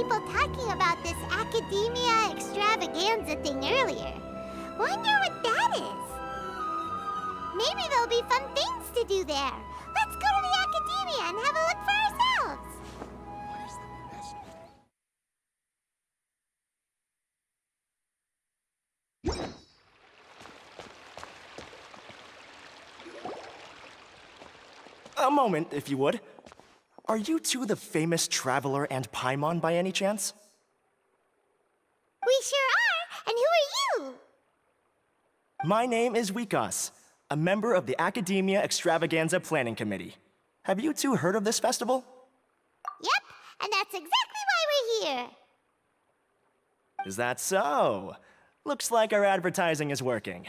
people talking about this Academia Extravaganza thing earlier. Wonder what that is. Maybe there'll be fun things to do there. Let's go to the Academia and have a look for ourselves. What is the best? A moment, if you would. Are you two the famous Traveler and Paimon by any chance? We sure are, and who are you? My name is Wikas, a member of the Academia Extravaganza Planning Committee. Have you two heard of this festival? Yep, and that's exactly why we're here. Is that so? Looks like our advertising is working.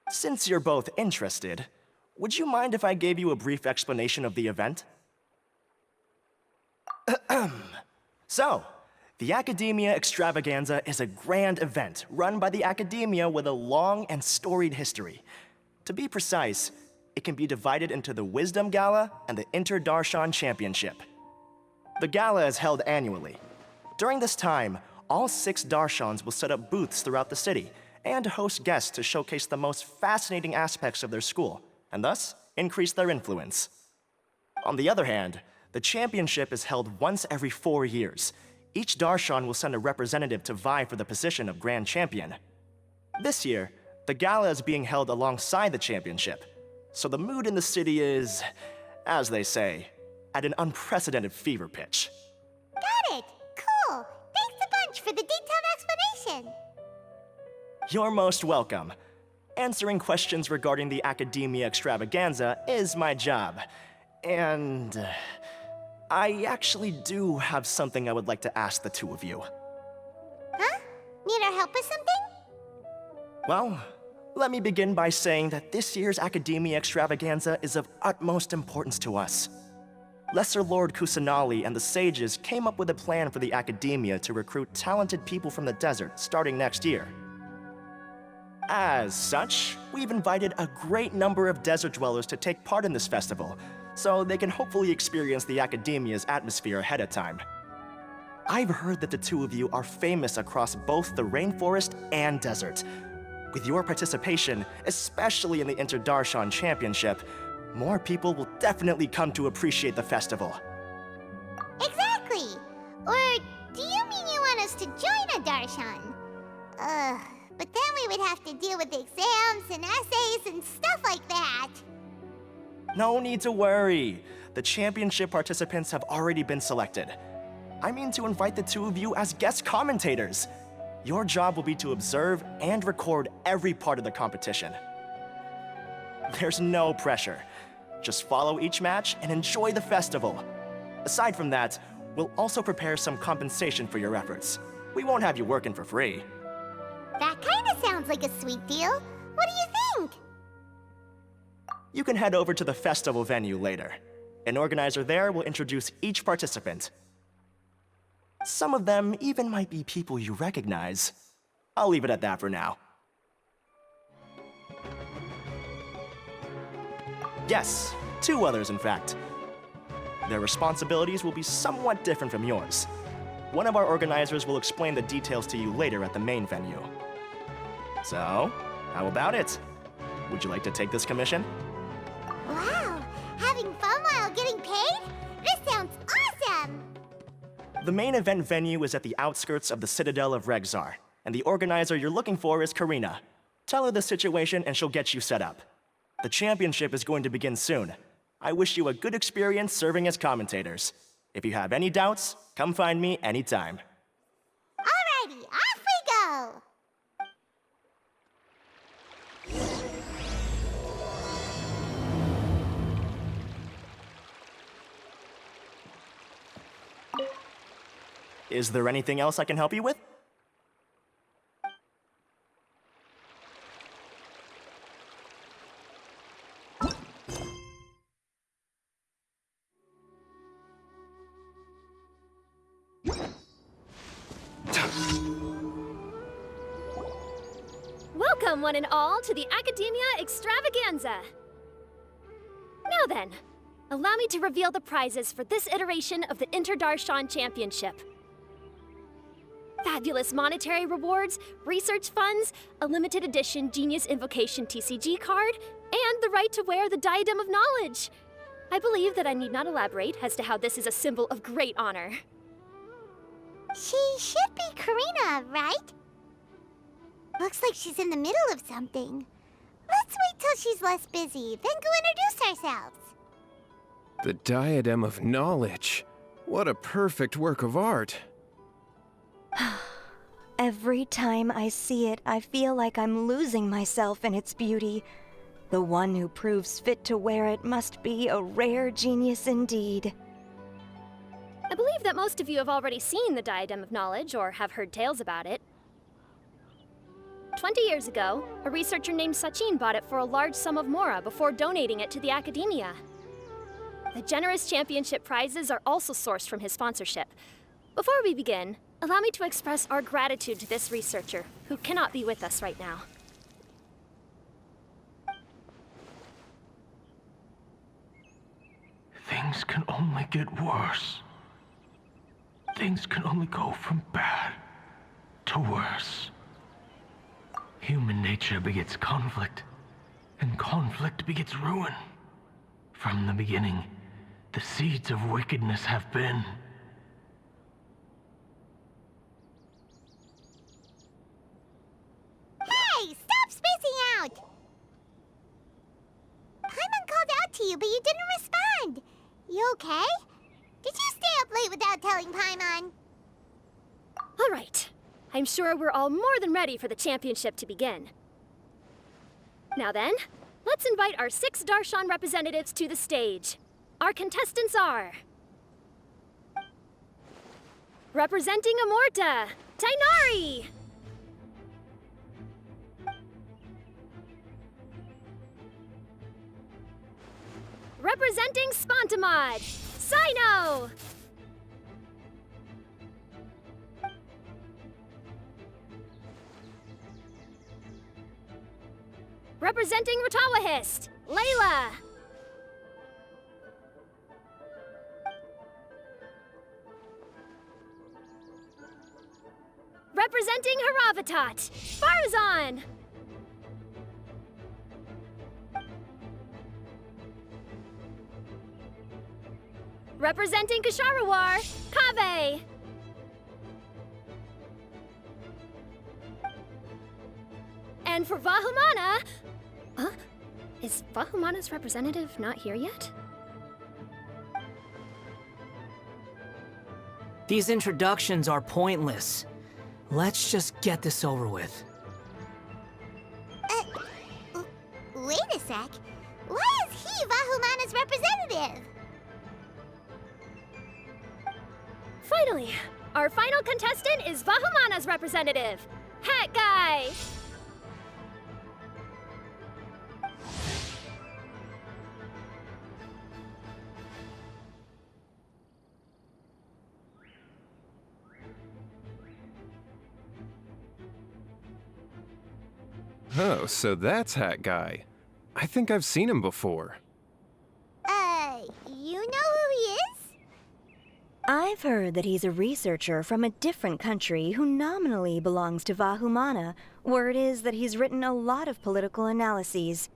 Since you're both interested, would you mind if I gave you a brief explanation of the event? So, the Academia Extravaganza is a grand event run by the Academia with a long and storied history. To be precise, it can be divided into the Wisdom Gala and the Interdarshan Championship. The gala is held annually. During this time, all 6 Darshans will set up booths throughout the city and host guests to showcase the most fascinating aspects of their school, and thus increase their influence. On the other hand, the championship is held once every 4 years. Each Darshan will send a representative to vie for the position of Grand Champion. This year, the gala is being held alongside the championship, so the mood in the city is, as they say, at an unprecedented fever pitch. Got it! Cool! Thanks a bunch for the detailed explanation! You're most welcome. Answering questions regarding the Academia Extravaganza is my job. And I actually do have something I would like to ask the two of you. Huh? Need our help with something? Well, let me begin by saying that this year's Academia Extravaganza is of utmost importance to us. Lesser Lord Kusanali and the sages came up with a plan for the Academia to recruit talented people from the desert starting next year. As such, we've invited a great number of desert dwellers to take part in this festival, so they can hopefully experience the Academia's atmosphere ahead of time. I've heard that the two of you are famous across both the rainforest and desert. With your participation, especially in the Interdarshan Championship, more people will definitely come to appreciate the festival. Exactly! Or do you mean you want us to join a Darshan? But then we would have to deal with exams and essays and stuff like that. No need to worry. The championship participants have already been selected. I mean to invite the two of you as guest commentators. Your job will be to observe and record every part of the competition. There's no pressure. Just follow each match and enjoy the festival. Aside from that, we'll also prepare some compensation for your efforts. We won't have you working for free. That kinda sounds like a sweet deal. What do you think? You can head over to the festival venue later. An organizer there will introduce each participant. Some of them even might be people you recognize. I'll leave it at that for now. Yes, 2 others in fact. Their responsibilities will be somewhat different from yours. One of our organizers will explain the details to you later at the main venue. So, how about it? Would you like to take this commission? Wow! Having fun while getting paid? This sounds awesome! The main event venue is at the outskirts of the Citadel of Regzar, and the organizer you're looking for is Karina. Tell her the situation and she'll get you set up. The championship is going to begin soon. I wish you a good experience serving as commentators. If you have any doubts, come find me anytime. Alrighty, off we go! Is there anything else I can help you with? Welcome, one and all, to the Academia Extravaganza! Now then, allow me to reveal the prizes for this iteration of the Interdarshan Championship. Fabulous monetary rewards, research funds, a limited edition Genius Invocation TCG card, and the right to wear the Diadem of Knowledge. I believe that I need not elaborate as to how this is a symbol of great honor. She should be Karina, right? Looks like she's in the middle of something. Let's wait till she's less busy, then go introduce ourselves. The Diadem of Knowledge. What a perfect work of art. Every time I see it, I feel like I'm losing myself in its beauty. The one who proves fit to wear it must be a rare genius indeed. I believe that most of you have already seen the Diadem of Knowledge or have heard tales about it. 20 years ago, a researcher named Sachin bought it for a large sum of mora before donating it to the Academia. The generous championship prizes are also sourced from his sponsorship. Before we begin, allow me to express our gratitude to this researcher, who cannot be with us right now. Things can only get worse. Things can only go from bad to worse. Human nature begets conflict, and conflict begets ruin. From the beginning, the seeds of wickedness have been. Hey, stop spacing out! Paimon called out to you, but you didn't respond. You okay? Did you stay up late without telling Paimon? All right. I'm sure we're all more than ready for the championship to begin. Now then, let's invite our 6 Darshan representatives to the stage. Our contestants are... representing Amurta, Tighnari! Representing Spantamad, Cyno! Representing Rtawahist, Layla! Representing Haravatat, Faruzan! Representing Kshahrewar, Kaveh! And for Vahumana... Huh? Is Vahumana's representative not here yet? These introductions are pointless. Let's just get this over with. Wait a sec. Why is he Vahumana's representative? Finally, our final contestant is Vahumana's representative, Hat Guy! Oh, so that's Hat Guy. I think I've seen him before. You know who he is? I've heard that he's a researcher from a different country who nominally belongs to Vahumana. Word is that he's written a lot of political analyses.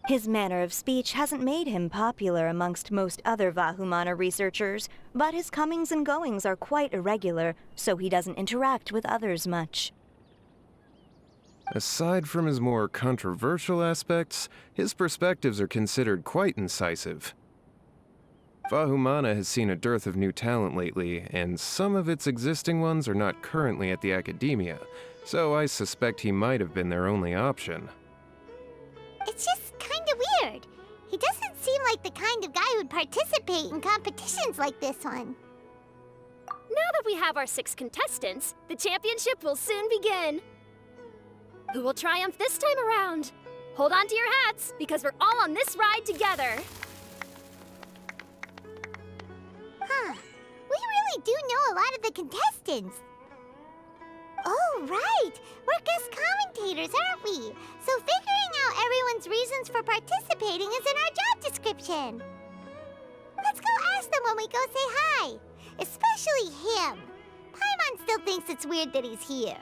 His manner of speech hasn't made him popular amongst most other Vahumana researchers, but his comings and goings are quite irregular, so he doesn't interact with others much. Aside from his more controversial aspects, his perspectives are considered quite incisive. Vahumana has seen a dearth of new talent lately, and some of its existing ones are not currently at the Academia, so I suspect he might have been their only option. It's just kinda weird. He doesn't seem like the kind of guy who'd participate in competitions like this one. Now that we have our 6 contestants, the championship will soon begin. Who will triumph this time around? Hold on to your hats, because we're all on this ride together. Huh. We really do know a lot of the contestants. Oh, right. We're guest commentators, aren't we? So figuring out everyone's reasons for participating is in our job description. Let's go ask them when we go say hi. Especially him. Paimon's still still thinks it's weird that he's here.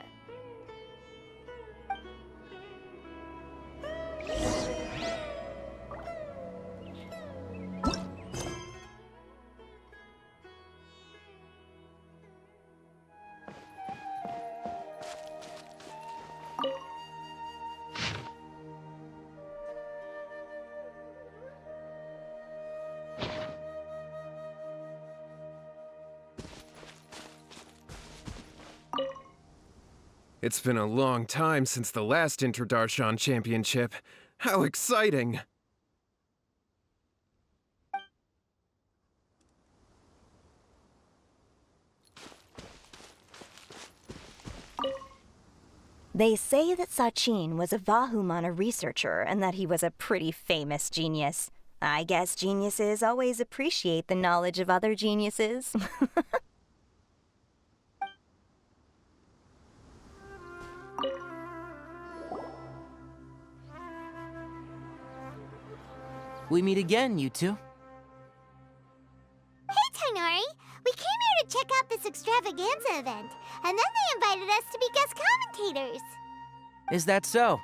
It's been a long time since the last Interdarshan Championship. How exciting! They say that Sachin was a Vahumana researcher and that he was a pretty famous genius. I guess geniuses always appreciate the knowledge of other geniuses. We meet again, you two. Hey, Tighnari! We came here to check out this extravaganza event, and then they invited us to be guest commentators. Is that so?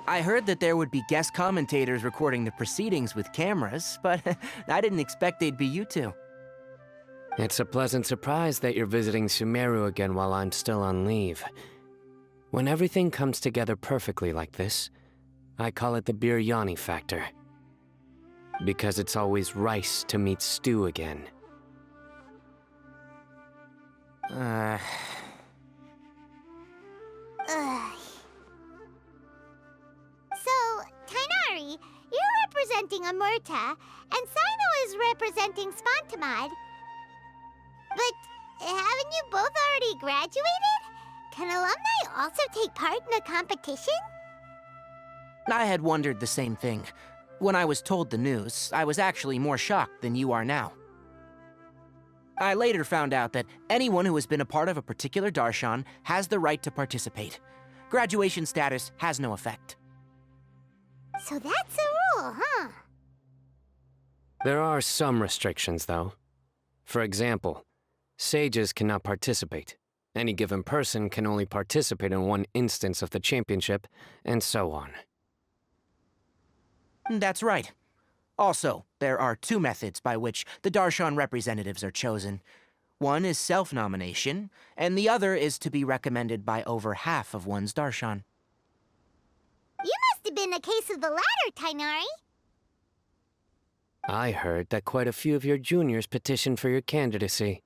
I heard that there would be guest commentators recording the proceedings with cameras, but I didn't expect they'd be you two. It's a pleasant surprise that you're visiting Sumeru again while I'm still on leave. When everything comes together perfectly like this, I call it the biryani factor. Because it's always rice to meet stew again. Ugh. So, Tighnari, you're representing Amurta, and Cyno is representing Spantamad. But haven't you both already graduated? Can alumni also take part in the competition? I had wondered the same thing. When I was told the news, I was actually more shocked than you are now. I later found out that anyone who has been a part of a particular darshan has the right to participate. Graduation status has no effect. So that's a rule, huh? There are some restrictions, though. For example, sages cannot participate. Any given person can only participate in one instance of the championship, and so on. That's right. Also, there are two methods by which the darshan representatives are chosen. One is self-nomination, and the other is to be recommended by over half of one's darshan. You must have been a case of the latter, Tighnari. I heard that quite a few of your juniors petitioned for your candidacy.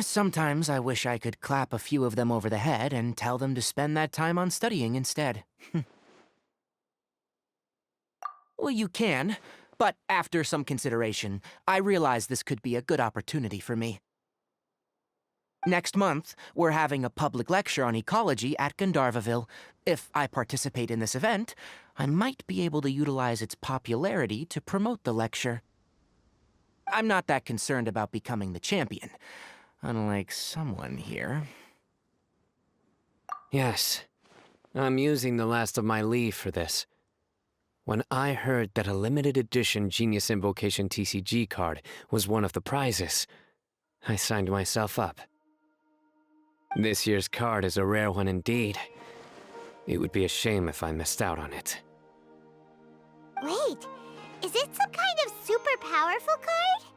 Sometimes I wish I could clap a few of them over the head and tell them to spend that time on studying instead. Well, you can, but after some consideration, I realized this could be a good opportunity for me. Next month, we're having a public lecture on ecology at Gandharvaville. If I participate in this event, I might be able to utilize its popularity to promote the lecture. I'm not that concerned about becoming the champion, unlike someone here. Yes, I'm using the last of my leave for this. When I heard that a limited edition Genius Invocation TCG card was one of the prizes, I signed myself up. This year's card is a rare one indeed. It would be a shame if I missed out on it. Wait, is it some kind of super powerful card?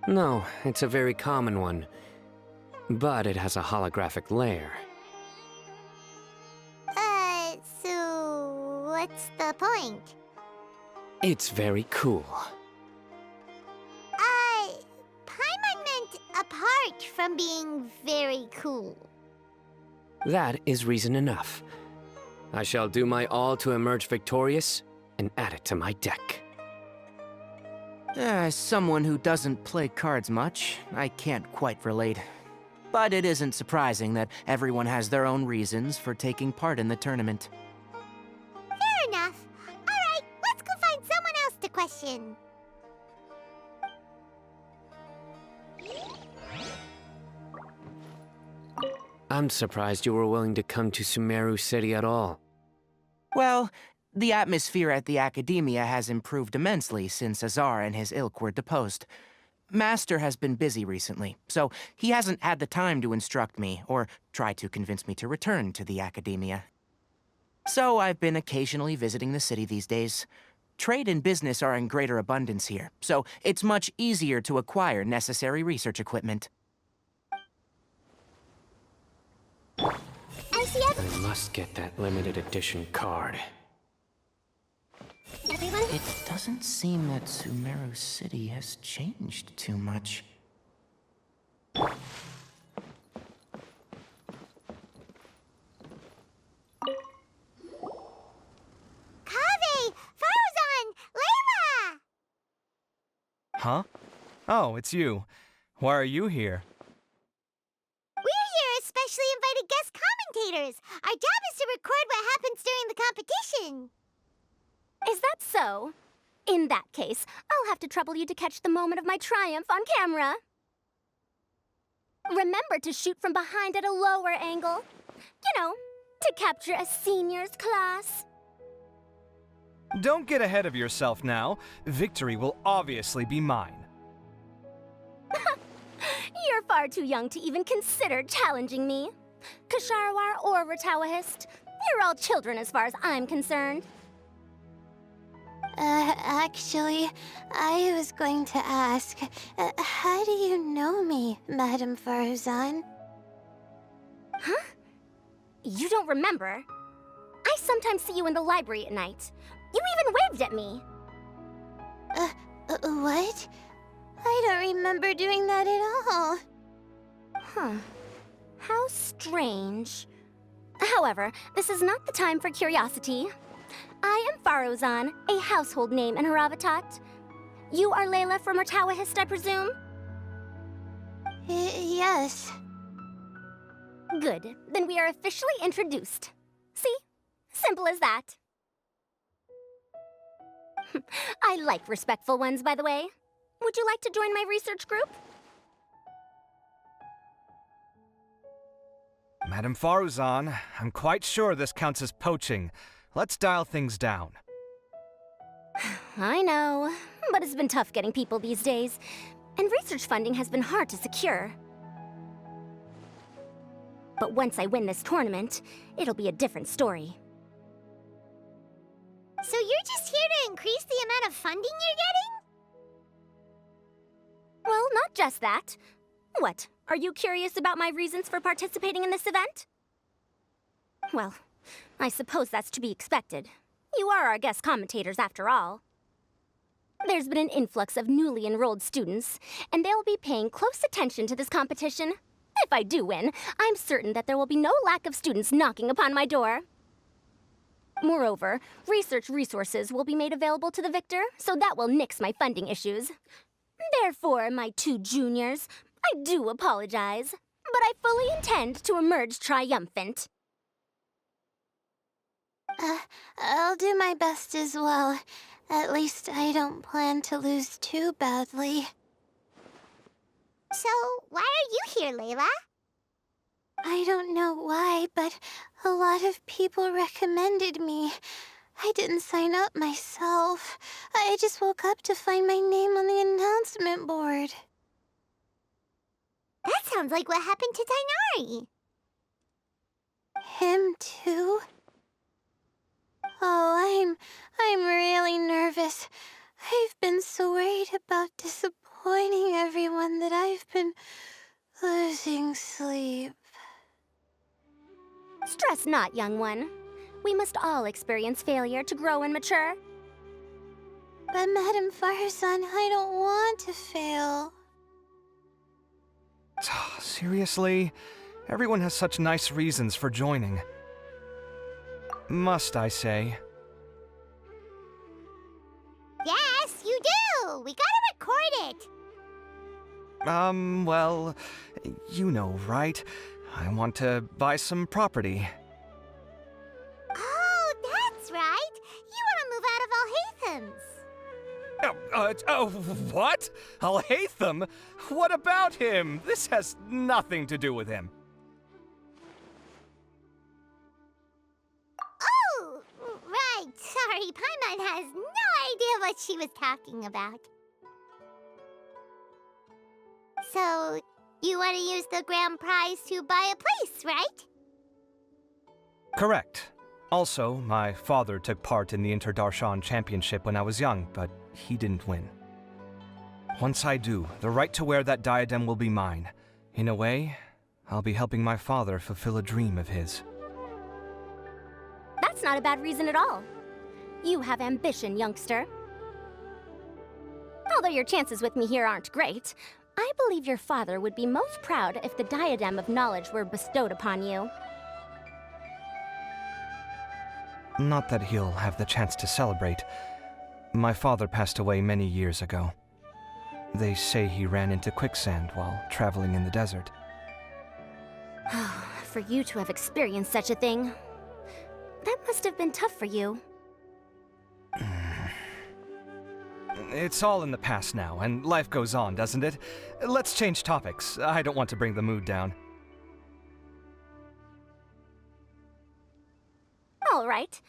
No, it's a very common one. But it has a holographic layer. So what's the point? It's very cool. Paimon meant apart from being very cool. That is reason enough. I shall do my all to emerge victorious and add it to my deck. As someone who doesn't play cards much, I can't quite relate. But it isn't surprising that everyone has their own reasons for taking part in the tournament. Fair enough. Alright, let's go find someone else to question. I'm surprised you were willing to come to Sumeru City at all. Well, the atmosphere at the Academia has improved immensely since Azar and his ilk were deposed. Master has been busy recently, so he hasn't had the time to instruct me or try to convince me to return to the academia. So I've been occasionally visiting the city these days. Trade and business are in greater abundance here, so it's much easier to acquire necessary research equipment. I must get that limited edition card. Everyone? It doesn't seem that Sumeru City has changed too much. Kaveh! Faruzan! Layla! Huh? Oh, it's you. Why are you here? We're here as specially invited guest commentators. Our job is to record what happens during the competition. Is that so? In that case, I'll have to trouble you to catch the moment of my triumph on camera. Remember to shoot from behind at a lower angle. You know, to capture a seniors class. Don't get ahead of yourself now. Victory will obviously be mine. You're far too young to even consider challenging me. Kshahrewar or Rtawahist, you're all children as far as I'm concerned. Actually, I was going to ask, how do you know me, Madam Faruzan? Huh? You don't remember? I sometimes see you in the library at night. You even waved at me. What? I don't remember doing that at all. Huh. How strange. However, this is not the time for curiosity. I am Faruzan, a household name in Haravatat. You are Layla from Rtawahist, I presume? Yes. Good. Then we are officially introduced. See? Simple as that. I like respectful ones, by the way. Would you like to join my research group? Madam Faruzan, I'm quite sure this counts as poaching. Let's dial things down. I know, but it's been tough getting people these days, and research funding has been hard to secure. But once I win this tournament, it'll be a different story. So you're just here to increase the amount of funding you're getting? Well, not just that. What, are you curious about my reasons for participating in this event? Well, I suppose that's to be expected. You are our guest commentators, after all. There's been an influx of newly enrolled students, and they'll be paying close attention to this competition. If I do win, I'm certain that there will be no lack of students knocking upon my door. Moreover, research resources will be made available to the victor, so that will nix my funding issues. Therefore, my two juniors, I do apologize, but I fully intend to emerge triumphant. I'll do my best as well. At least I don't plan to lose too badly. So, why are you here, Layla? I don't know why, but a lot of people recommended me. I didn't sign up myself. I just woke up to find my name on the announcement board. That sounds like what happened to Tighnari. Him too? Oh, I'm really nervous. I've been so worried about disappointing everyone that I've been losing sleep. Stress not, young one. We must all experience failure to grow and mature. But Madam Faruzan, I don't want to fail. Seriously? Everyone has such nice reasons for joining. Must I say? Yes, you do! We gotta record it! Well, you know, right? I want to buy some property. Oh, that's right! You want to move out of Alhaitham's. What? Alhaitham? What about him? This has nothing to do with him. Oh, right. Sorry, Paimon has no idea what she was talking about. So, you want to use the grand prize to buy a place, right? Correct. Also, my father took part in the Interdarshan Championship when I was young, but he didn't win. Once I do, the right to wear that diadem will be mine. In a way, I'll be helping my father fulfill a dream of his. That's not a bad reason at all. You have ambition, youngster. Although your chances with me here aren't great, I believe your father would be most proud if the diadem of knowledge were bestowed upon you. Not that he'll have the chance to celebrate. My father passed away many years ago. They say he ran into quicksand while traveling in the desert. For you to have experienced such a thing, that must have been tough for you. It's all in the past now, and life goes on, doesn't it? Let's change topics. I don't want to bring the mood down. All right.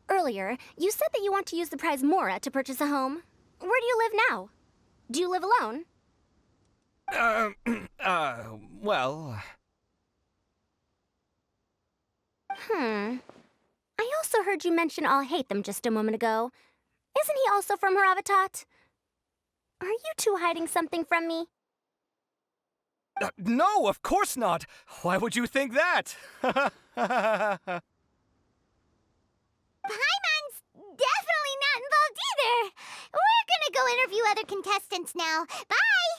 Earlier, you said that you want to use the prize Mora to purchase a home. Where do you live now? Do you live alone? Well... I also heard you mention Alhaitham just a moment ago. Isn't he also from Haravatat? Are you two hiding something from me? No, of course not! Why would you think that? Paimon's definitely not involved either. We're gonna go interview other contestants now. Bye!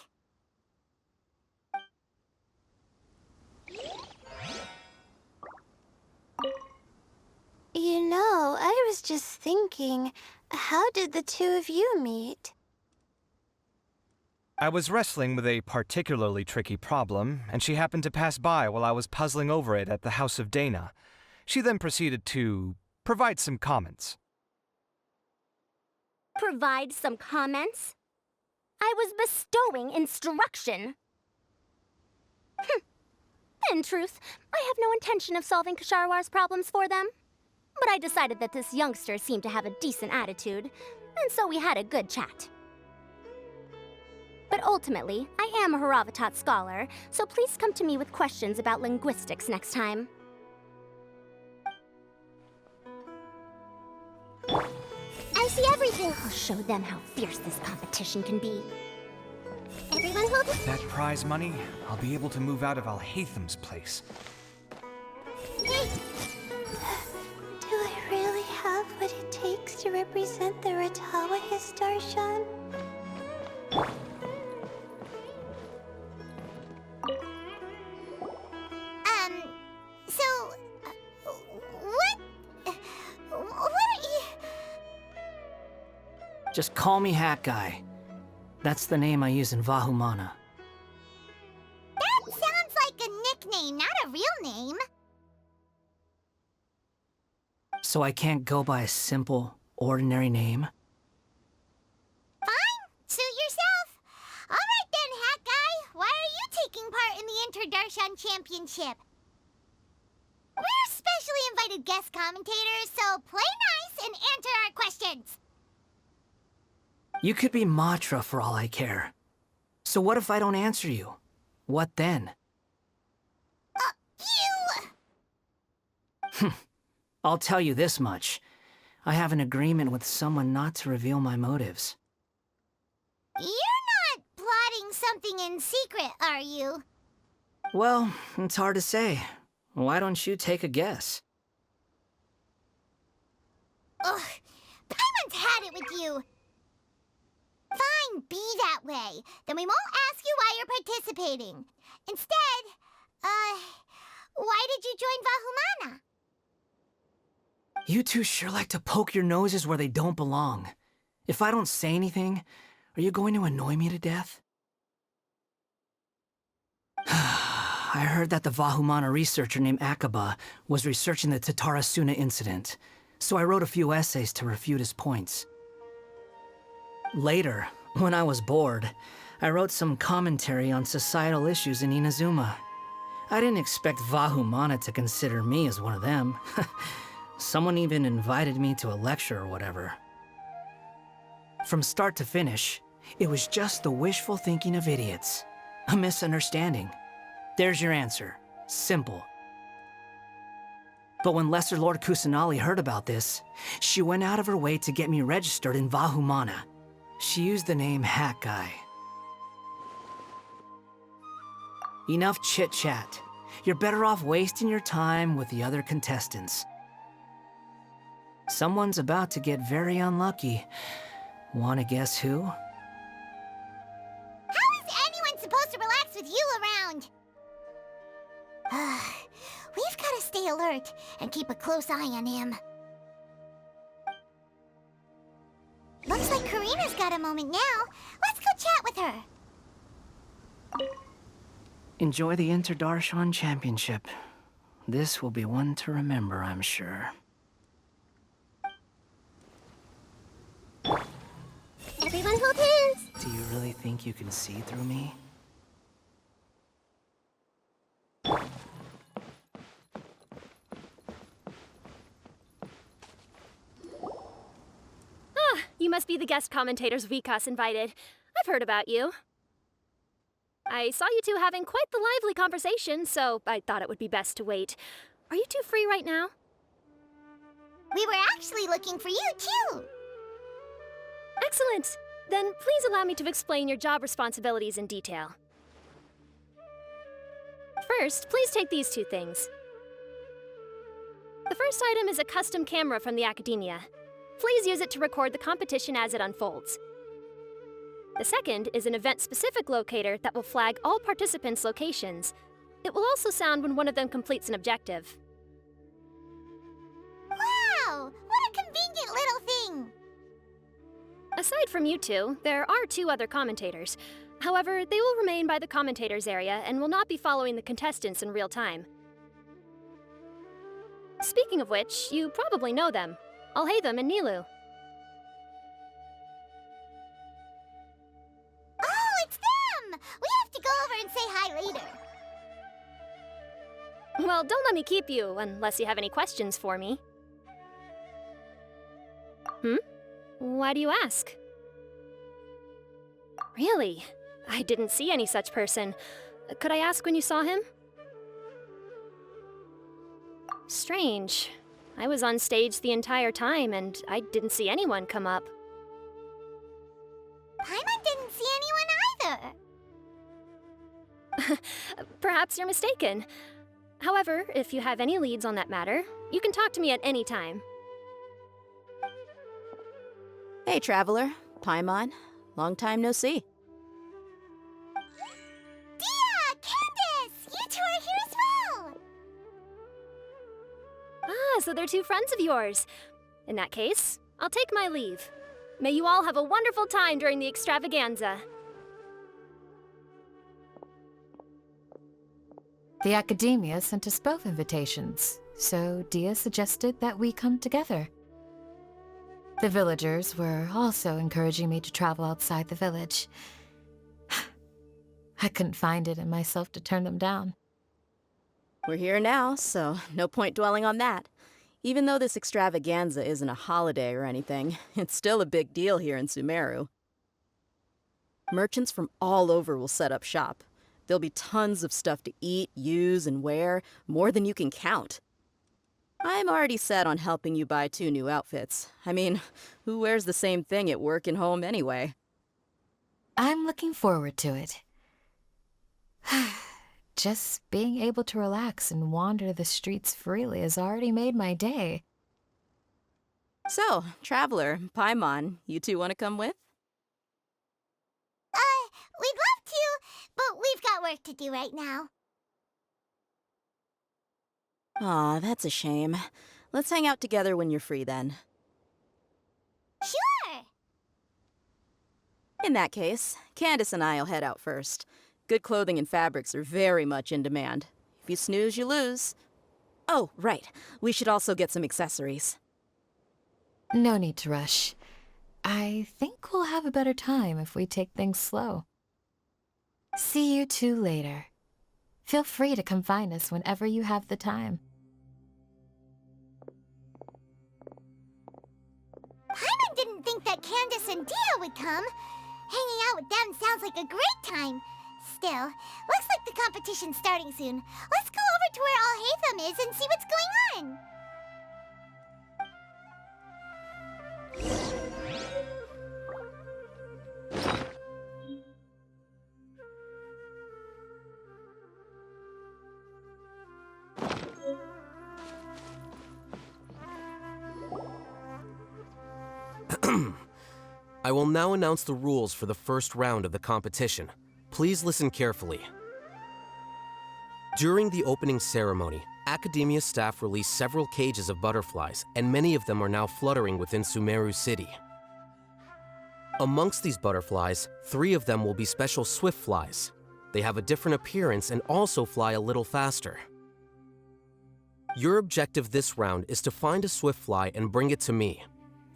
You know, I was just thinking, how did the two of you meet? I was wrestling with a particularly tricky problem, and she happened to pass by while I was puzzling over it at the House of Dehya. She then proceeded to provide some comments. Provide some comments? I was bestowing instruction. In truth, I have no intention of solving Kshahrewhar's problems for them. But I decided that this youngster seemed to have a decent attitude, and so we had a good chat. But ultimately, I am a Haravatat scholar, so please come to me with questions about linguistics next time. I see everything. I'll show them how fierce this competition can be. Everyone hold it. With that prize money, I'll be able to move out of Alhaitham's place. Hey. Do I really have what it takes to represent the Rtawahist, Darshan? What are you... Just call me Hat Guy. That's the name I use in Vahumana. That sounds like a nickname, not a real name. So I can't go by a simple, ordinary name? Fine, suit yourself. All right then, Hat Guy. Why are you taking part in the Interdarshan Championship? We're specially invited guest commentators, so play nice and answer our questions. You could be Matra for all I care. So what if I don't answer you? What then? I'll tell you this much. I have an agreement with someone not to reveal my motives. You're not plotting something in secret, are you? Well, it's hard to say. Why don't you take a guess? Ugh, Paimon's had it with you. Fine, be that way. Then we won't ask you why you're participating. Instead, why did you join Vahumana? You two sure like to poke your noses where they don't belong. If I don't say anything, are you going to annoy me to death? I heard that the Vahumana researcher named Akaba was researching the Tatarasuna incident, so I wrote a few essays to refute his points. Later, when I was bored, I wrote some commentary on societal issues in Inazuma. I didn't expect Vahumana to consider me as one of them. Someone even invited me to a lecture or whatever. From start to finish, it was just the wishful thinking of idiots. A misunderstanding. There's your answer. Simple. But when Lesser Lord Kusanali heard about this, she went out of her way to get me registered in Vahumana. She used the name Hat Guy. Enough chit-chat. You're better off wasting your time with the other contestants. Someone's about to get very unlucky. Wanna guess who? How is anyone supposed to relax with you around? We've got to stay alert and keep a close eye on him. Looks like Karina's got a moment now. Let's go chat with her. Enjoy the Interdarshan Championship. This will be one to remember, I'm sure. Everyone hold hands! Do you really think you can see through me? You must be the guest commentators Vikas invited. I've heard about you. I saw you two having quite the lively conversation, so I thought it would be best to wait. Are you two free right now? We were actually looking for you, too. Excellent. Then please allow me to explain your job responsibilities in detail. First, please take these two things. The first item is a custom camera from the Academia. Please use it to record the competition as it unfolds. The second is an event-specific locator that will flag all participants' locations. It will also sound when one of them completes an objective. Wow! What a convenient little thing! Aside from you two, there are two other commentators. However, they will remain by the commentators area and will not be following the contestants in real time. Speaking of which, you probably know them. Alhaitham and Nilou. Oh, it's them! We have to go over and say hi later. Well, don't let me keep you, unless you have any questions for me. Why do you ask? Really? I didn't see any such person. Could I ask when you saw him? Strange. I was on stage the entire time, and I didn't see anyone come up. Paimon didn't see anyone either. Perhaps you're mistaken. However, if you have any leads on that matter, you can talk to me at any time. Hey, Traveler. Paimon. Long time no see. Dehya! Candace! You two are here as well! Ah, so they're two friends of yours. In that case, I'll take my leave. May you all have a wonderful time during the extravaganza. The Academia sent us both invitations, so Dehya suggested that we come together. The villagers were also encouraging me to travel outside the village. I couldn't find it in myself to turn them down. We're here now, so no point dwelling on that. Even though this extravaganza isn't a holiday or anything, it's still a big deal here in Sumeru. Merchants from all over will set up shop. There'll be tons of stuff to eat, use, and wear, more than you can count. I'm already set on helping you buy 2 new outfits. I mean, who wears the same thing at work and home anyway? I'm looking forward to it. Just being able to relax and wander the streets freely has already made my day. So, Traveler, Paimon, you two want to come with? We'd love to, but we've got work to do right now. Aw, that's a shame. Let's hang out together when you're free then. Sure! In that case, Candace and I'll head out first. Good clothing and fabrics are very much in demand. If you snooze, you lose. Oh, right. We should also get some accessories. No need to rush. I think we'll have a better time if we take things slow. See you two later. Feel free to come find us whenever you have the time. Paimon didn't think that Candace and Dehya would come. Hanging out with them sounds like a great time. still. Looks like the competition's starting soon. Let's go over to where Alhaitham is and see what's going on. I will now announce the rules for the first round of the competition. Please listen carefully. During the opening ceremony, Academia staff released several cages of butterflies, and many of them are now fluttering within Sumeru City. Amongst these butterflies, 3 of them will be special swift flies. They have a different appearance and also fly a little faster. Your objective this round is to find a swift fly and bring it to me.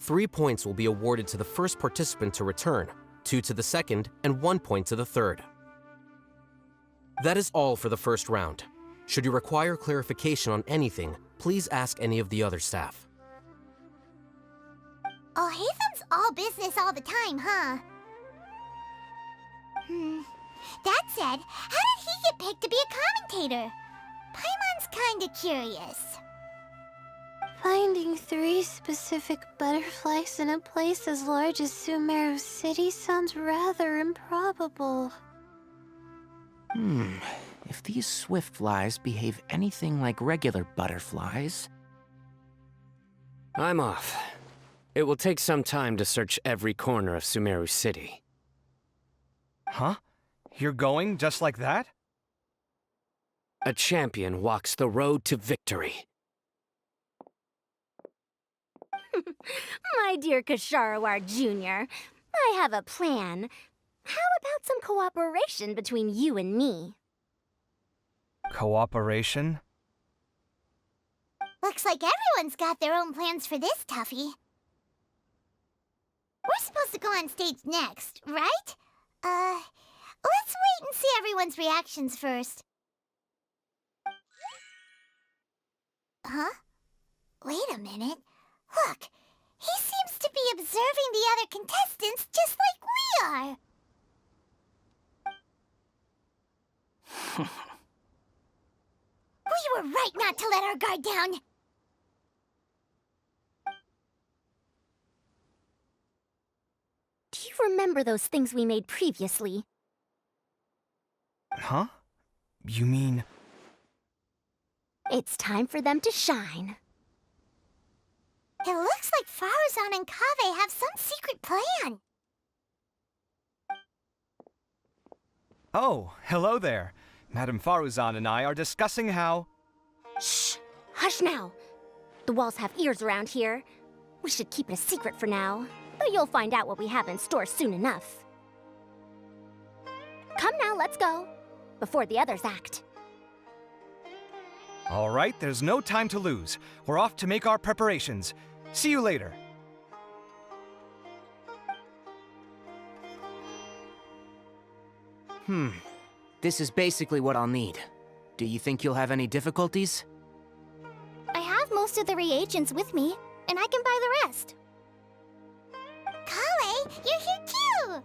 3 points will be awarded to the first participant to return, 2 to the second, and 1 point to the third. That is all for the first round. Should you require clarification on anything, please ask any of the other staff. Alhaitham's all business all the time, huh? That said, how did he get picked to be a commentator? Paimon's kinda curious. Finding 3 specific butterflies in a place as large as Sumeru City sounds rather improbable. If these swift flies behave anything like regular butterflies... I'm off. It will take some time to search every corner of Sumeru City. Huh? You're going just like that? A champion walks the road to victory. My dear Kshahrewar Jr., I have a plan. How about some cooperation between you and me? Cooperation? Looks like everyone's got their own plans for this, Tuffy. We're supposed to go on stage next, right? Let's wait and see everyone's reactions first. Huh? Wait a minute. Look, he seems to be observing the other contestants just like we are. We were right not to let our guard down. Do you remember those things we made previously? Huh? You mean... It's time for them to shine. It looks like Faruzan and Kaveh have some secret plan. Oh, hello there. Madam Faruzan and I are discussing how... Shh! Hush now! The walls have ears around here. We should keep it a secret for now, but you'll find out what we have in store soon enough. Come now, let's go, before the others act. All right, there's no time to lose. We're off to make our preparations. See you later. This is basically what I'll need. Do you think you'll have any difficulties? I have most of the reagents with me, and I can buy the rest. Kale, you're here too!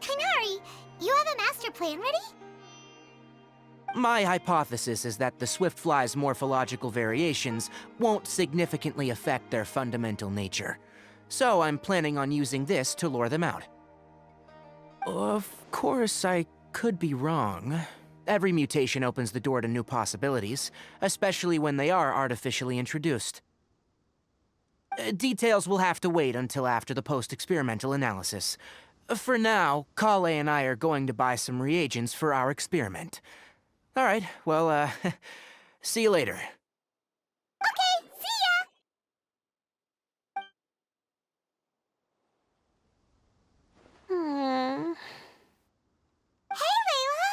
Tighnari, you have a master plan ready? My hypothesis is that the swift fly's morphological variations won't significantly affect their fundamental nature. So I'm planning on using this to lure them out. Of course, I could be wrong. Every mutation opens the door to new possibilities, especially when they are artificially introduced. Details will have to wait until after the post-experimental analysis. For now, Kale and I are going to buy some reagents for our experiment. All right, well, see you later. Okay, see ya! Hey, Layla!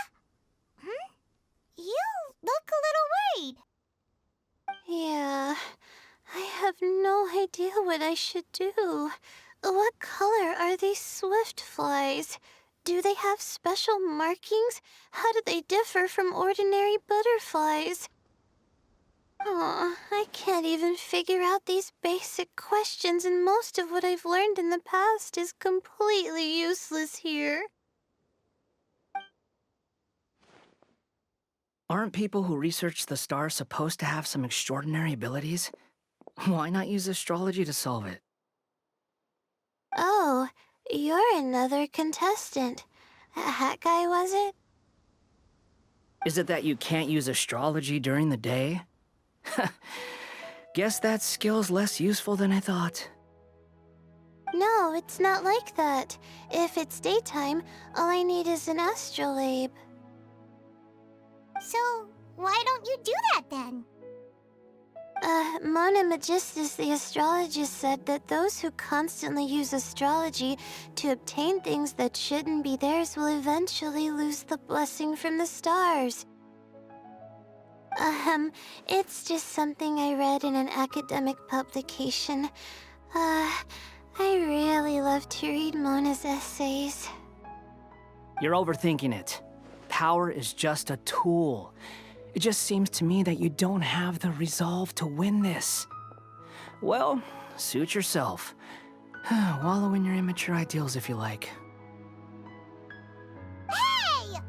You look a little worried. Yeah, I have no idea what I should do. What color are these swift flies? Do they have special markings? How do they differ from ordinary butterflies? Oh, I can't even figure out these basic questions, and most of what I've learned in the past is completely useless here. Aren't people who research the stars supposed to have some extraordinary abilities? Why not use astrology to solve it? Oh, you're another contestant. That guy, was it? Is it that you can't use astrology during the day? Guess that skill's less useful than I thought. No, it's not like that. If it's daytime, all I need is an astrolabe. So, why don't you do that then? Mona Magistus, the astrologist, said that those who constantly use astrology to obtain things that shouldn't be theirs will eventually lose the blessing from the stars. It's just something I read in an academic publication. I really love to read Mona's essays. You're overthinking it. Power is just a tool. It just seems to me that you don't have the resolve to win this. Well, suit yourself. Wallow in your immature ideals if you like. Hey!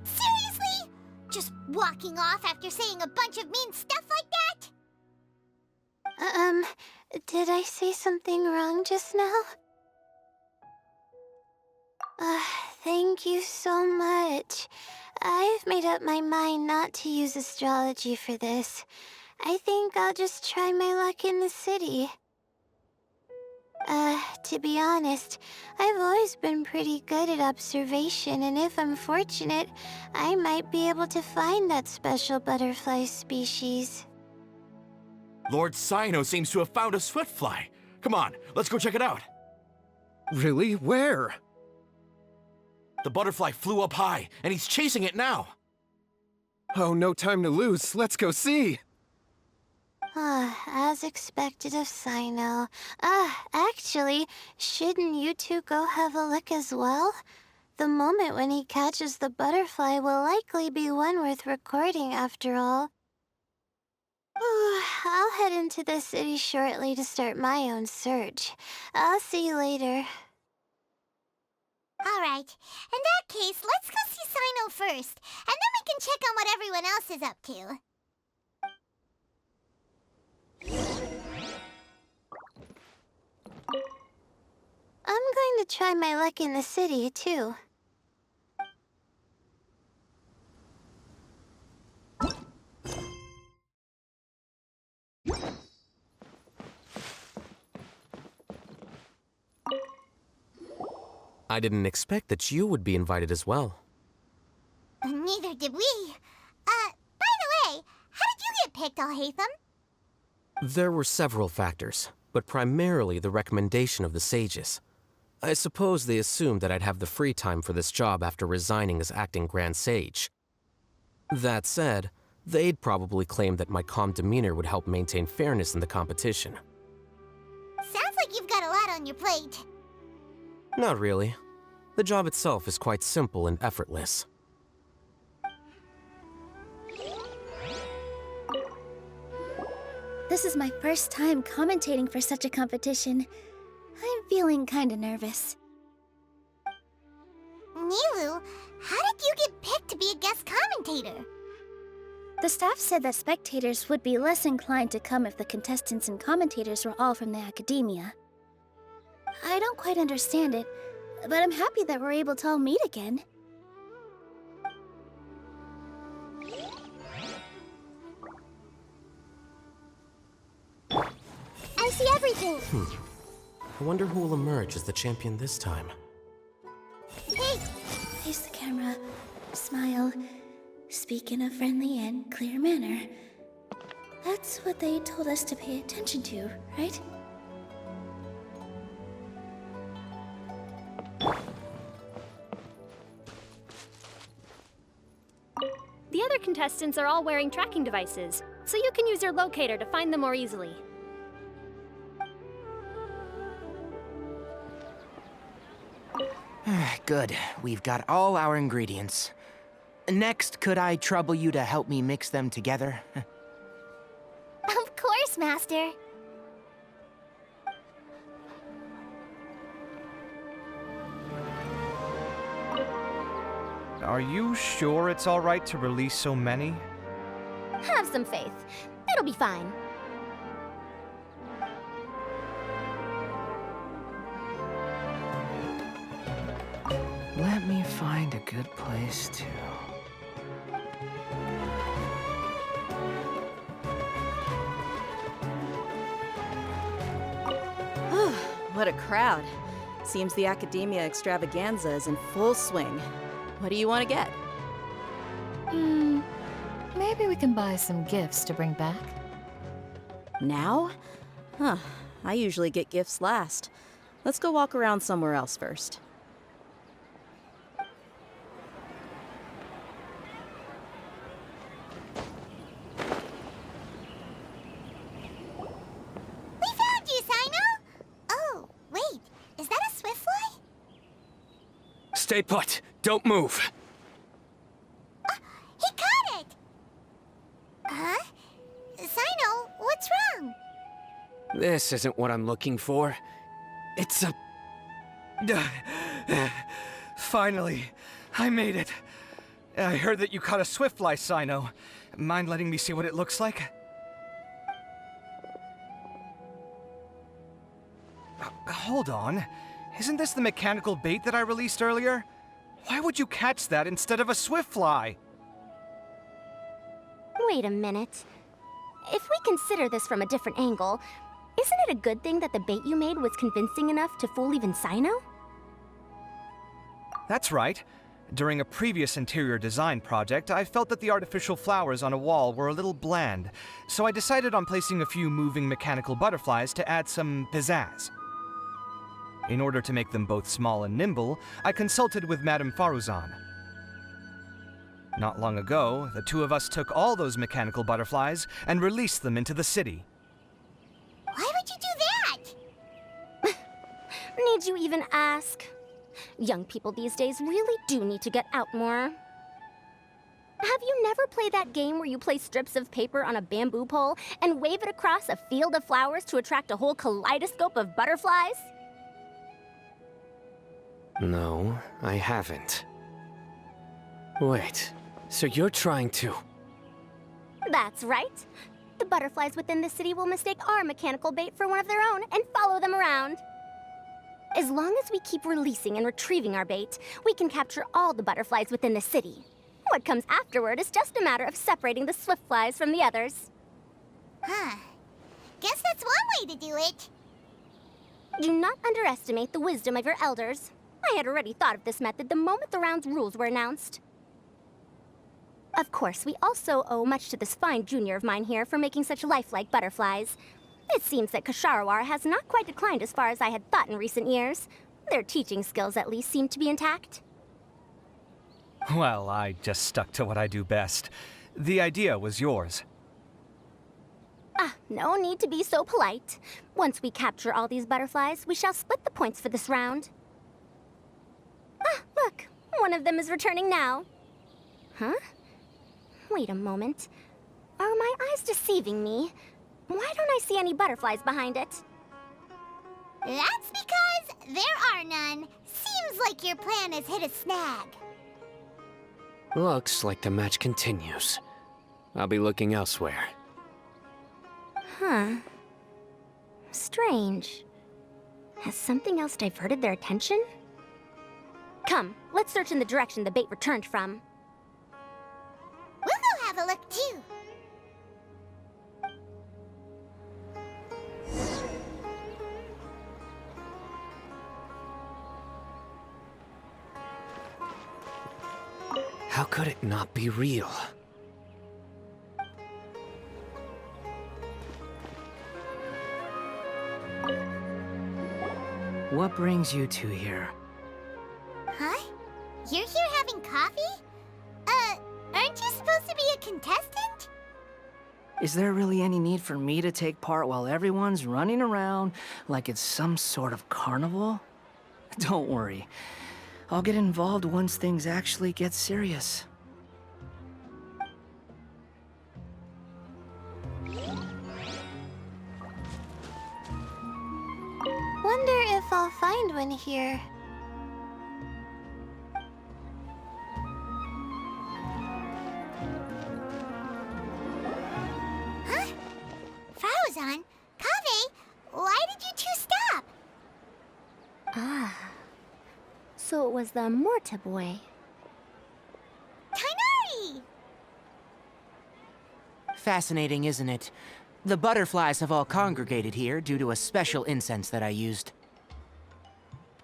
Seriously? Just walking off after saying a bunch of mean stuff like that? Did I say something wrong just now? Thank you so much. I've made up my mind not to use astrology for this. I think I'll just try my luck in the city. To be honest, I've always been pretty good at observation, and if I'm fortunate, I might be able to find that special butterfly species. Lord Cyno seems to have found a swiftfly. Come on, let's go check it out. Really? Where? The butterfly flew up high, and he's chasing it now. Oh, no time to lose. Let's go see. As expected of Cyno. Actually, shouldn't you two go have a look as well? The moment when he catches the butterfly will likely be one worth recording after all. I'll head into the city shortly to start my own search. I'll see you later. Alright, in that case, let's go see Cyno first, and then we can check on what everyone else is up to. I'm going to try my luck in the city, too. I didn't expect that you would be invited as well. Neither did we. By the way, how did you get picked, Alhaitham? There were several factors, but primarily the recommendation of the sages. I suppose they assumed that I'd have the free time for this job after resigning as acting Grand Sage. That said, they'd probably claim that my calm demeanor would help maintain fairness in the competition. Sounds like you've got a lot on your plate. Not really. The job itself is quite simple and effortless. This is my first time commentating for such a competition. I'm feeling kinda nervous. Nilou, how did you get picked to be a guest commentator? The staff said that spectators would be less inclined to come if the contestants and commentators were all from the academia. I don't quite understand it, but I'm happy that we're able to all meet again. I see everything! I wonder who will emerge as the champion this time. Hey! Face the camera, smile, speak in a friendly and clear manner. That's what they told us to pay attention to, right? The other contestants are all wearing tracking devices, so you can use your locator to find them more easily. Good. We've got all our ingredients. Next, could I trouble you to help me mix them together? Of course, Master. Are you sure it's alright to release so many? Have some faith. It'll be fine. Let me find a good place to... What a crowd. Seems the Academia extravaganza is in full swing. What do you want to get? Maybe we can buy some gifts to bring back. Now? Huh. I usually get gifts last. Let's go walk around somewhere else first. We found you, Cyno! Oh, wait. Is that a swiftfly? Stay put. Don't move. He caught it! Huh? Cyno, what's wrong? This isn't what I'm looking for. It's a... Finally, I made it. I heard that you caught a swiftfly, Cyno. Mind letting me see what it looks like? Hold on. Isn't this the mechanical bait that I released earlier? Why would you catch that instead of a swiftfly? Wait a minute. If we consider this from a different angle, isn't it a good thing that the bait you made was convincing enough to fool even Cyno? That's right. During a previous interior design project, I felt that the artificial flowers on a wall were a little bland, so I decided on placing a few moving mechanical butterflies to add some pizzazz. In order to make them both small and nimble, I consulted with Madame Faruzan. Not long ago, the two of us took all those mechanical butterflies and released them into the city. Why would you do that? Need you even ask? Young people these days really do need to get out more. Have you never played that game where you place strips of paper on a bamboo pole and wave it across a field of flowers to attract a whole kaleidoscope of butterflies? No, I haven't. Wait, so you're trying to... That's right. The butterflies within the city will mistake our mechanical bait for one of their own and follow them around. As long as we keep releasing and retrieving our bait, we can capture all the butterflies within the city. What comes afterward is just a matter of separating the swiftflies from the others. Huh. Guess that's one way to do it. Do not underestimate the wisdom of your elders. I had already thought of this method the moment the round's rules were announced. Of course, we also owe much to this fine junior of mine here for making such lifelike butterflies. It seems that Kshahrewar has not quite declined as far as I had thought in recent years. Their teaching skills at least seem to be intact. Well, I just stuck to what I do best. The idea was yours. No need to be so polite. Once we capture all these butterflies, we shall split the points for this round. Look, one of them is returning now. Huh? Wait a moment. Are my eyes deceiving me? Why don't I see any butterflies behind it? That's because there are none. Seems like your plan has hit a snag. Looks like the match continues. I'll be looking elsewhere. Huh. Strange. Has something else diverted their attention? Come, let's search in the direction the bait returned from. We'll go have a look too. How could it not be real? What brings you two here? Huh? You're here having coffee? Aren't you supposed to be a contestant? Is there really any need for me to take part while everyone's running around like it's some sort of carnival? Don't worry. I'll get involved once things actually get serious. Wonder if I'll find one here. was the Amurta boy. Tighnari! Fascinating, isn't it? The butterflies have all congregated here due to a special incense that I used.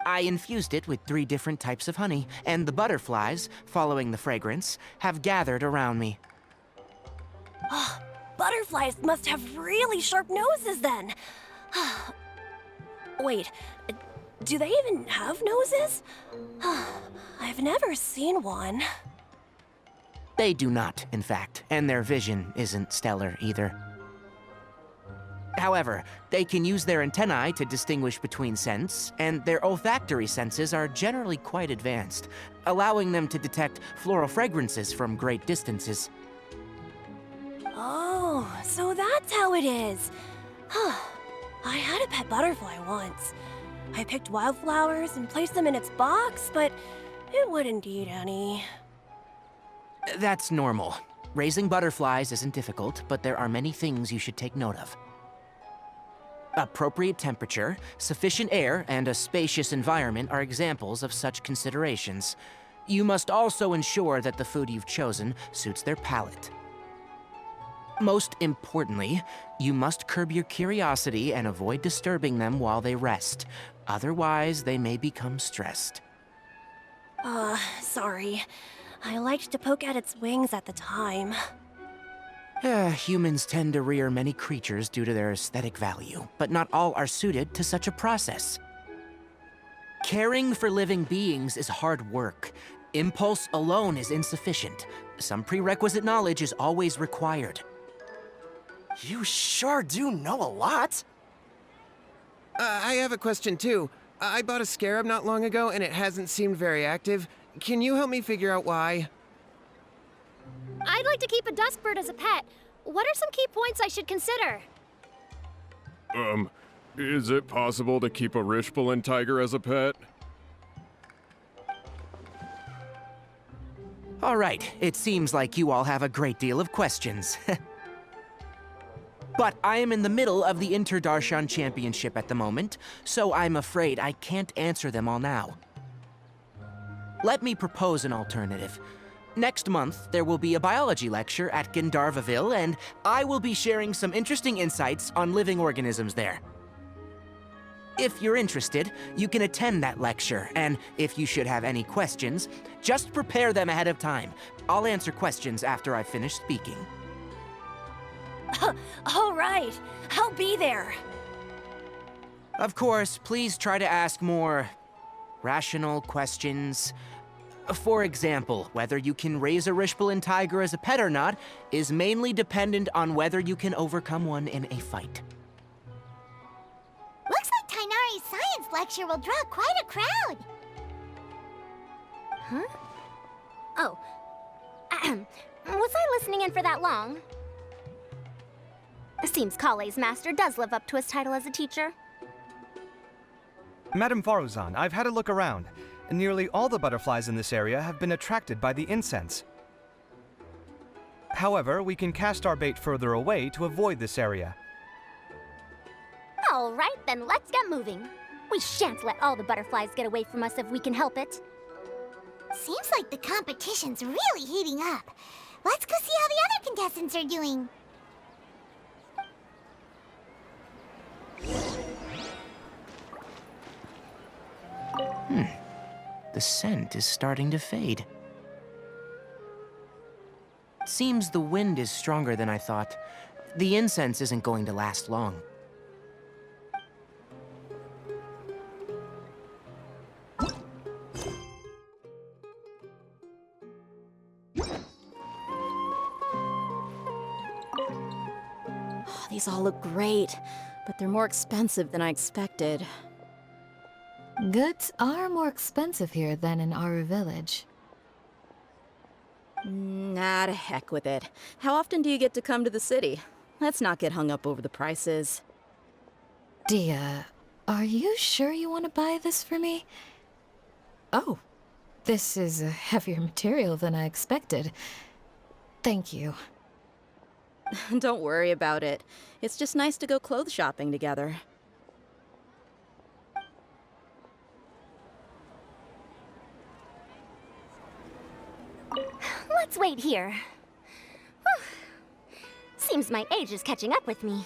I infused it with 3 different types of honey, and the butterflies, following the fragrance, have gathered around me. Oh, butterflies must have really sharp noses then. Wait, do they even have noses? I've never seen one. They do not, in fact, and their vision isn't stellar either. However, they can use their antennae to distinguish between scents, and their olfactory senses are generally quite advanced, allowing them to detect floral fragrances from great distances. Oh, so that's how it is. I had a pet butterfly once. I picked wildflowers and placed them in its box, but it wouldn't eat any. That's normal. Raising butterflies isn't difficult, but there are many things you should take note of. Appropriate temperature, sufficient air, and a spacious environment are examples of such considerations. You must also ensure that the food you've chosen suits their palate. Most importantly, you must curb your curiosity and avoid disturbing them while they rest. Otherwise, they may become stressed. Sorry. I liked to poke at its wings at the time. Humans tend to rear many creatures due to their aesthetic value, but not all are suited to such a process. Caring for living beings is hard work. Impulse alone is insufficient. Some prerequisite knowledge is always required. You sure do know a lot. I have a question too. I bought a scarab not long ago and it hasn't seemed very active. Can you help me figure out why? I'd like to keep a dustbird as a pet. What are some key points I should consider? Is it possible to keep a Rishbalin tiger as a pet? All right, it seems like you all have a great deal of questions. But I am in the middle of the Interdarshan Championship at the moment, so I'm afraid I can't answer them all now. Let me propose an alternative. Next month, there will be a biology lecture at Gandharvaville, and I will be sharing some interesting insights on living organisms there. If you're interested, you can attend that lecture, and if you should have any questions, just prepare them ahead of time. I'll answer questions after I've finished speaking. All right, I'll be there. Of course, please try to ask more rational questions. For example, whether you can raise a Rishbalin tiger as a pet or not is mainly dependent on whether you can overcome one in a fight. Looks like Tighnari's science lecture will draw quite a crowd. Huh? Oh. Was I listening in for that long? Seems Kaveh's master does live up to his title as a teacher. Madam Faruzan, I've had a look around. Nearly all the butterflies in this area have been attracted by the incense. However, we can cast our bait further away to avoid this area. All right, then let's get moving. We shan't let all the butterflies get away from us if we can help it. Seems like the competition's really heating up. Let's go see how the other contestants are doing. The scent is starting to fade. Seems the wind is stronger than I thought. The incense isn't going to last long. These all look great, but they're more expensive than I expected. Goods are more expensive here than in our village. Nah, to heck with it. How often do you get to come to the city? Let's not get hung up over the prices. Dehya, are you sure you want to buy this for me? Oh, this is a heavier material than I expected. Thank you. Don't worry about it. It's just nice to go clothes shopping together. Let's wait here. Whew. Seems my age is catching up with me.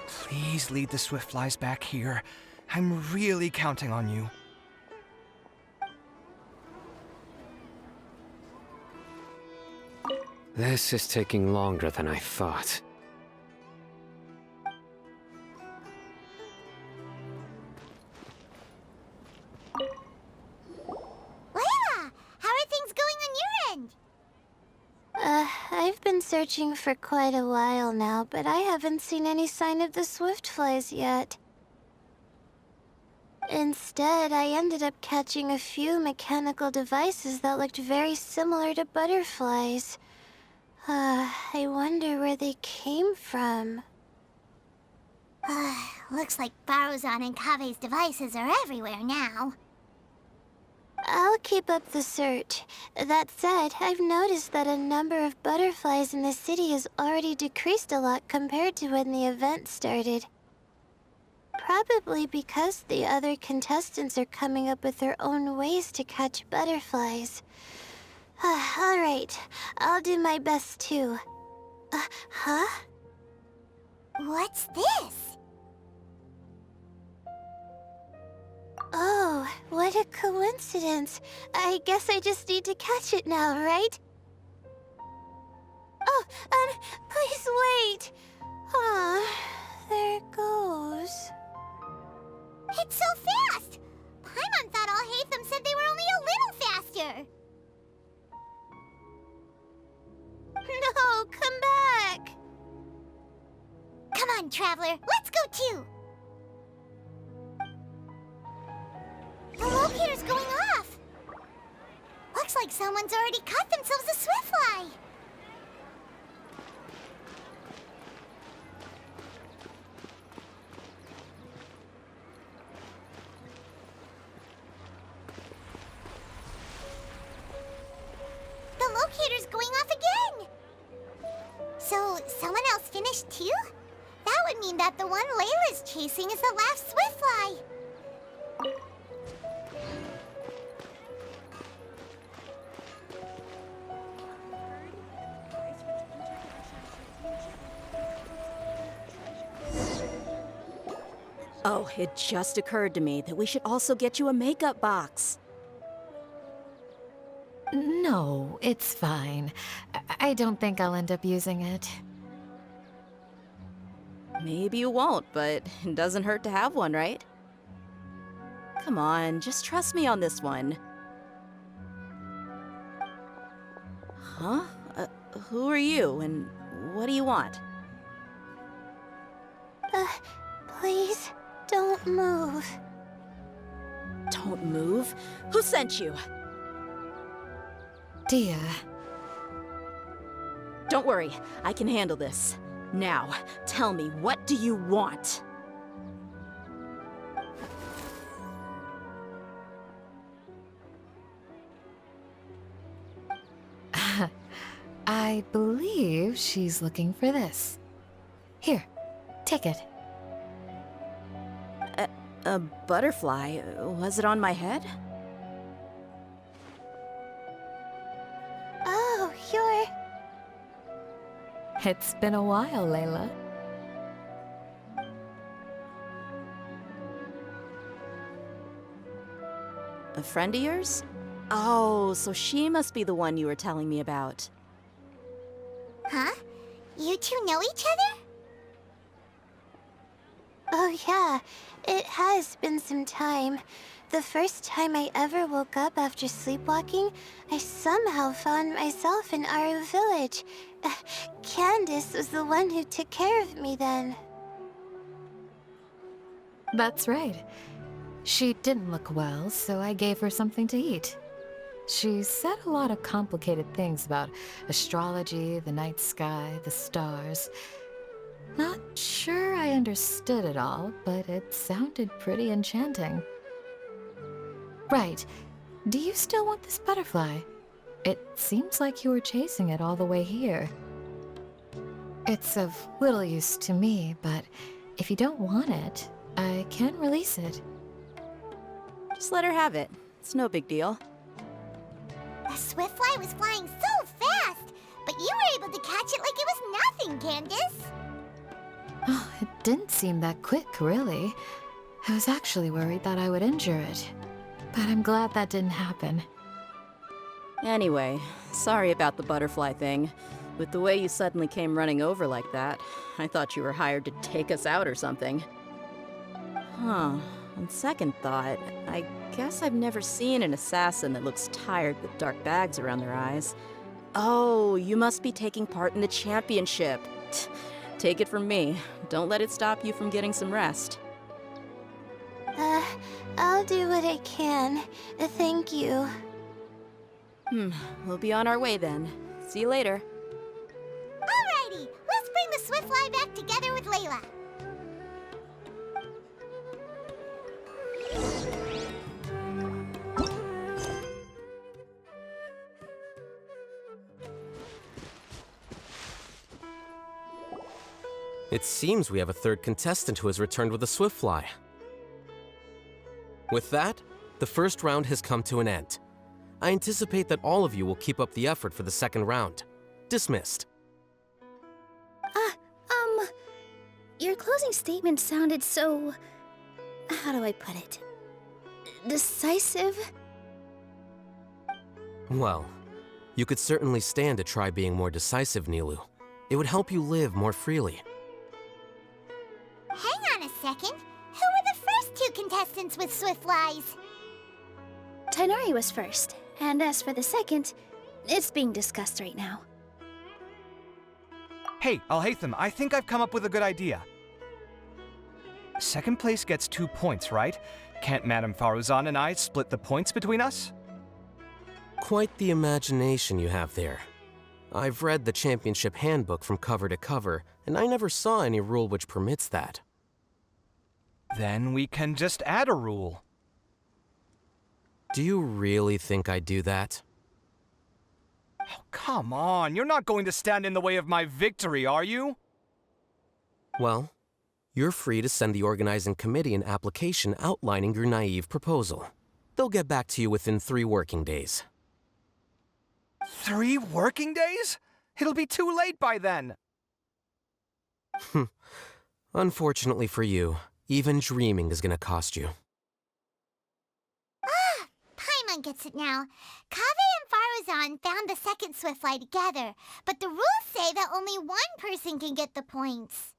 Please lead the Swiftflies back here. I'm really counting on you. This is taking longer than I thought. Layla, how are things going on your end? I've been searching for quite a while now, but I haven't seen any sign of the Swiftflies yet. Instead, I ended up catching a few mechanical devices that looked very similar to butterflies. I wonder where they came from. Looks like Faruzan and Kaveh's devices are everywhere now. I'll keep up the search. That said, I've noticed that a number of butterflies in the city has already decreased a lot compared to when the event started. Probably because the other contestants are coming up with their own ways to catch butterflies. Alright, I'll do my best too. Huh? What's this? Oh, what a coincidence. I guess I just need to catch it now, right? Oh, please wait. There it goes. It's so fast! Paimon thought Alhaitham said they were only a little faster. No, come back! Come on, Traveler, let's go too! The locator's going off! Looks like someone's already caught themselves a Swiftfly! The locator's going off again! So, someone else finished too? That would mean that the one Layla's chasing is the last Swiftfly. Oh, it just occurred to me that we should also get you a makeup box. No, it's fine. I don't think I'll end up using it. Maybe you won't, but it doesn't hurt to have one, right? Come on, just trust me on this one. Huh? Who are you, and what do you want? Please, don't move. Don't move? Who sent you? Dehya. Don't worry, I can handle this. Now, tell me, what do you want? I believe she's looking for this. Here, take it. A butterfly? Was it on my head? Oh, you're... It's been a while, Layla. A friend of yours? Oh, so she must be the one you were telling me about. Huh? You two know each other? Oh yeah, it has been some time. The first time I ever woke up after sleepwalking, I somehow found myself in Aru village. Candace was the one who took care of me then. That's right. She didn't look well, so I gave her something to eat. She said a lot of complicated things about astrology, the night sky, the stars. Not sure I understood it all, but it sounded pretty enchanting. Right. Do you still want this butterfly? It seems like you were chasing it all the way here. It's of little use to me, but if you don't want it, I can't release it. Just let her have it. It's no big deal. The Swiftfly was flying so fast, but you were able to catch it like it was nothing, Candace. Oh, it didn't seem that quick, really. I was actually worried that I would injure it. But I'm glad that didn't happen. Anyway, sorry about the butterfly thing. With the way you suddenly came running over like that, I thought you were hired to take us out or something. Huh. On second thought, I guess I've never seen an assassin that looks tired with dark bags around their eyes. Oh, you must be taking part in the championship. Take it from me. Don't let it stop you from getting some rest. I'll do what I can. Thank you. We'll be on our way then. See you later. Alrighty, let's bring the Swiftfly back together with Layla. It seems we have a third contestant who has returned with a Swiftfly. With that, the first round has come to an end. I anticipate that all of you will keep up the effort for the second round. Dismissed. Your closing statement sounded so... how do I put it? Decisive? Well, you could certainly stand to try being more decisive, Nilou. It would help you live more freely. Hang on a second. Who were the first two contestants with Swiftflies? Tighnari was first, and as for the second, it's being discussed right now. Hey, Alhaitham, I think I've come up with a good idea. Second place gets 2 points, right? Can't Madame Faruzan and I split the points between us? Quite the imagination you have there. I've read the championship handbook from cover to cover, and I never saw any rule which permits that. Then we can just add a rule. Do you really think I'd do that? Oh, come on, you're not going to stand in the way of my victory, are you? Well, you're free to send the organizing committee an application outlining your naive proposal. They'll get back to you within 3 working days. 3 working days? It'll be too late by then. Unfortunately for you, even dreaming is gonna cost you. Paimon gets it now. Kaveh and Faruzan found the second Swiftfly together, but the rules say that only one person can get the points.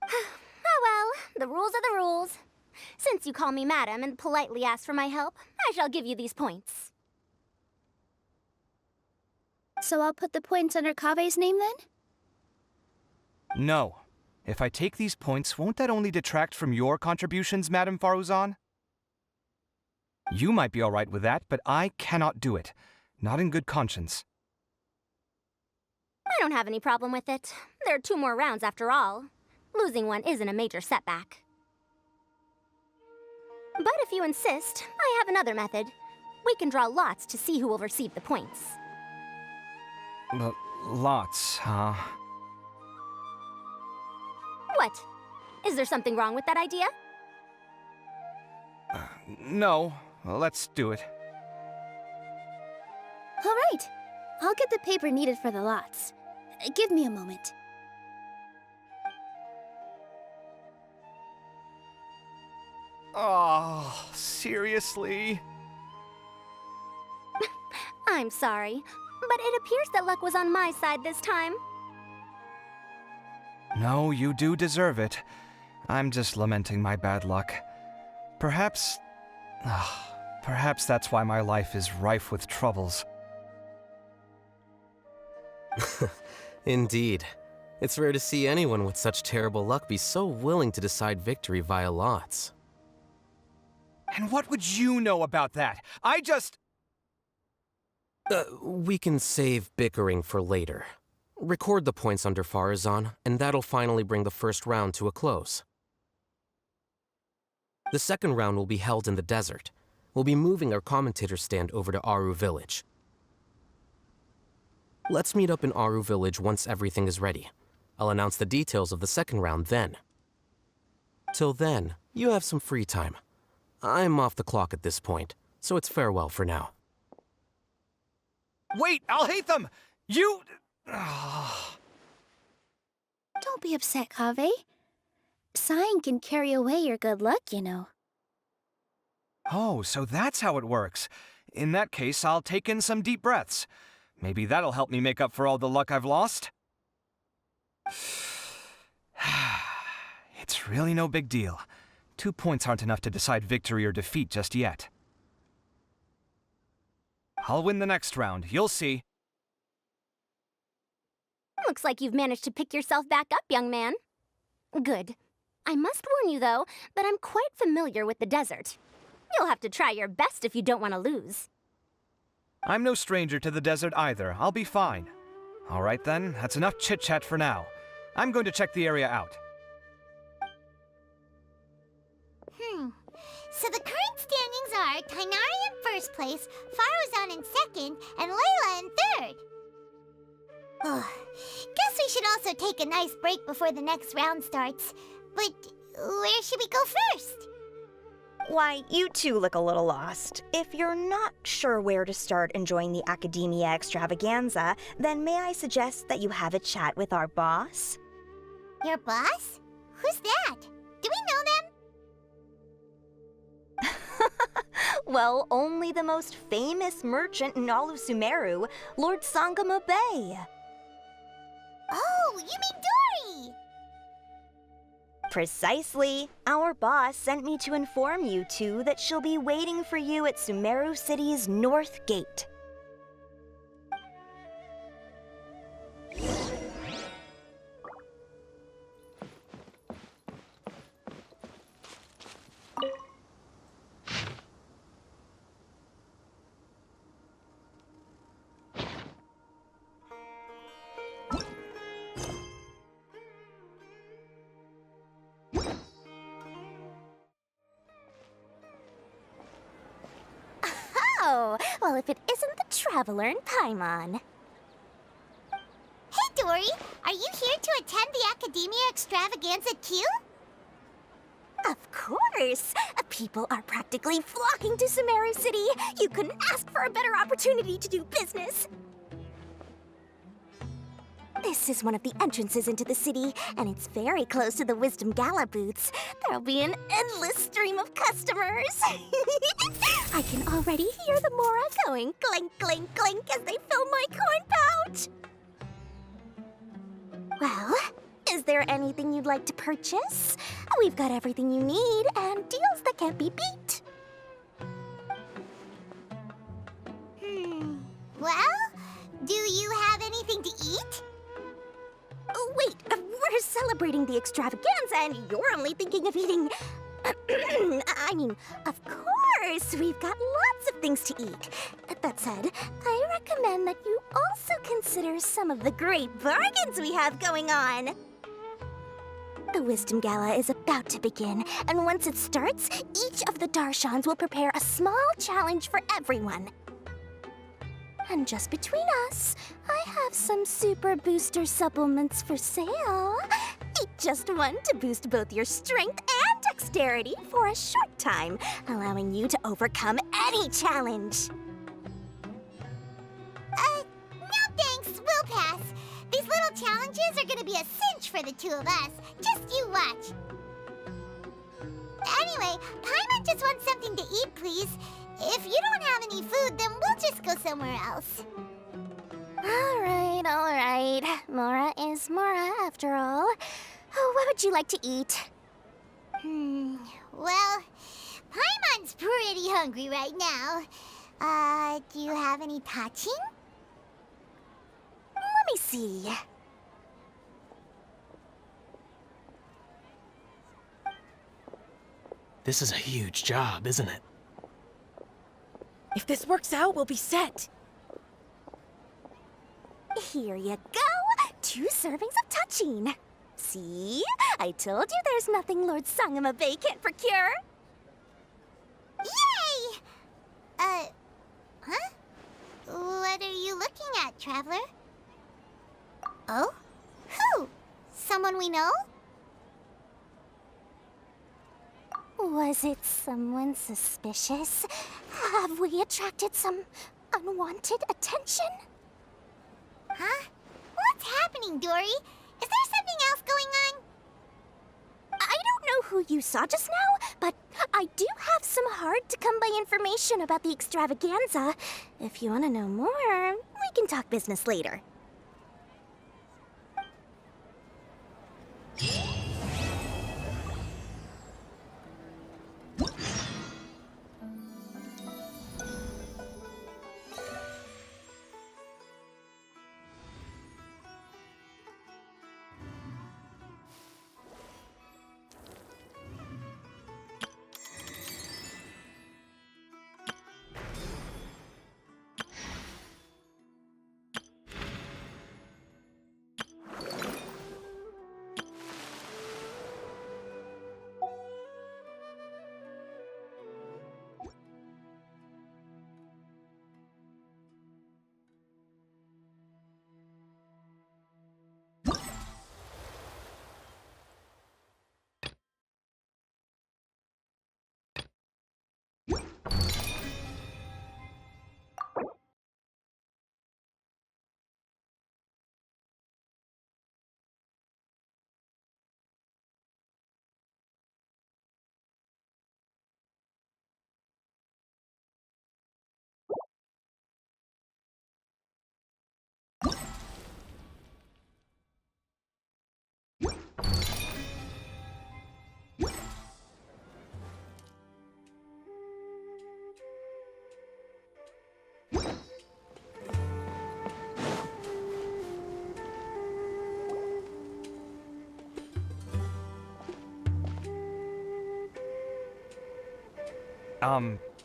Oh well, the rules are the rules. Since you call me madam and politely ask for my help, I shall give you these points. So I'll put the points under Kaveh's name then? No. If I take these points, won't that only detract from your contributions, Madame Faruzan? You might be all right with that, but I cannot do it. Not in good conscience. I don't have any problem with it. There are 2 more rounds after all. Losing one isn't a major setback. But if you insist, I have another method. We can draw lots to see who will receive the points. Lots, huh? What? Is there something wrong with that idea? No. Let's do it. All right. I'll get the paper needed for the lots. Give me a moment. Oh, seriously? I'm sorry, but it appears that luck was on my side this time. No, you do deserve it. I'm just lamenting my bad luck. Perhaps that's why my life is rife with troubles. Indeed. It's rare to see anyone with such terrible luck be so willing to decide victory via lots. And what would you know about that? I just... We can save bickering for later. Record the points under Faruzan, and that'll finally bring the first round to a close. The second round will be held in the desert. We'll be moving our commentator stand over to Aru Village. Let's meet up in Aru Village once everything is ready. I'll announce the details of the second round then. Till then, you have some free time. I'm off the clock at this point, so it's farewell for now. Wait, Alhaitham! You... Don't be upset, Kaveh. Sighing can carry away your good luck, you know. Oh, so that's how it works. In that case, I'll take in some deep breaths. Maybe that'll help me make up for all the luck I've lost. It's really no big deal. 2 points aren't enough to decide victory or defeat just yet. I'll win the next round, you'll see. Looks like you've managed to pick yourself back up, young man. Good. I must warn you, though, that I'm quite familiar with the desert. You'll have to try your best if you don't want to lose. I'm no stranger to the desert either. I'll be fine. All right then, that's enough chit-chat for now. I'm going to check the area out. So the current standings are Tighnari in first place, Faruzan in second, and Layla in third. Guess we should also take a nice break before the next round starts. But where should we go first? Why, you two look a little lost. If you're not sure where to start enjoying the Academia Extravaganza, then may I suggest that you have a chat with our boss? Your boss? Who's that? Do we know them? Well, only the most famous merchant in all of Sumeru, Lord Sangamo Bay. Oh, you mean Dori! Precisely. Our boss sent me to inform you two that she'll be waiting for you at Sumeru City's North Gate. Oh, well, if it isn't the Traveler in Paimon. Hey, Dori! Are you here to attend the Academia Extravaganza too? Of course! People are practically flocking to Sumeru City. You couldn't ask for a better opportunity to do business. This is one of the entrances into the city, and it's very close to the Wisdom Gala booths. There'll be an endless stream of customers. I can already hear the Mora going clink, clink, clink as they fill my coin pouch. Well, is there anything you'd like to purchase? We've got everything you need and deals that can't be beat. Well, do you have anything to eat? Oh, wait, we're celebrating the extravaganza and you're only thinking of eating... I mean, of course, we've got lots of things to eat. That said, I recommend that you also consider some of the great bargains we have going on. The Wisdom Gala is about to begin, and once it starts, each of the Darshans will prepare a small challenge for everyone. And just between us, I have some super booster supplements for sale. Eat just one to boost both your strength and dexterity for a short time, allowing you to overcome any challenge. No thanks, we'll pass. These little challenges are gonna be a cinch for the two of us. Just you watch. Anyway, Paimon just wants something to eat, please. If you don't have any food, then we'll just go somewhere else. All right. Mora is Mora, after all. Oh, what would you like to eat? Well, Paimon's pretty hungry right now. Do you have any touching? Let me see. This is a huge job, isn't it? If this works out, we'll be set. Here you go. 2 servings of touching. See? I told you there's nothing Lord Sangamo Bay can't procure. Yay! Huh? What are you looking at, Traveler? Oh? Who? Someone we know? Was it someone suspicious? Have we attracted some unwanted attention? Huh? What's happening, Dori? Is there something else going on? I don't know who you saw just now, but I do have some hard-to-come-by information about the extravaganza. If you want to know more, we can talk business later.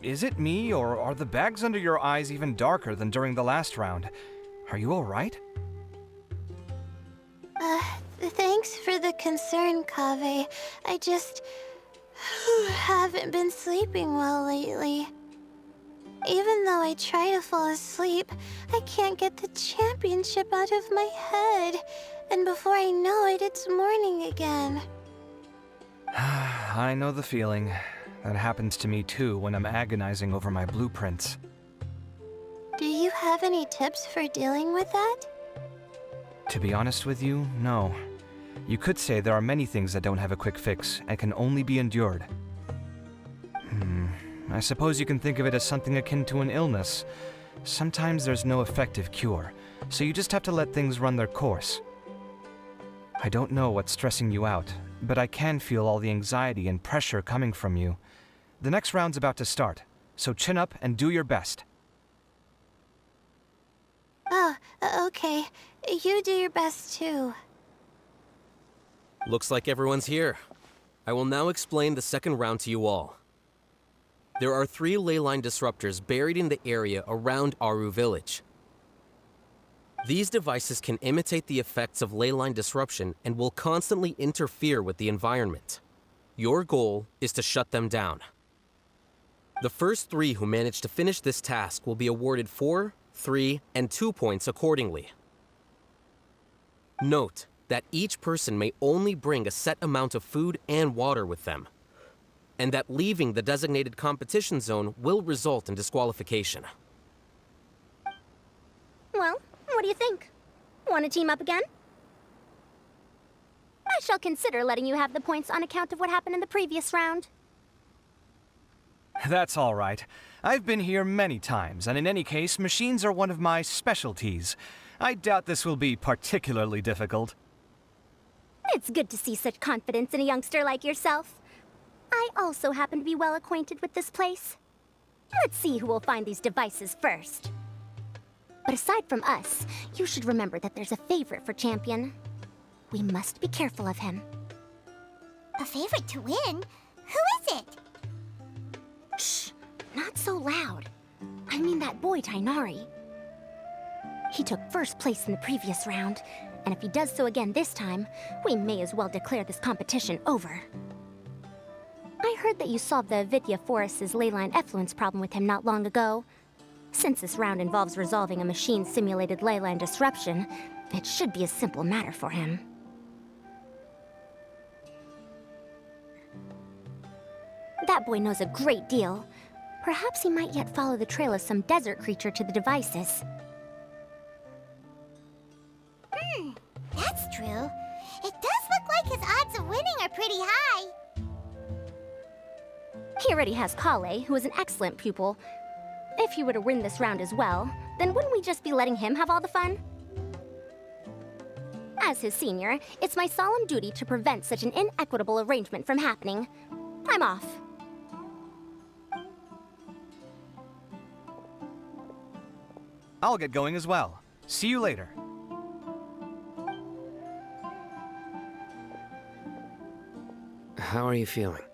Is it me, or are the bags under your eyes even darker than during the last round? Are you alright? Thanks for the concern, Kaveh. I just haven't been sleeping well lately. Even though I try to fall asleep, I can't get the championship out of my head. And before I know it, it's morning again. I know the feeling. That happens to me too when I'm agonizing over my blueprints. Do you have any tips for dealing with that? To be honest with you, no. You could say there are many things that don't have a quick fix and can only be endured. I suppose you can think of it as something akin to an illness. Sometimes there's no effective cure, so you just have to let things run their course. I don't know what's stressing you out, but I can feel all the anxiety and pressure coming from you. The next round's about to start, so chin up and do your best. Oh, okay. You do your best too. Looks like everyone's here. I will now explain the second round to you all. There are 3 ley line disruptors buried in the area around Aru village. These devices can imitate the effects of ley line disruption and will constantly interfere with the environment. Your goal is to shut them down. The first 3 who manage to finish this task will be awarded 4, 3, and 2 points accordingly. Note that each person may only bring a set amount of food and water with them, and that leaving the designated competition zone will result in disqualification. Well, what do you think? Want to team up again? I shall consider letting you have the points on account of what happened in the previous round. That's all right. I've been here many times, and in any case, machines are one of my specialties. I doubt this will be particularly difficult. It's good to see such confidence in a youngster like yourself. I also happen to be well acquainted with this place. Let's see who will find these devices first. But aside from us, you should remember that there's a favorite for Champion. We must be careful of him. A favorite to win? Who is it? Shh! Not so loud. I mean that boy, Tighnari. He took first place in the previous round, and if he does so again this time, we may as well declare this competition over. I heard that you solved the Avidya Forest's leyline effluence problem with him not long ago. Since this round involves resolving a machine-simulated leyline disruption, it should be a simple matter for him. That boy knows a great deal. Perhaps he might yet follow the trail of some desert creature to the devices. That's true. It does look like his odds of winning are pretty high. He already has Kaveh, who is an excellent pupil. If he were to win this round as well, then wouldn't we just be letting him have all the fun? As his senior, it's my solemn duty to prevent such an inequitable arrangement from happening. I'm off. I'll get going as well. See you later. How are you feeling?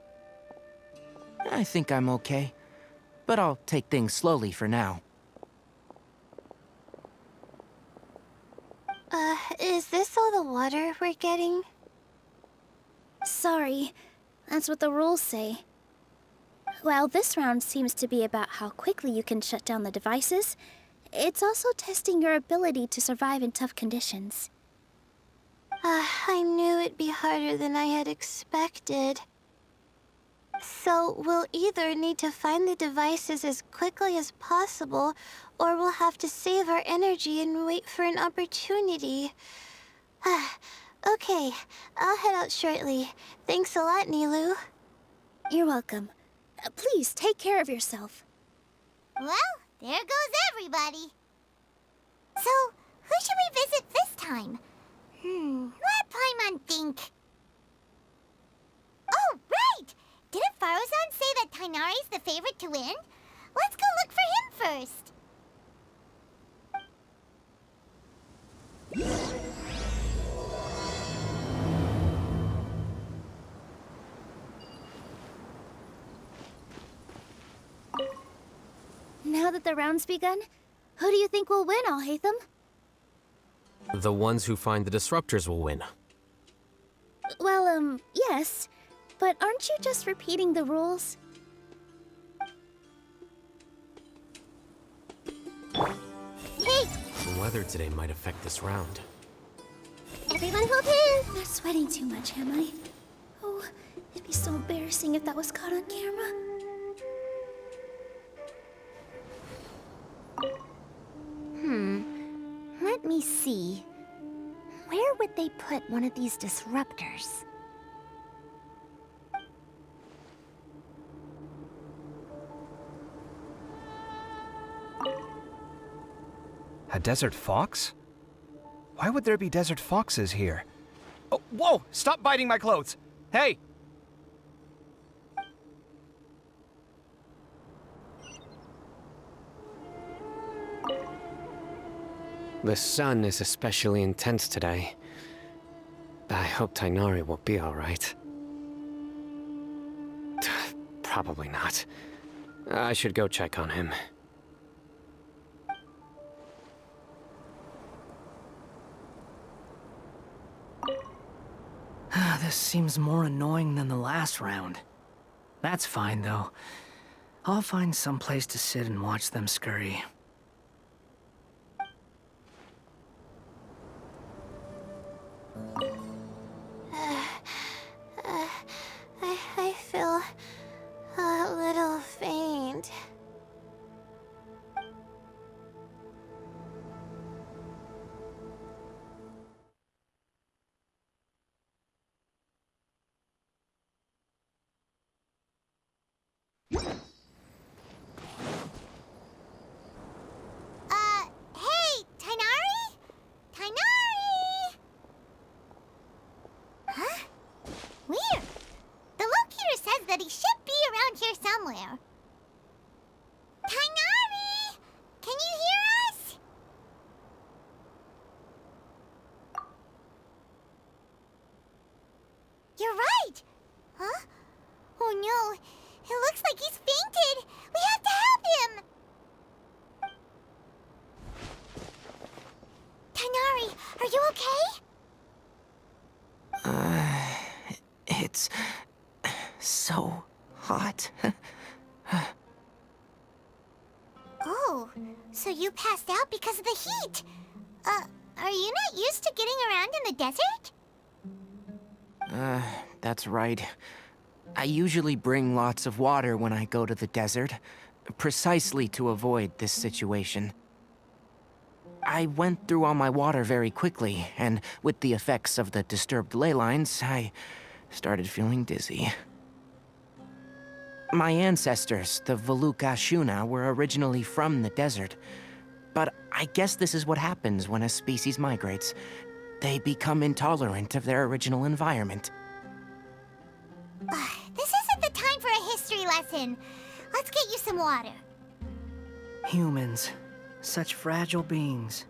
I think I'm okay, but I'll take things slowly for now. Is this all the water we're getting? Sorry, that's what the rules say. While this round seems to be about how quickly you can shut down the devices, it's also testing your ability to survive in tough conditions. I knew it'd be harder than I had expected. So we'll either need to find the devices as quickly as possible, or we'll have to save our energy and wait for an opportunity. Okay, I'll head out shortly. Thanks a lot, Nilou. You're welcome. Please, take care of yourself. Well, there goes everybody. So, who should we visit this time? Let Paimon think. Oh, right! Didn't Faruzan say that Tighnari's the favorite to win? Let's go look for him first. Now that the round's begun, who do you think will win, Alhaitham? The ones who find the disruptors will win. Well, yes. But aren't you just repeating the rules? Hey! The weather today might affect this round. Everyone hold hands! Not sweating too much, am I? Oh, it'd be so embarrassing if that was caught on camera. Let me see. Where would they put one of these disruptors? A desert fox? Why would there be desert foxes here? Oh, whoa! Stop biting my clothes! Hey! The sun is especially intense today. I hope Tighnari will be alright. Probably not. I should go check on him. This seems more annoying than the last round. That's fine, though. I'll find some place to sit and watch them scurry. I feel a little faint. Hey, Tighnari? Tighnari! Huh? Weird. The locator says that he should be around here somewhere. Tighnari! Can you hear us? You're right! Huh? Oh no, it looks like he's fainted! We have to help him! Tighnari, are you okay? It's so hot. Oh, so you passed out because of the heat. Are you not used to getting around in the desert? That's right. I usually bring lots of water when I go to the desert, precisely to avoid this situation. I went through all my water very quickly, and with the effects of the disturbed ley lines, I started feeling dizzy. My ancestors, the Valukashuna, were originally from the desert. But I guess this is what happens when a species migrates. They become intolerant of their original environment. This isn't the time for a history lesson. Let's get you some water. Humans. Such fragile beings.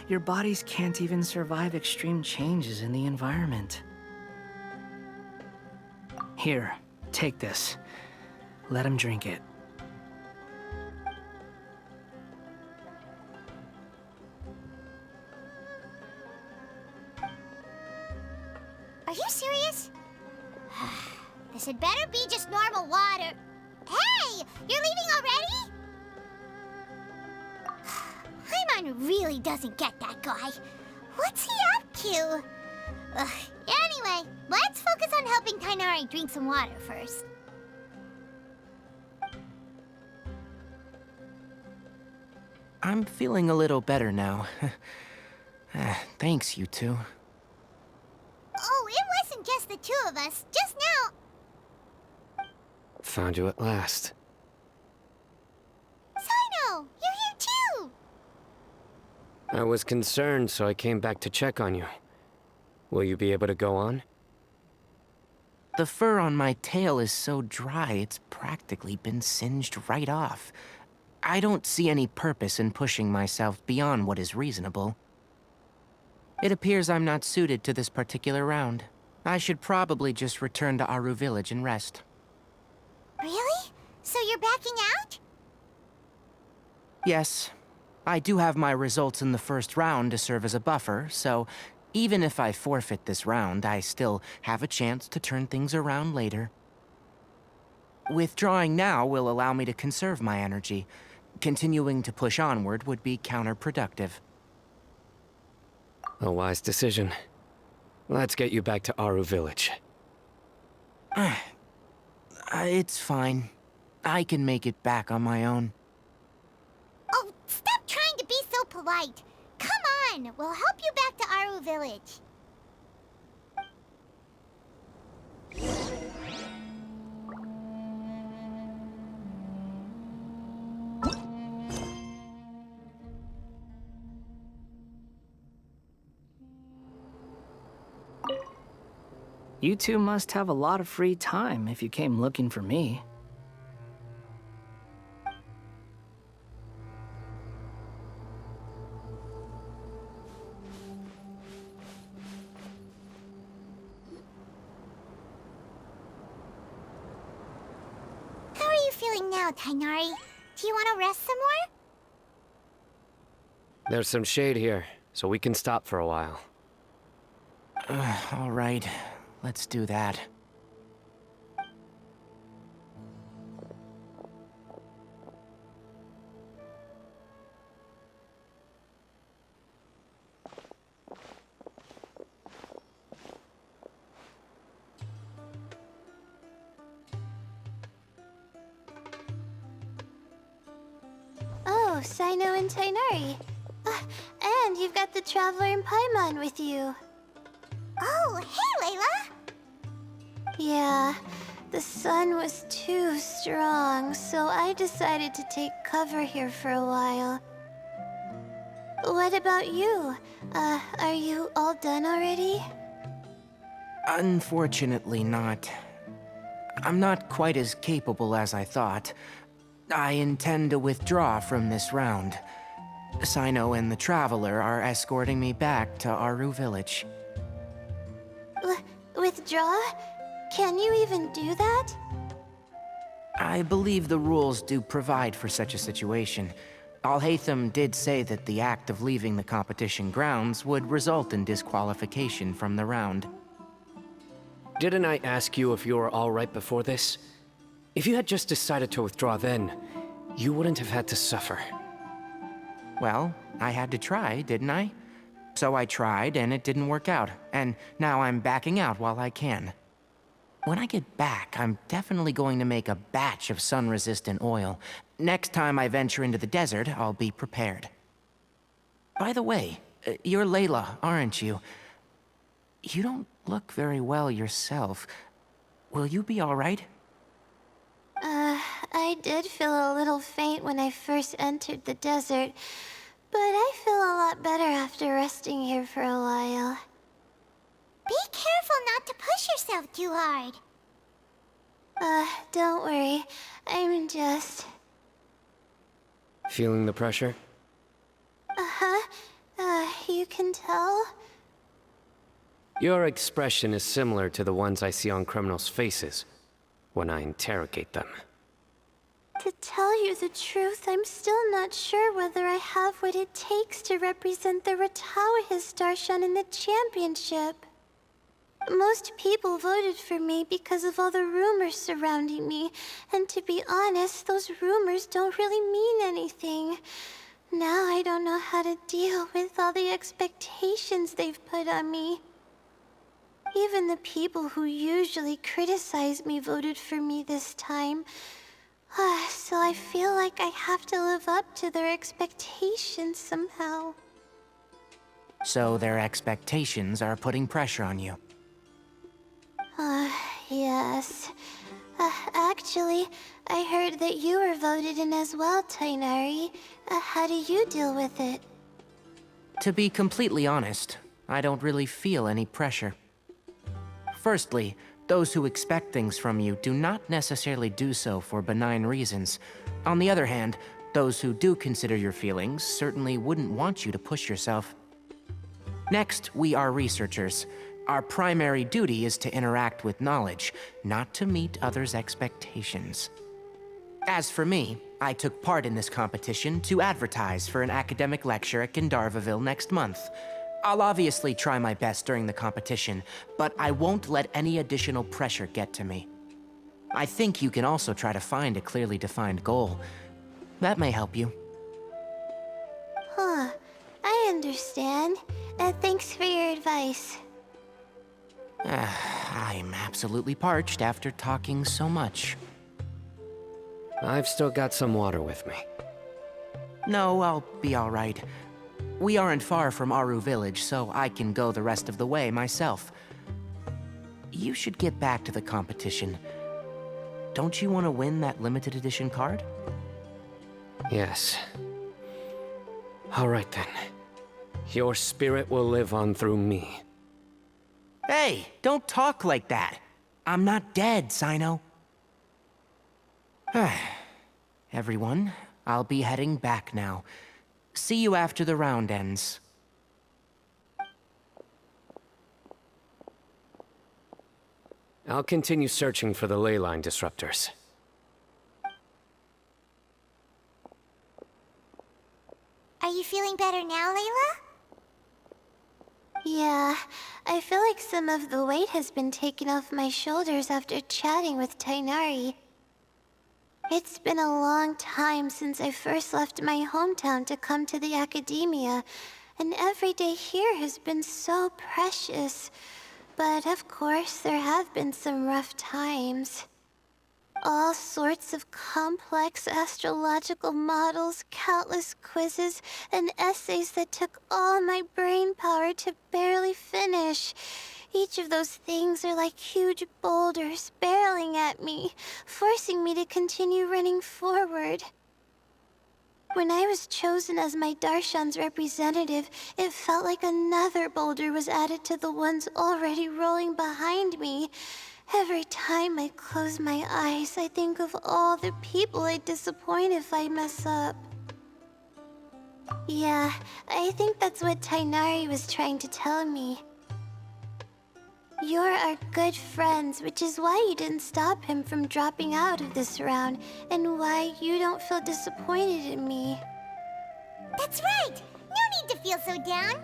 Your bodies can't even survive extreme changes in the environment. Here, take this. Let him drink it. Are you serious? This had better be just normal water. Hey! You're leaving already? Paimon really doesn't get that guy. What's he up to? Anyway, let's focus on helping Tighnari drink some water first. I'm feeling a little better now. Thanks, you two. Oh, it wasn't just the two of us. Just now... Found you at last. Cyno! You're here too! I was concerned, so I came back to check on you. Will you be able to go on? The fur on my tail is so dry, it's practically been singed right off. I don't see any purpose in pushing myself beyond what is reasonable. It appears I'm not suited to this particular round. I should probably just return to Aru village and rest. Really? So you're backing out? Yes. I do have my results in the first round to serve as a buffer, so even if I forfeit this round, I still have a chance to turn things around later. Withdrawing now will allow me to conserve my energy. Continuing to push onward would be counterproductive. A wise decision. Let's get you back to Aru village. It's fine. I can make it back on my own. Oh, stop trying to be so polite. Come on, we'll help you back to Aru village. You two must have a lot of free time if you came looking for me. How are you feeling now, Tighnari? Do you want to rest some more? There's some shade here, so we can stop for a while. All right. Let's do that. Oh, Cyno and Tighnari. And you've got the Traveler and Paimon with you. Oh, hey, Layla! Yeah, the sun was too strong, so I decided to take cover here for a while. What about you? Are you all done already? Unfortunately not. I'm not quite as capable as I thought. I intend to withdraw from this round. Cyno and the Traveler are escorting me back to Aru village. Withdraw? Can you even do that? I believe the rules do provide for such a situation. Alhaitham did say that the act of leaving the competition grounds would result in disqualification from the round. Didn't I ask you if you were all right before this? If you had just decided to withdraw then, you wouldn't have had to suffer. Well, I had to try, didn't I? So I tried, and it didn't work out. And now I'm backing out while I can. When I get back, I'm definitely going to make a batch of sun-resistant oil. Next time I venture into the desert, I'll be prepared. By the way, you're Layla, aren't you? You don't look very well yourself. Will you be all right? I did feel a little faint when I first entered the desert, but I feel a lot better after resting here for a while. Be careful not to push yourself too hard. Don't worry. I'm just... Feeling the pressure? You can tell? Your expression is similar to the ones I see on criminals' faces when I interrogate them. To tell you the truth, I'm still not sure whether I have what it takes to represent the Rtawahist Darshan in the championship. Most people voted for me because of all the rumors surrounding me, and to be honest, those rumors don't really mean anything. Now I don't know how to deal with all the expectations they've put on me. Even the people who usually criticize me voted for me this time. So I feel like I have to live up to their expectations somehow. So their expectations are putting pressure on you. Yes. Actually, I heard that you were voted in as well, Tighnari. How do you deal with it? To be completely honest, I don't really feel any pressure. Firstly, those who expect things from you do not necessarily do so for benign reasons. On the other hand, those who do consider your feelings certainly wouldn't want you to push yourself. Next, we are researchers. Our primary duty is to interact with knowledge, not to meet others' expectations. As for me, I took part in this competition to advertise for an academic lecture at Gandharvaville next month. I'll obviously try my best during the competition, but I won't let any additional pressure get to me. I think you can also try to find a clearly defined goal. That may help you. I understand. Thanks for your advice. I'm absolutely parched after talking so much. I've still got some water with me. No, I'll be all right. We aren't far from Aru village, so I can go the rest of the way myself. You should get back to the competition. Don't you want to win that limited edition card? Yes. All right then. Your spirit will live on through me. Hey, don't talk like that. I'm not dead, Cyno. Everyone, I'll be heading back now. See you after the round ends. I'll continue searching for the ley line disruptors. Are you feeling better now, Layla? Yeah, I feel like some of the weight has been taken off my shoulders after chatting with Tighnari. It's been a long time since I first left my hometown to come to the academia, and every day here has been so precious. But of course, there have been some rough times. All sorts of complex astrological models, countless quizzes, and essays that took all my brain power to barely finish. Each of those things are like huge boulders barreling at me, forcing me to continue running forward. When I was chosen as my Darshan's representative, it felt like another boulder was added to the ones already rolling behind me. Every time I close my eyes, I think of all the people I'd disappoint if I mess up. Yeah, I think that's what Tighnari was trying to tell me. You're our good friends, which is why you didn't stop him from dropping out of this round, and why you don't feel disappointed in me. That's right! No need to feel so down!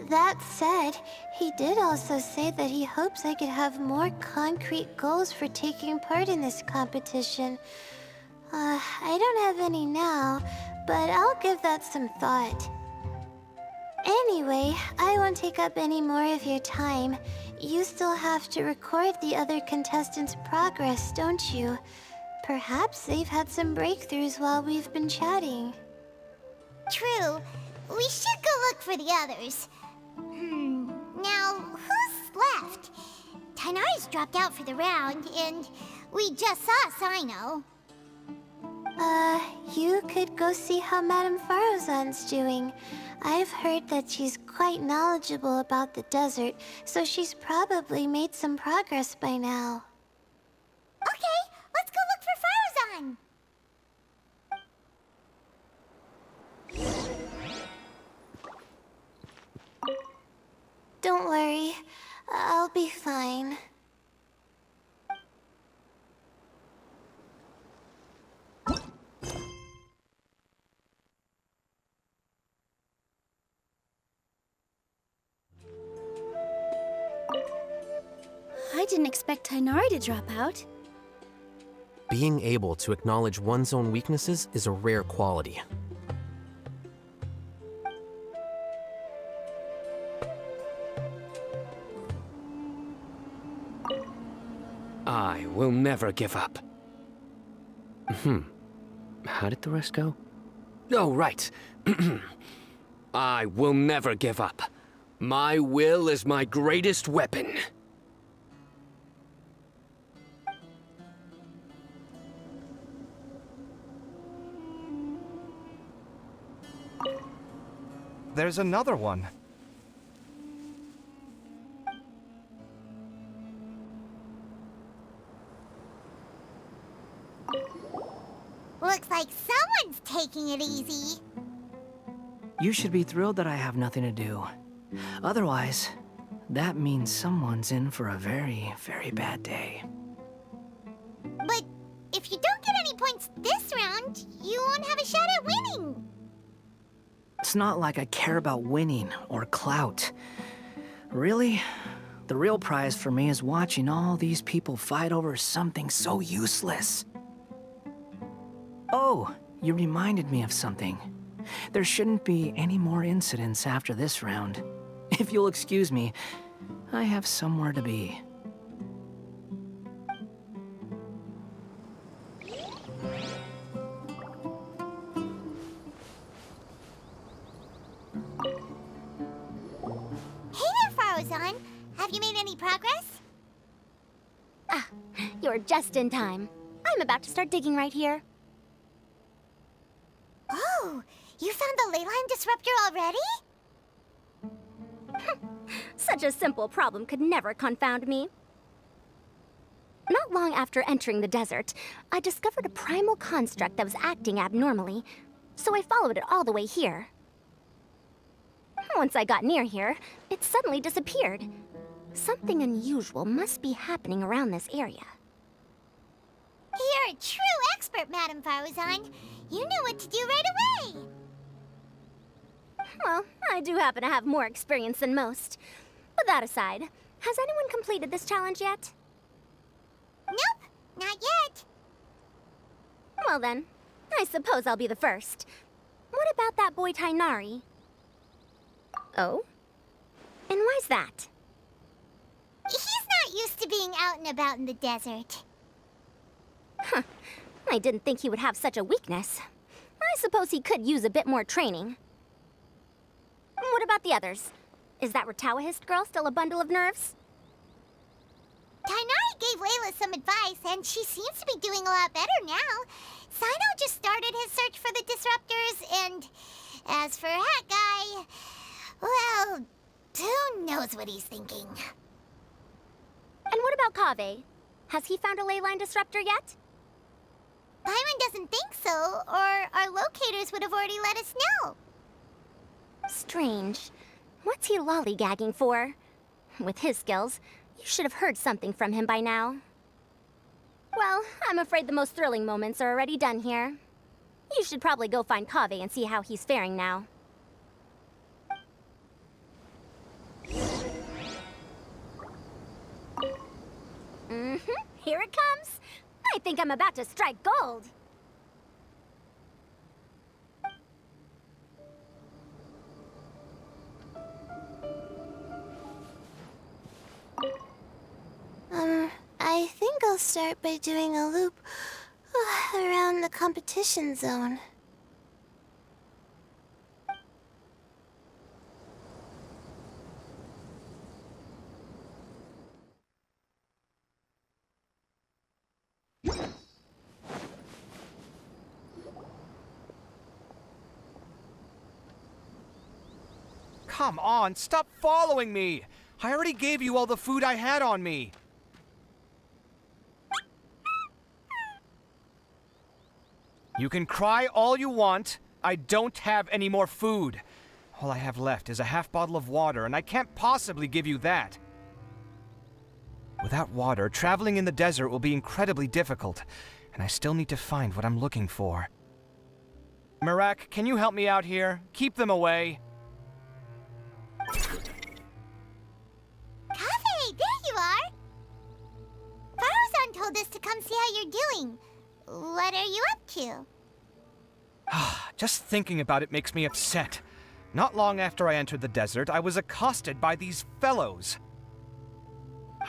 That said, he did also say that he hopes I could have more concrete goals for taking part in this competition. I don't have any now, but I'll give that some thought. Anyway, I won't take up any more of your time. you still have to record the other contestants' progress, don't you? Perhaps they've had some breakthroughs while we've been chatting. True. We should go look for the others. Now, who's left? Tighnari's dropped out for the round, and we just saw Cyno. You could go see how Madame Faruzan's doing. I've heard that she's quite knowledgeable about the desert, so she's probably made some progress by now. Okay, let's go look for Faruzan. Don't worry, I'll be fine. I didn't expect Tighnari to drop out. Being able to acknowledge one's own weaknesses is a rare quality. I will never give up. How did the rest go? Oh, right. I will never give up. My will is my greatest weapon. There's another one. Looks like someone's taking it easy. You should be thrilled that I have nothing to do. Otherwise, that means someone's in for a very, very bad day. But if you don't get any points this round, you won't have a shot at winning. It's not like I care about winning or clout. Really, the real prize for me is watching all these people fight over something so useless. Oh, you reminded me of something. There shouldn't be any more incidents after this round. If you'll excuse me, I have somewhere to be. Hey there, Faruzan. Have you made any progress? Ah, you're just in time. I'm about to start digging right here. Oh, you found the leyline disruptor already? Such a simple problem could never confound me. Not long after entering the desert, I discovered a primal construct that was acting abnormally, so I followed it all the way here. Once I got near here, it suddenly disappeared. Something unusual must be happening around this area. You're a true expert, Madame Faruzan. You knew what to do right away. Well, I do happen to have more experience than most. But that aside, has anyone completed this challenge yet? Nope, not yet. Well then, I suppose I'll be the first. What about that boy Tighnari? Oh? And why's that? He's not used to being out and about in the desert. Huh. I didn't think he would have such a weakness. I suppose he could use a bit more training. What about the others? Is that Rtawahist girl still a bundle of nerves? Tighnari gave Layla some advice, and she seems to be doing a lot better now. Cyno just started his search for the disruptors, and as for that guy, well, who knows what he's thinking. And what about Kaveh? Has he found a leyline disruptor yet? Byron doesn't think so, or our locators would have already let us know. Strange. What's he lollygagging for? With his skills, you should have heard something from him by now. Well, I'm afraid the most thrilling moments are already done here. You should probably go find Kaveh and see how he's faring now. Here it comes. I think I'm about to strike gold. I'll start by doing a loop around the competition zone. Come on, stop following me! I already gave you all the food I had on me. You can cry all you want. I don't have any more food. All I have left is a half bottle of water, and I can't possibly give you that. Without water, traveling in the desert will be incredibly difficult, and I still need to find what I'm looking for. Mirak, can you help me out here? Keep them away. Kaveh, there you are! Faruzan told us to come see how you're doing. What are you up to? Just thinking about it makes me upset. Not long after I entered the desert, I was accosted by these fellows.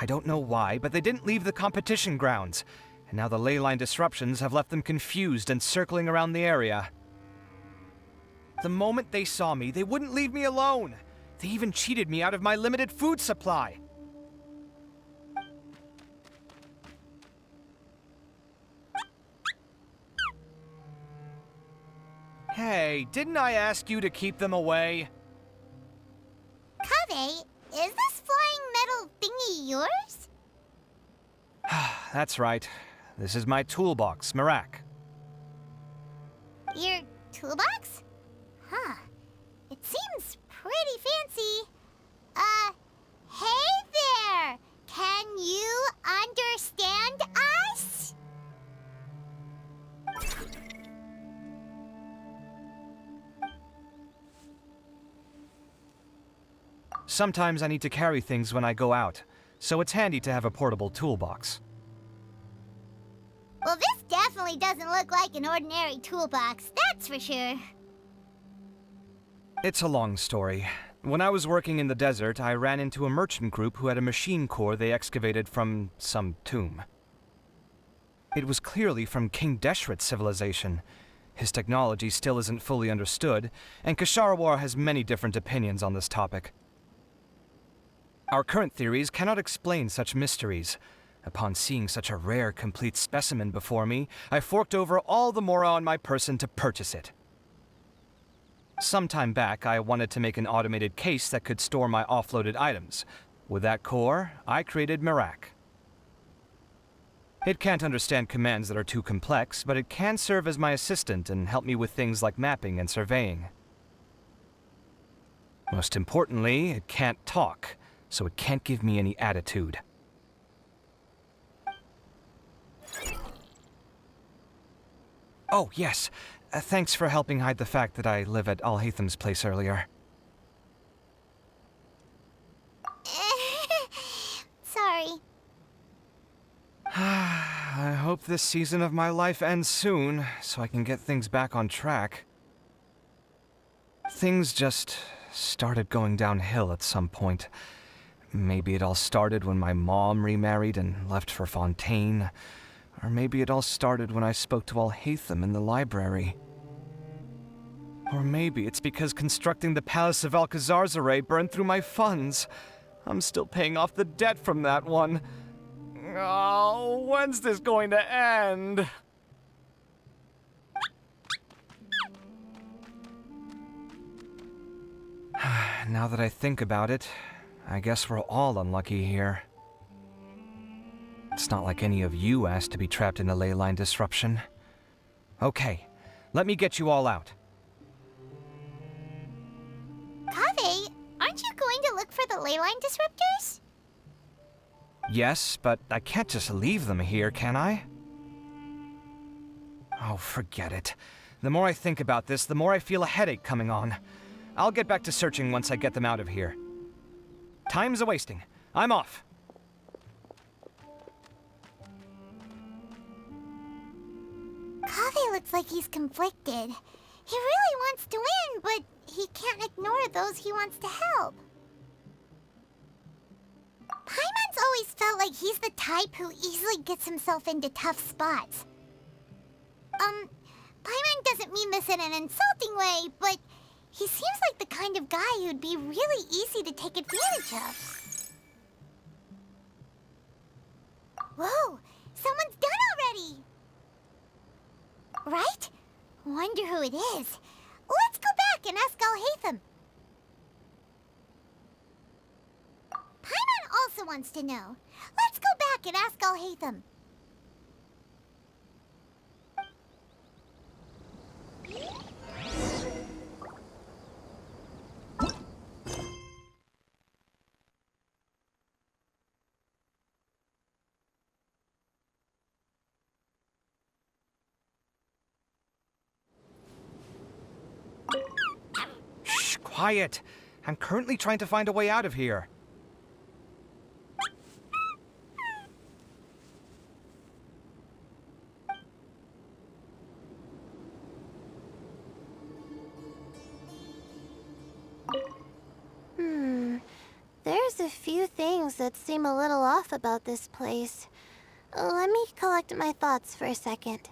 I don't know why, but they didn't leave the competition grounds, and now the ley line disruptions have left them confused and circling around the area. The moment they saw me, they wouldn't leave me alone. They even cheated me out of my limited food supply. Hey, didn't I ask you to keep them away? Kaveh, is this flying metal thingy yours? That's right. This is my toolbox, Mirak. Your toolbox? Huh. It seems pretty fancy. Hey there! Can you understand us? Sometimes I need to carry things when I go out, so it's handy to have a portable toolbox. Well, this definitely doesn't look like an ordinary toolbox, that's for sure. It's a long story. When I was working in the desert, I ran into a merchant group who had a machine core they excavated from some tomb. It was clearly from King Deshret's civilization. His technology still isn't fully understood, and Kshahrewar has many different opinions on this topic. Our current theories cannot explain such mysteries. Upon seeing such a rare, complete specimen before me, I forked over all the mora on my person to purchase it. Some time back, I wanted to make an automated case that could store my offloaded items. With that core, I created Mirak. It can't understand commands that are too complex, but it can serve as my assistant and help me with things like mapping and surveying. Most importantly, it can't talk, so it can't give me any attitude. Oh, yes. Thanks for helping hide the fact that I live at Alhaitham's place earlier. Sorry. I hope this season of my life ends soon, so I can get things back on track. Things just started going downhill at some point. Maybe it all started when my mom remarried and left for Fontaine. Or maybe it all started when I spoke to Alhaitham in the library. Or maybe it's because constructing the Palace of Alcazar's burned through my funds. I'm still paying off the debt from that one. Oh, when's this going to end? Now that I think about it, I guess we're all unlucky here. It's not like any of you asked to be trapped in a ley line disruption. Okay, let me get you all out. Kaveh, aren't you going to look for the ley line disruptors? Yes, but I can't just leave them here, can I? Oh, forget it. The more I think about this, the more I feel a headache coming on. I'll get back to searching once I get them out of here. Time's a-wasting. I'm off. Kaveh looks like he's conflicted. He really wants to win, but he can't ignore those he wants to help. Paimon's always felt like he's the type who easily gets himself into tough spots. Paimon doesn't mean this in an insulting way, but he seems like the kind of guy who'd be really easy to take advantage of. Whoa! Someone's done already! Right? Wonder who it is. Let's go back and ask Alhaitham. Paimon also wants to know. Let's go back and ask Alhaitham. Shh, quiet. I'm currently trying to find a way out of here. There's a few things that seem a little off about this place. Let me collect my thoughts for a second.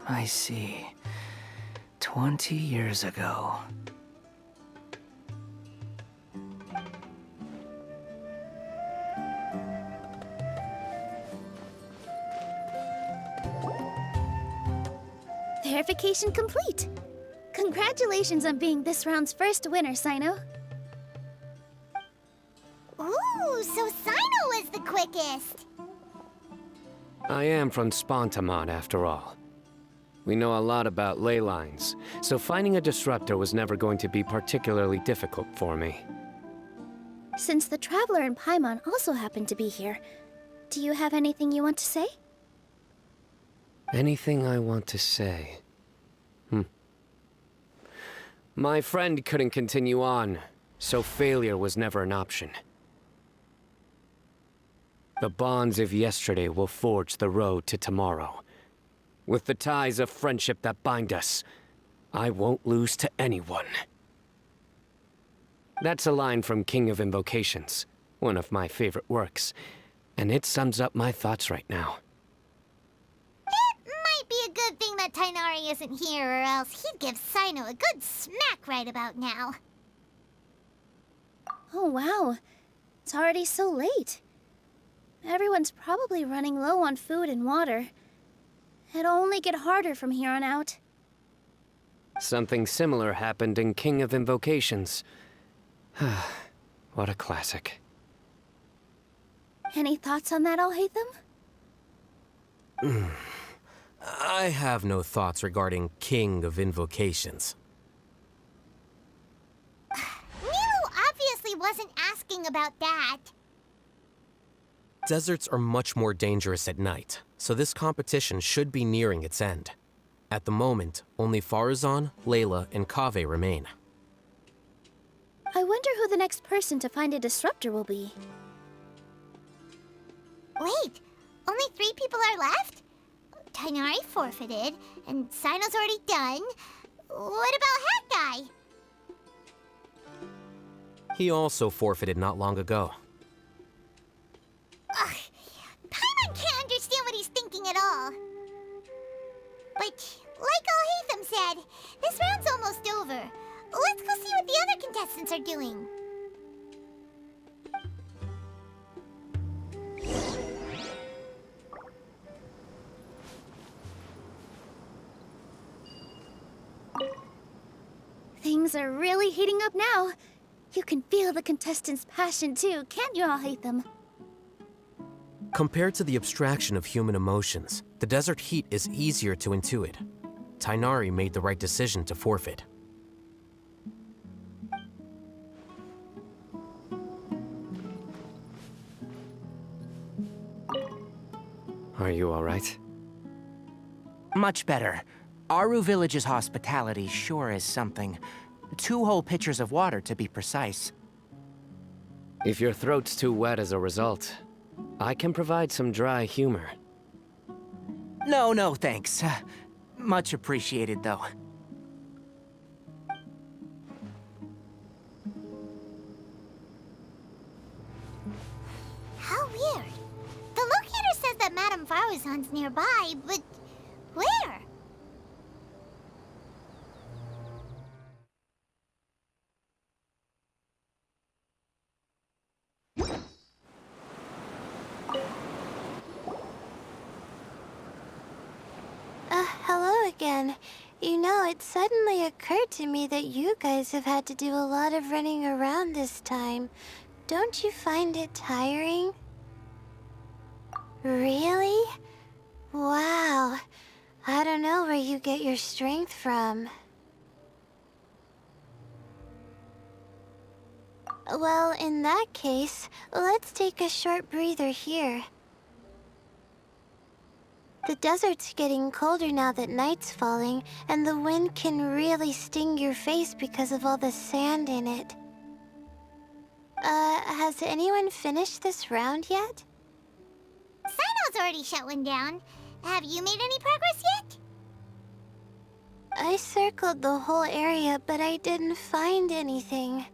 I see. 20 years ago. Verification complete. Congratulations on being this round's first winner, Cyno. Ooh, so Cyno was the quickest. I am from Spantamad, after all. We know a lot about ley lines, so finding a disruptor was never going to be particularly difficult for me. Since the Traveler and Paimon also happen to be here, do you have anything you want to say? Anything I want to say? My friend couldn't continue on, so failure was never an option. The bonds of yesterday will forge the road to tomorrow. With the ties of friendship that bind us, I won't lose to anyone. That's a line from King of Invocations, one of my favorite works, and it sums up my thoughts right now. It might be a good thing that Tighnari isn't here, or else he'd give Cyno a good smack right about now. Oh wow, it's already so late. Everyone's probably running low on food and water. It'll only get harder from here on out. Something similar happened in King of Invocations. What a classic. Any thoughts on that, Alhaitham? I have no thoughts regarding King of Invocations. Nilou obviously wasn't asking about that. Deserts are much more dangerous at night, so this competition should be nearing its end. At the moment, only Faruzan, Layla, and Kaveh remain. I wonder who the next person to find a disruptor will be. Wait, only 3 people are left? Tighnari forfeited, and Cyno's already done. What about Hat Guy? He also forfeited not long ago. Ugh, Paimon can't understand what he's thinking at all. But, like Alhaitham said, this round's almost over. Let's go see what the other contestants are doing. Things are really heating up now. You can feel the contestants' passion too, can't you, Alhaitham? Compared to the abstraction of human emotions, the desert heat is easier to intuit. Tighnari made the right decision to forfeit. Are you all right? Much better. Aru Village's hospitality sure is something. 2 whole pitchers of water, to be precise. If your throat's too wet as a result, I can provide some dry humor. No, thanks. Much appreciated, though. How weird. The locator says that Madame Faruzan's nearby, but where? Hello again. You know, it suddenly occurred to me that you guys have had to do a lot of running around this time. Don't you find it tiring? Really? Wow. I don't know where you get your strength from. Well, in that case, let's take a short breather here. The desert's getting colder now that night's falling, and the wind can really sting your face because of all the sand in it. Has anyone finished this round yet? Cyno's already shut one down. Have you made any progress yet? I circled the whole area, but I didn't find anything.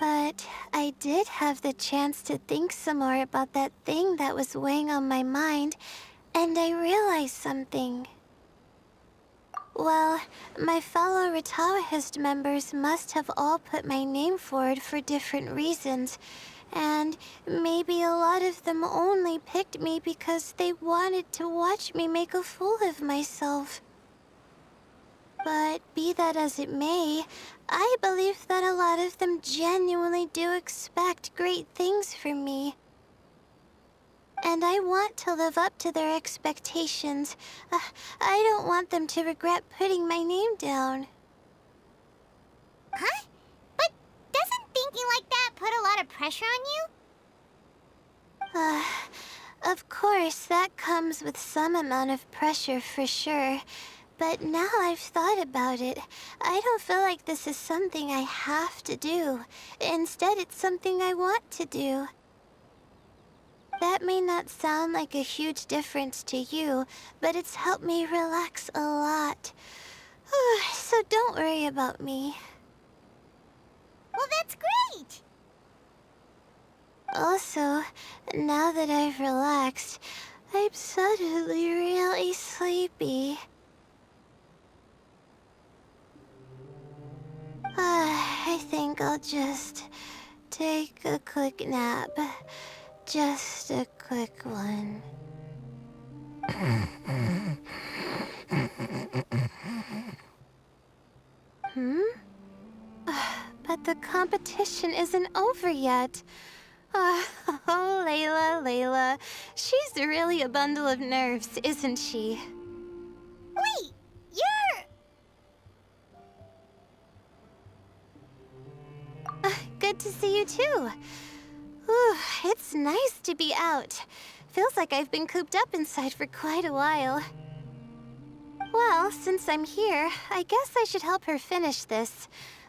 But I did have the chance to think some more about that thing that was weighing on my mind, and I realized something. Well, my fellow Rtawahist members must have all put my name forward for different reasons, and maybe a lot of them only picked me because they wanted to watch me make a fool of myself. But be that as it may, I believe that a lot of them genuinely do expect great things from me. And I want to live up to their expectations. I don't want them to regret putting my name down. Huh? But doesn't thinking like that put a lot of pressure on you? Of course, that comes with some amount of pressure for sure. But now I've thought about it, I don't feel like this is something I have to do. Instead, it's something I want to do. That may not sound like a huge difference to you, but it's helped me relax a lot. So don't worry about me. Well, that's great! Also, now that I've relaxed, I'm suddenly really sleepy. I think I'll just take a quick nap. Just a quick one. But the competition isn't over yet. Oh, Layla. She's really a bundle of nerves, isn't she? Wait, you're... Good to see you too. Ooh, it's nice to be out. Feels like I've been cooped up inside for quite a while. Well, since I'm here, I guess I should help her finish this.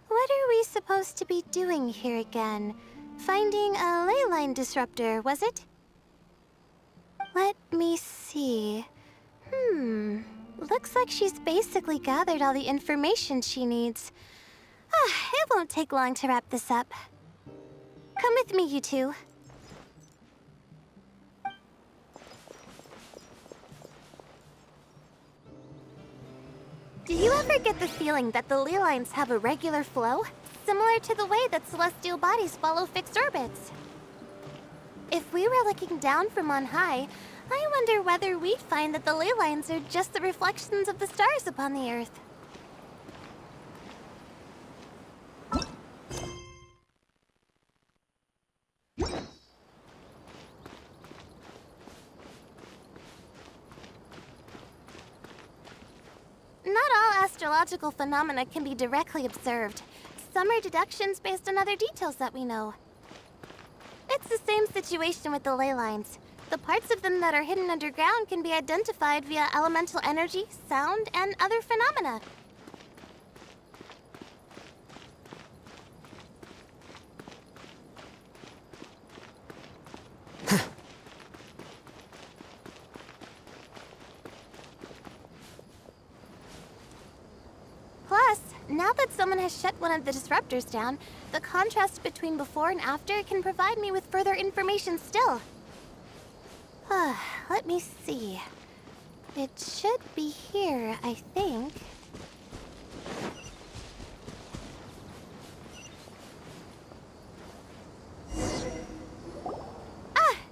What are we supposed to be doing here again? Finding a ley line disruptor, was it? Let me see. Looks like she's basically gathered all the information she needs. It won't take long to wrap this up. Come with me, you two. Do you ever get the feeling that the ley lines have a regular flow? Similar to the way that celestial bodies follow fixed orbits. If we were looking down from on high, I wonder whether we'd find that the ley lines are just the reflections of the stars upon the Earth. Not all astrological phenomena can be directly observed. Some are deductions based on other details that we know. It's the same situation with the ley lines. The parts of them that are hidden underground can be identified via elemental energy, sound, and other phenomena. that someone has shut one of the disruptors down, the contrast between before and after can provide me with further information still. Let me see. It should be here, I think.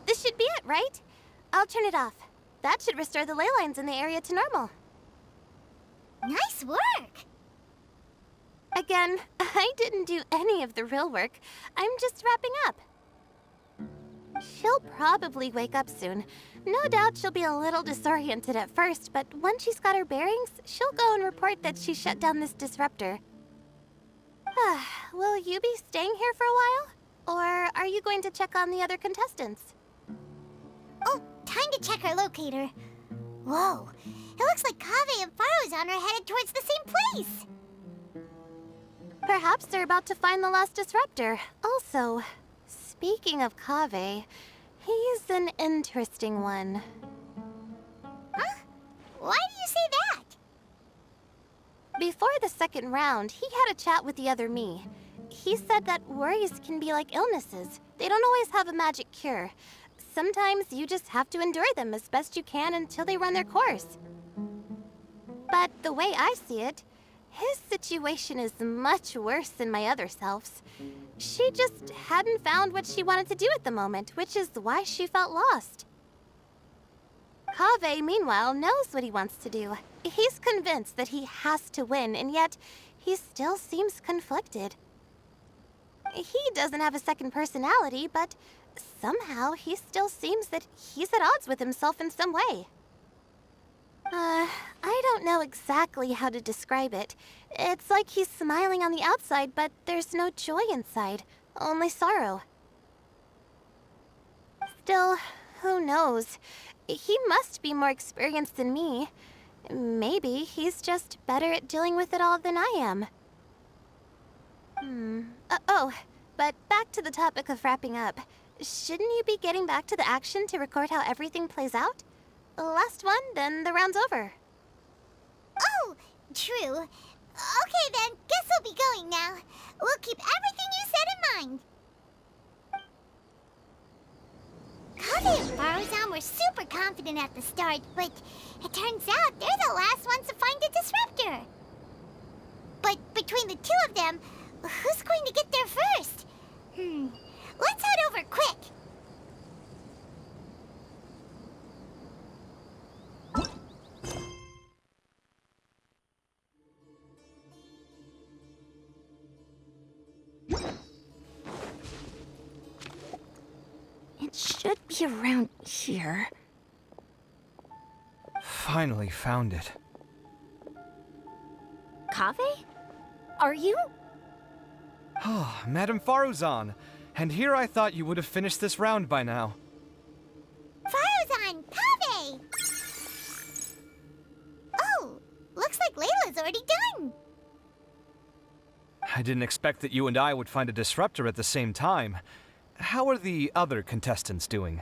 This should be it, right? I'll turn it off. That should restore the ley lines in the area to normal. Nice work! Again, I didn't do any of the real work. I'm just wrapping up. She'll probably wake up soon. No doubt she'll be a little disoriented at first, but once she's got her bearings, she'll go and report that she shut down this disruptor. Will you be staying here for a while? Or are you going to check on the other contestants? Oh, time to check our locator. Whoa, it looks like Kaveh and Faruzan are headed towards the same place. Perhaps they're about to find the last disruptor. Also, speaking of Kaveh, he's an interesting one. Huh? Why do you say that? Before the second round, he had a chat with the other me. He said that worries can be like illnesses. They don't always have a magic cure. Sometimes you just have to endure them as best you can until they run their course. But the way I see it, his situation is much worse than my other self's. She just hadn't found what she wanted to do at the moment, which is why she felt lost. Kaveh, meanwhile, knows what he wants to do. He's convinced that he has to win, and yet he still seems conflicted. He doesn't have a second personality, but somehow he still seems that he's at odds with himself in some way. I don't know exactly how to describe it. It's like he's smiling on the outside, but there's no joy inside, only sorrow. Still, who knows? He must be more experienced than me. Maybe he's just better at dealing with it all than I am. But back to the topic of wrapping up. Shouldn't you be getting back to the action to record how everything plays out? Last one, then the round's over. Oh, true. Okay then, guess we'll be going now. We'll keep everything you said in mind. Kaveh and Faruzan were super confident at the start, but it turns out they're the last ones to find the disruptor. But between the two of them, who's going to get there first? Let's head over quick. It should be around here. Finally found it. Kaveh? Are you? Oh, Madame Faruzan. And here I thought you would have finished this round by now. Faruzan! Kaveh! Oh, looks like Layla's already done. I didn't expect that you and I would find a disruptor at the same time. How are the other contestants doing?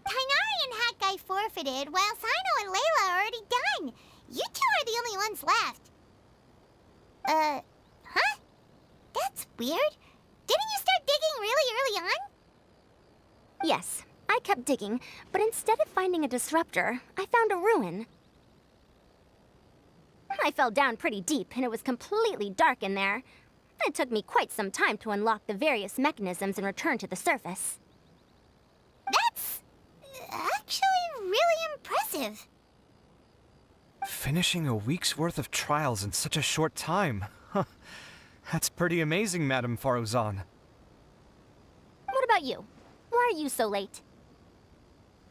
Tighnari and Hat Guy forfeited, while Cyno and Layla are already done. You two are the only ones left. Huh? That's weird. Didn't you start digging really early on? Yes, I kept digging, but instead of finding a disruptor, I found a ruin. I fell down pretty deep, and it was completely dark in there. It took me quite some time to unlock the various mechanisms and return to the surface. That's actually really impressive. Finishing a week's worth of trials in such a short time. Huh. That's pretty amazing, Madame Faruzan. What about you? Why are you so late?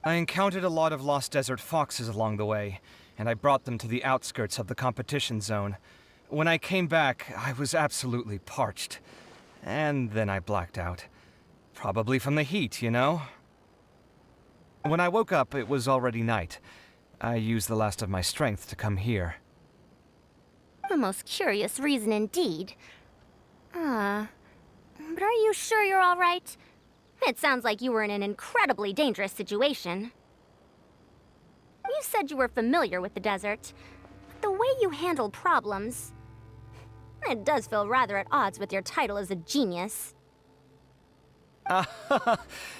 I encountered a lot of lost desert foxes along the way, and I brought them to the outskirts of the competition zone. When I came back, I was absolutely parched. And then I blacked out. Probably from the heat, you know? When I woke up, it was already night. I used the last of my strength to come here. A most curious reason indeed. But are you sure you're all right? It sounds like you were in an incredibly dangerous situation. You said you were familiar with the desert, but the way you handled problems... It does feel rather at odds with your title as a genius.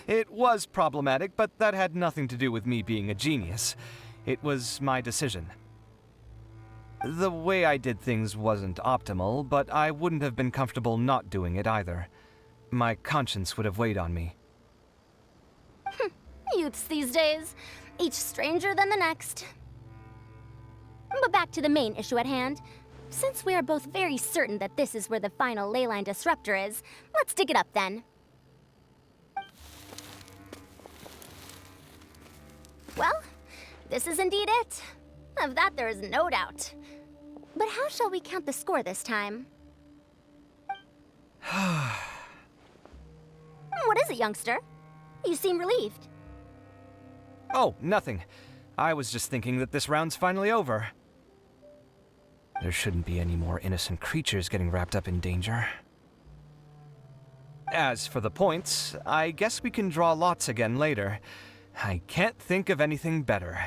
It was problematic, but that had nothing to do with me being a genius. It was my decision. The way I did things wasn't optimal, but I wouldn't have been comfortable not doing it either. My conscience would have weighed on me. Youths these days, each stranger than the next. But back to the main issue at hand. Since we are both very certain that this is where the final leyline disruptor is, let's dig it up then. Well, this is indeed it. Of that there is no doubt. But how shall we count the score this time? What is it, youngster? You seem relieved. Oh, nothing. I was just thinking that this round's finally over. There shouldn't be any more innocent creatures getting wrapped up in danger. As for the points, I guess we can draw lots again later. I can't think of anything better.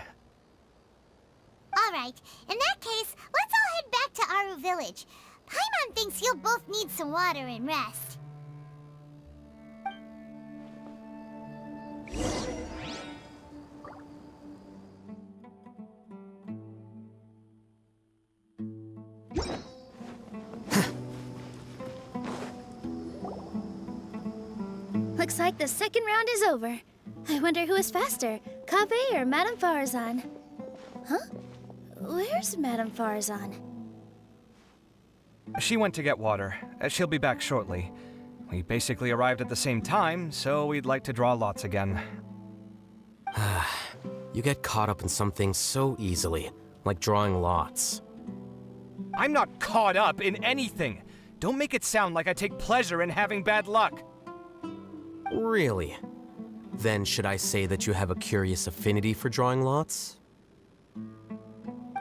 Alright, in that case, let's all head back to Aru Village. Paimon thinks you'll both need some water and rest. Looks like the second round is over. I wonder who is faster, Kaveh or Madame Faruzan? Huh? Where's Madame Faruzan? She went to get water. She'll be back shortly. We basically arrived at the same time, so we'd like to draw lots again. You get caught up in some things so easily, like drawing lots. I'm not caught up in anything! Don't make it sound like I take pleasure in having bad luck! Really? Then should I say that you have a curious affinity for drawing lots?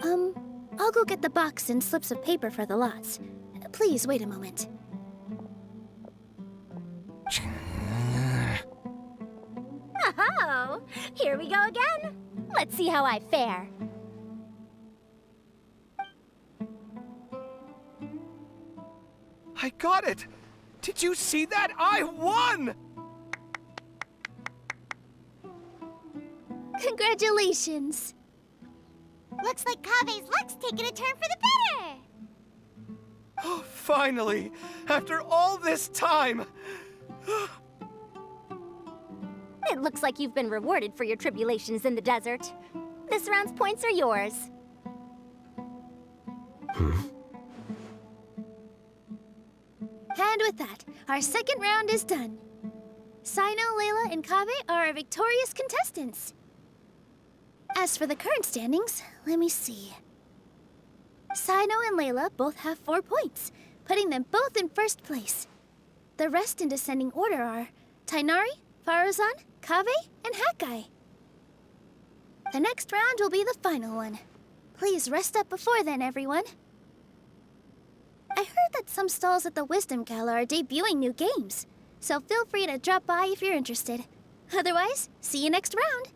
I'll go get the box and slips of paper for the lots. Please wait a moment. Oh, here we go again. Let's see how I fare. I got it! Did you see that? I won! Congratulations! Looks like Kaveh's luck's taking a turn for the better! Oh, finally! After all this time! It looks like you've been rewarded for your tribulations in the desert. This round's points are yours. And with that, our second round is done. Cyno, Layla, and Kaveh are our victorious contestants. As for the current standings, let me see. Cyno and Layla both have 4 points, putting them both in first place. The rest in descending order are Tighnari, Faruzan, Kaveh, and Hakai. The next round will be the final one. Please rest up before then, everyone. I heard that some stalls at the Wisdom Gala are debuting new games, so feel free to drop by if you're interested. Otherwise, see you next round.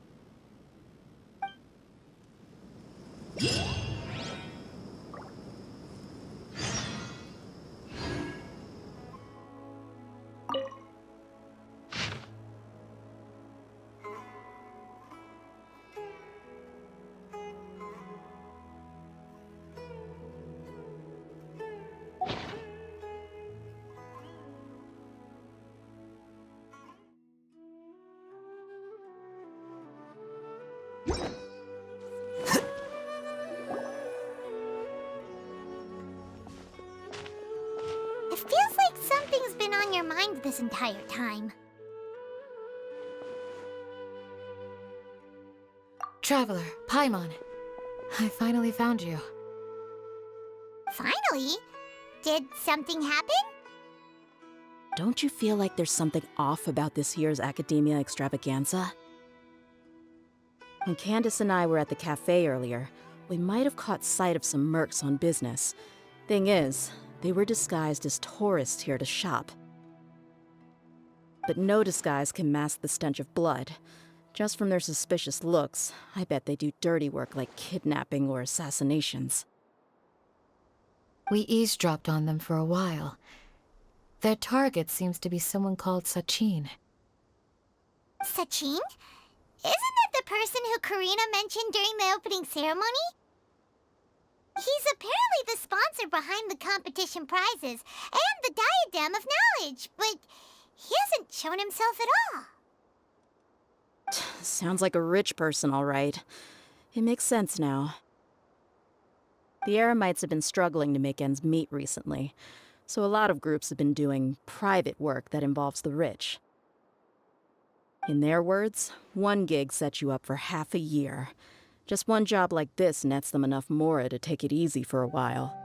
It feels like something's been on your mind this entire time. Traveler, Paimon. I finally found you. Finally? Did something happen? Don't you feel like there's something off about this year's Academia Extravaganza? When Candace and I were at the cafe earlier, we might have caught sight of some mercs on business. Thing is, they were disguised as tourists here to shop. But no disguise can mask the stench of blood. Just from their suspicious looks, I bet they do dirty work like kidnapping or assassinations. We eavesdropped on them for a while. Their target seems to be someone called Sachin. Sachin? Isn't that the person who Karina mentioned during the opening ceremony? He's apparently the sponsor behind the competition prizes and the Diadem of Knowledge, but he hasn't shown himself at all. Sounds like a rich person, all right. It makes sense now. The Eremites have been struggling to make ends meet recently, so a lot of groups have been doing private work that involves the rich. In their words, one gig sets you up for half a year. Just one job like this nets them enough mora to take it easy for a while.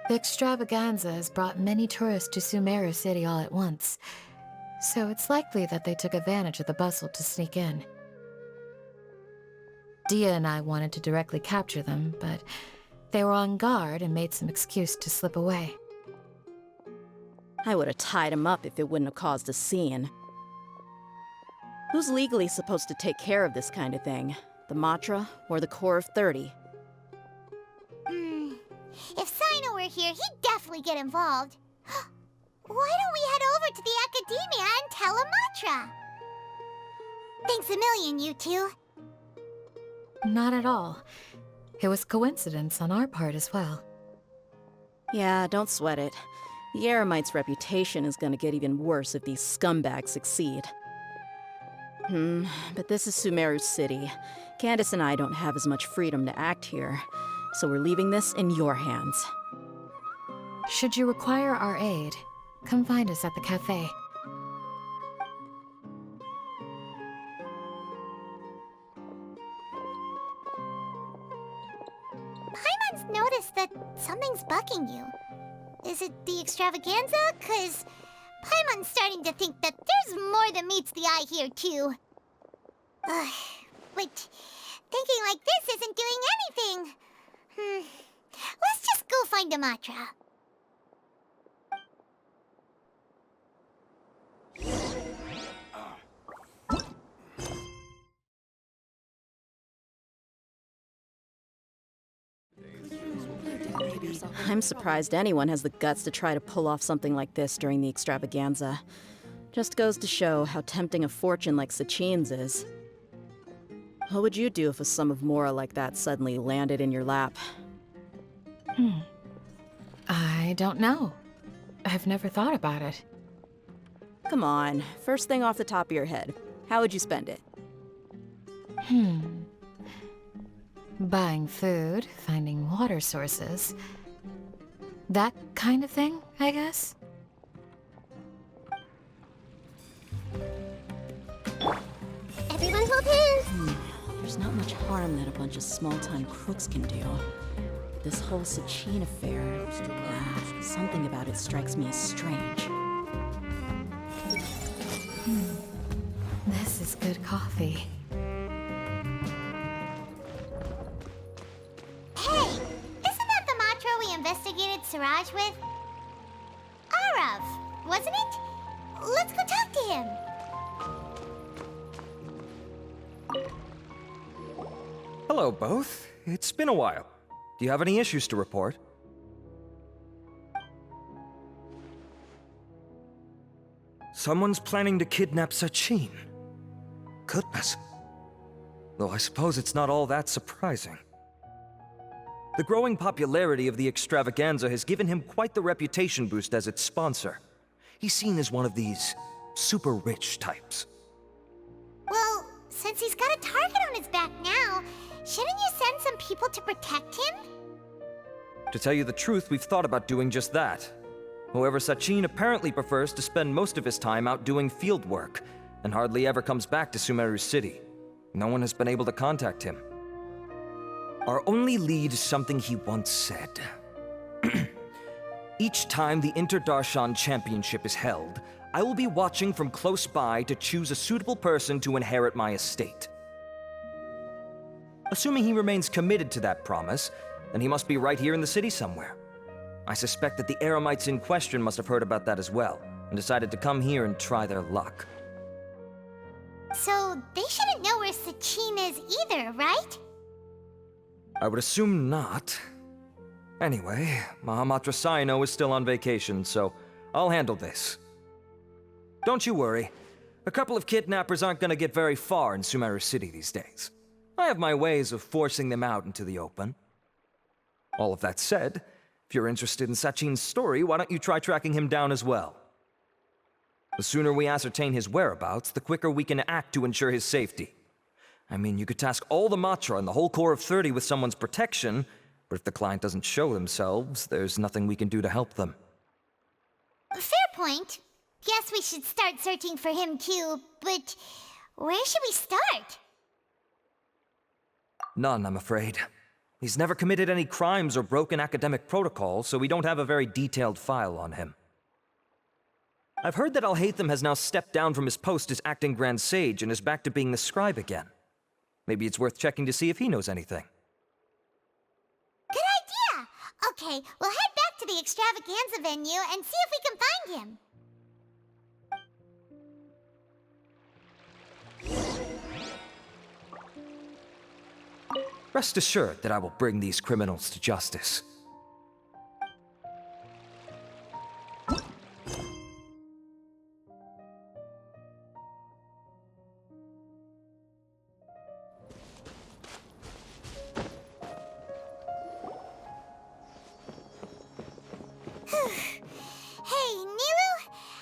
The extravaganza has brought many tourists to Sumeru City all at once, so it's likely that they took advantage of the bustle to sneak in. Dehya and I wanted to directly capture them, but they were on guard and made some excuse to slip away. I would have tied him up if it wouldn't have caused a scene. Who's legally supposed to take care of this kind of thing? The Matra or the Core of 30? If Cyno were here, he'd definitely get involved. Why don't we head over to the Academia and tell Amurta? Thanks a million, you two. Not at all. It was coincidence on our part as well. Yeah, don't sweat it. The Eremites' reputation is gonna get even worse if these scumbags succeed. But this is Sumeru City. Candace and I don't have as much freedom to act here, so we're leaving this in your hands. Should you require our aid, come find us at the cafe. Paimon's noticed that something's bugging you. Is it the extravaganza? 'Cause Paimon's starting to think that there's more than meets the eye here, too. But thinking like this isn't doing anything. Let's just go find Amurta. I'm surprised anyone has the guts to try to pull off something like this during the extravaganza. Just goes to show how tempting a fortune like Sachin's is. What would you do if a sum of mora like that suddenly landed in your lap? I don't know. I've never thought about it. Come on, first thing off the top of your head. How would you spend it? Buying food, finding water sources. That kind of thing, I guess? Everyone hold hands! There's not much harm that a bunch of small-time crooks can do. This whole Sachin affair, something about it strikes me as strange. This is good coffee. Hey! Isn't that the Matra we investigated Siraj with? Arav, wasn't it? Let's go talk to him! Hello, both. It's been a while. Do you have any issues to report? Someone's planning to kidnap Sachin. Goodness. Though I suppose it's not all that surprising. The growing popularity of the extravaganza has given him quite the reputation boost as its sponsor. He's seen as one of these super rich types. Well, since he's got a target on his back now, shouldn't you send some people to protect him? To tell you the truth, we've thought about doing just that. However, Sachin apparently prefers to spend most of his time out doing field work, and hardly ever comes back to Sumeru City. No one has been able to contact him. Our only lead is something he once said. Each time the Interdarshan Championship is held, I will be watching from close by to choose a suitable person to inherit my estate. Assuming he remains committed to that promise, then he must be right here in the city somewhere. I suspect that the Eremites in question must have heard about that as well, and decided to come here and try their luck. So they shouldn't know where Sachin is either, right? I would assume not. Anyway, Mahamatra Cyno is still on vacation, so I'll handle this. Don't you worry. A couple of kidnappers aren't gonna get very far in Sumeru City these days. I have my ways of forcing them out into the open. All of that said, if you're interested in Sachin's story, why don't you try tracking him down as well? The sooner we ascertain his whereabouts, the quicker we can act to ensure his safety. I mean, you could task all the Matra and the whole Corps of 30 with someone's protection, but if the client doesn't show themselves, there's nothing we can do to help them. Fair point. Guess we should start searching for him too, but where should we start? None, I'm afraid. He's never committed any crimes or broken academic protocol, so we don't have a very detailed file on him. I've heard that Alhaitham has now stepped down from his post as acting Grand Sage and is back to being the scribe again. Maybe it's worth checking to see if he knows anything. Good idea! Okay, we'll head back to the extravaganza venue and see if we can find him. Rest assured that I will bring these criminals to justice. Hey, Nilou,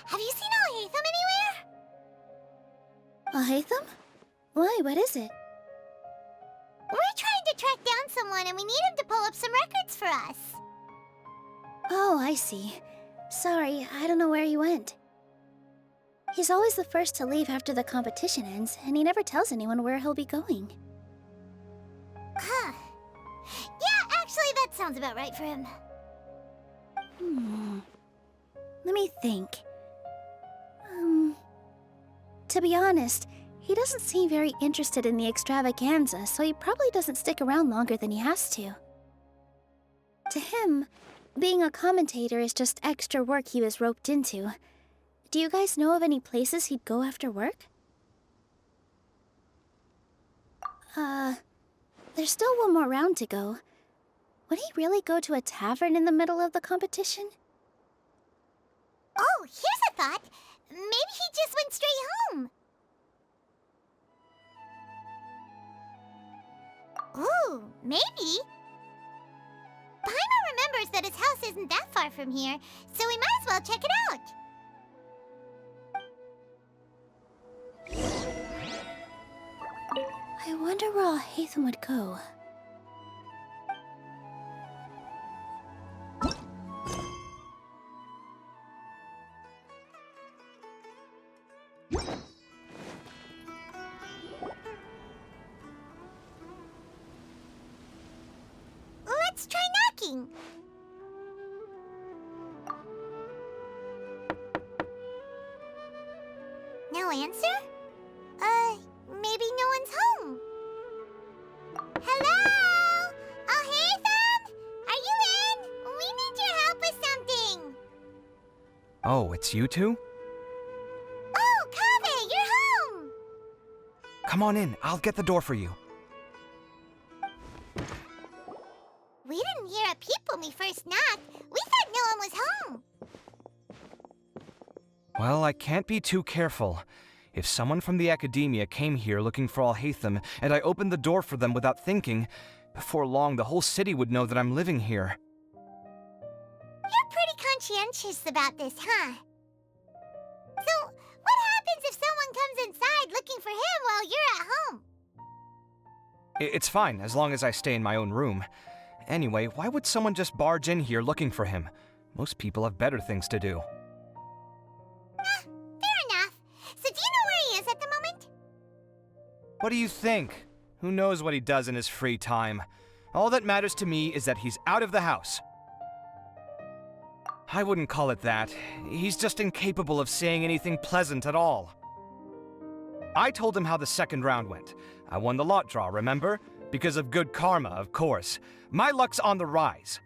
have you seen Alhaitham anywhere? Alhaitham? Why, what is it? We're trying to track down someone and we need him to pull up some records for us. Oh, I see. Sorry, I don't know where he went. He's always the first to leave after the competition ends, and he never tells anyone where he'll be going. Huh. Yeah, actually, that sounds about right for him. Let me think. To be honest, he doesn't seem very interested in the extravaganza, so he probably doesn't stick around longer than he has to. To him, being a commentator is just extra work he was roped into. Do you guys know of any places he'd go after work? There's still one more round to go. Would he really go to a tavern in the middle of the competition? Oh, here's a thought. Maybe he just went straight home. Ooh, maybe. Paimon remembers that his house isn't that far from here, so we might as well check it out. I wonder where Alhaitham would go. Let's try knocking. No answer? Maybe no one's home. Hello? Alhaitham? Are you in? We need your help with something. Oh, it's you two? Oh, Kaveh, you're home! Come on in, I'll get the door for you. We didn't hear a peep when we first knocked. We thought no one was home. Well, I can't be too careful. If someone from the Academia came here looking for Alhaitham, and I opened the door for them without thinking, before long the whole city would know that I'm living here. You're pretty conscientious about this, huh? So, what happens if someone comes inside looking for him while you're at home? It's fine, as long as I stay in my own room. Anyway, why would someone just barge in here looking for him? Most people have better things to do. Fair enough. So do you know where he is at the moment? What do you think? Who knows what he does in his free time? All that matters to me is that he's out of the house. I wouldn't call it that. He's just incapable of saying anything pleasant at all. I told him how the second round went. I won the lot draw, remember? Because of good karma, of course. My luck's on the rise.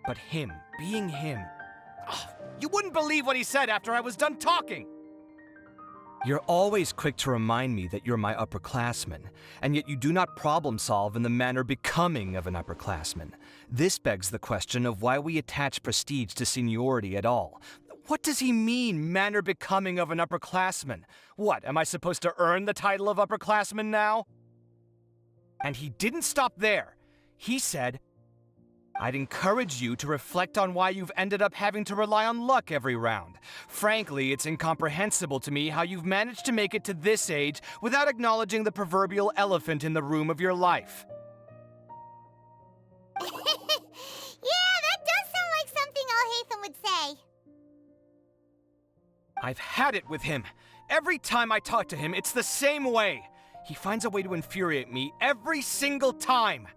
But him, being him... Oh, you wouldn't believe what he said after I was done talking! You're always quick to remind me that you're my upperclassman, and yet you do not problem solve in the manner becoming of an upperclassman. This begs the question of why we attach prestige to seniority at all. What does he mean, manner becoming of an upperclassman? What, am I supposed to earn the title of upperclassman now? And he didn't stop there. He said, I'd encourage you to reflect on why you've ended up having to rely on luck every round. Frankly, it's incomprehensible to me how you've managed to make it to this age without acknowledging the proverbial elephant in the room of your life. Yeah, that does sound like something Alhaitham would say. I've had it with him. Every time I talk to him, it's the same way. He finds a way to infuriate me every single time.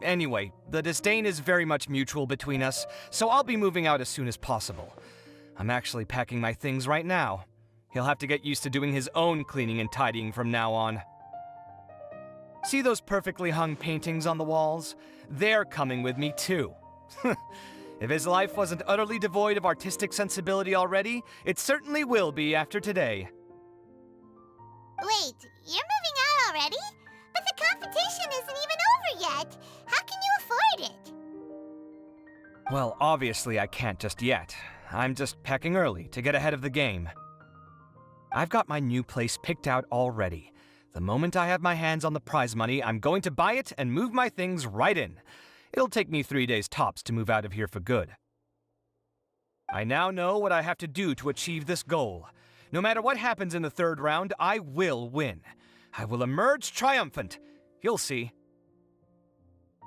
Anyway, the disdain is very much mutual between us, so I'll be moving out as soon as possible. I'm actually packing my things right now. He'll have to get used to doing his own cleaning and tidying from now on. See those perfectly hung paintings on the walls? They're coming with me too. If his life wasn't utterly devoid of artistic sensibility already, it certainly will be after today. Wait, you're moving out already? But the competition isn't even over yet. How can you afford it? Well, obviously I can't just yet. I'm just packing early to get ahead of the game. I've got my new place picked out already. The moment I have my hands on the prize money, I'm going to buy it and move my things right in. It'll take me 3 days tops to move out of here for good. I now know what I have to do to achieve this goal. No matter what happens in the third round, I will win. I will emerge triumphant. You'll see.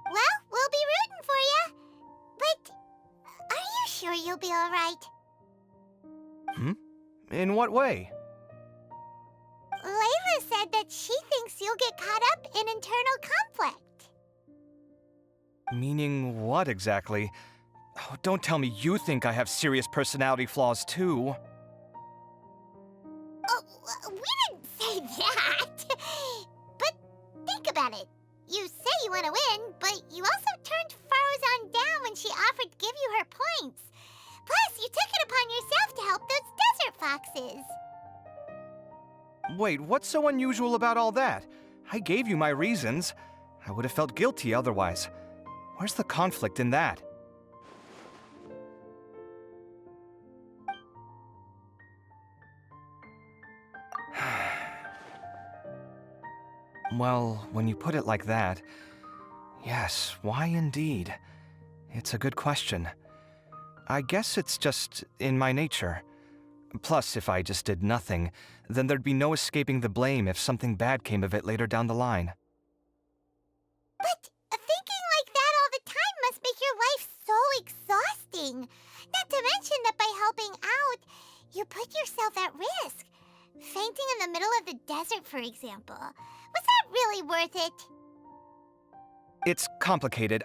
Well, we'll be rooting for you. But are you sure you'll be all right? In what way? Layla said that she thinks you'll get caught up in internal conflict. Meaning what exactly? Oh, don't tell me you think I have serious personality flaws too. Oh, we didn't say that. But think about it. You say you want to win, but you also turned Faruzan down when she offered to give you her points. Plus, you took it upon yourself to help those desert foxes. Wait, what's so unusual about all that? I gave you my reasons. I would have felt guilty otherwise. Where's the conflict in that? Well, when you put it like that, yes, why indeed? It's a good question. I guess it's just in my nature. Plus, if I just did nothing, then there'd be no escaping the blame if something bad came of it later down the line. But thinking like that all the time must make your life so exhausting. Not to mention that by helping out, you put yourself at risk. Fainting in the middle of the desert, for example. Was that really worth it? It's complicated.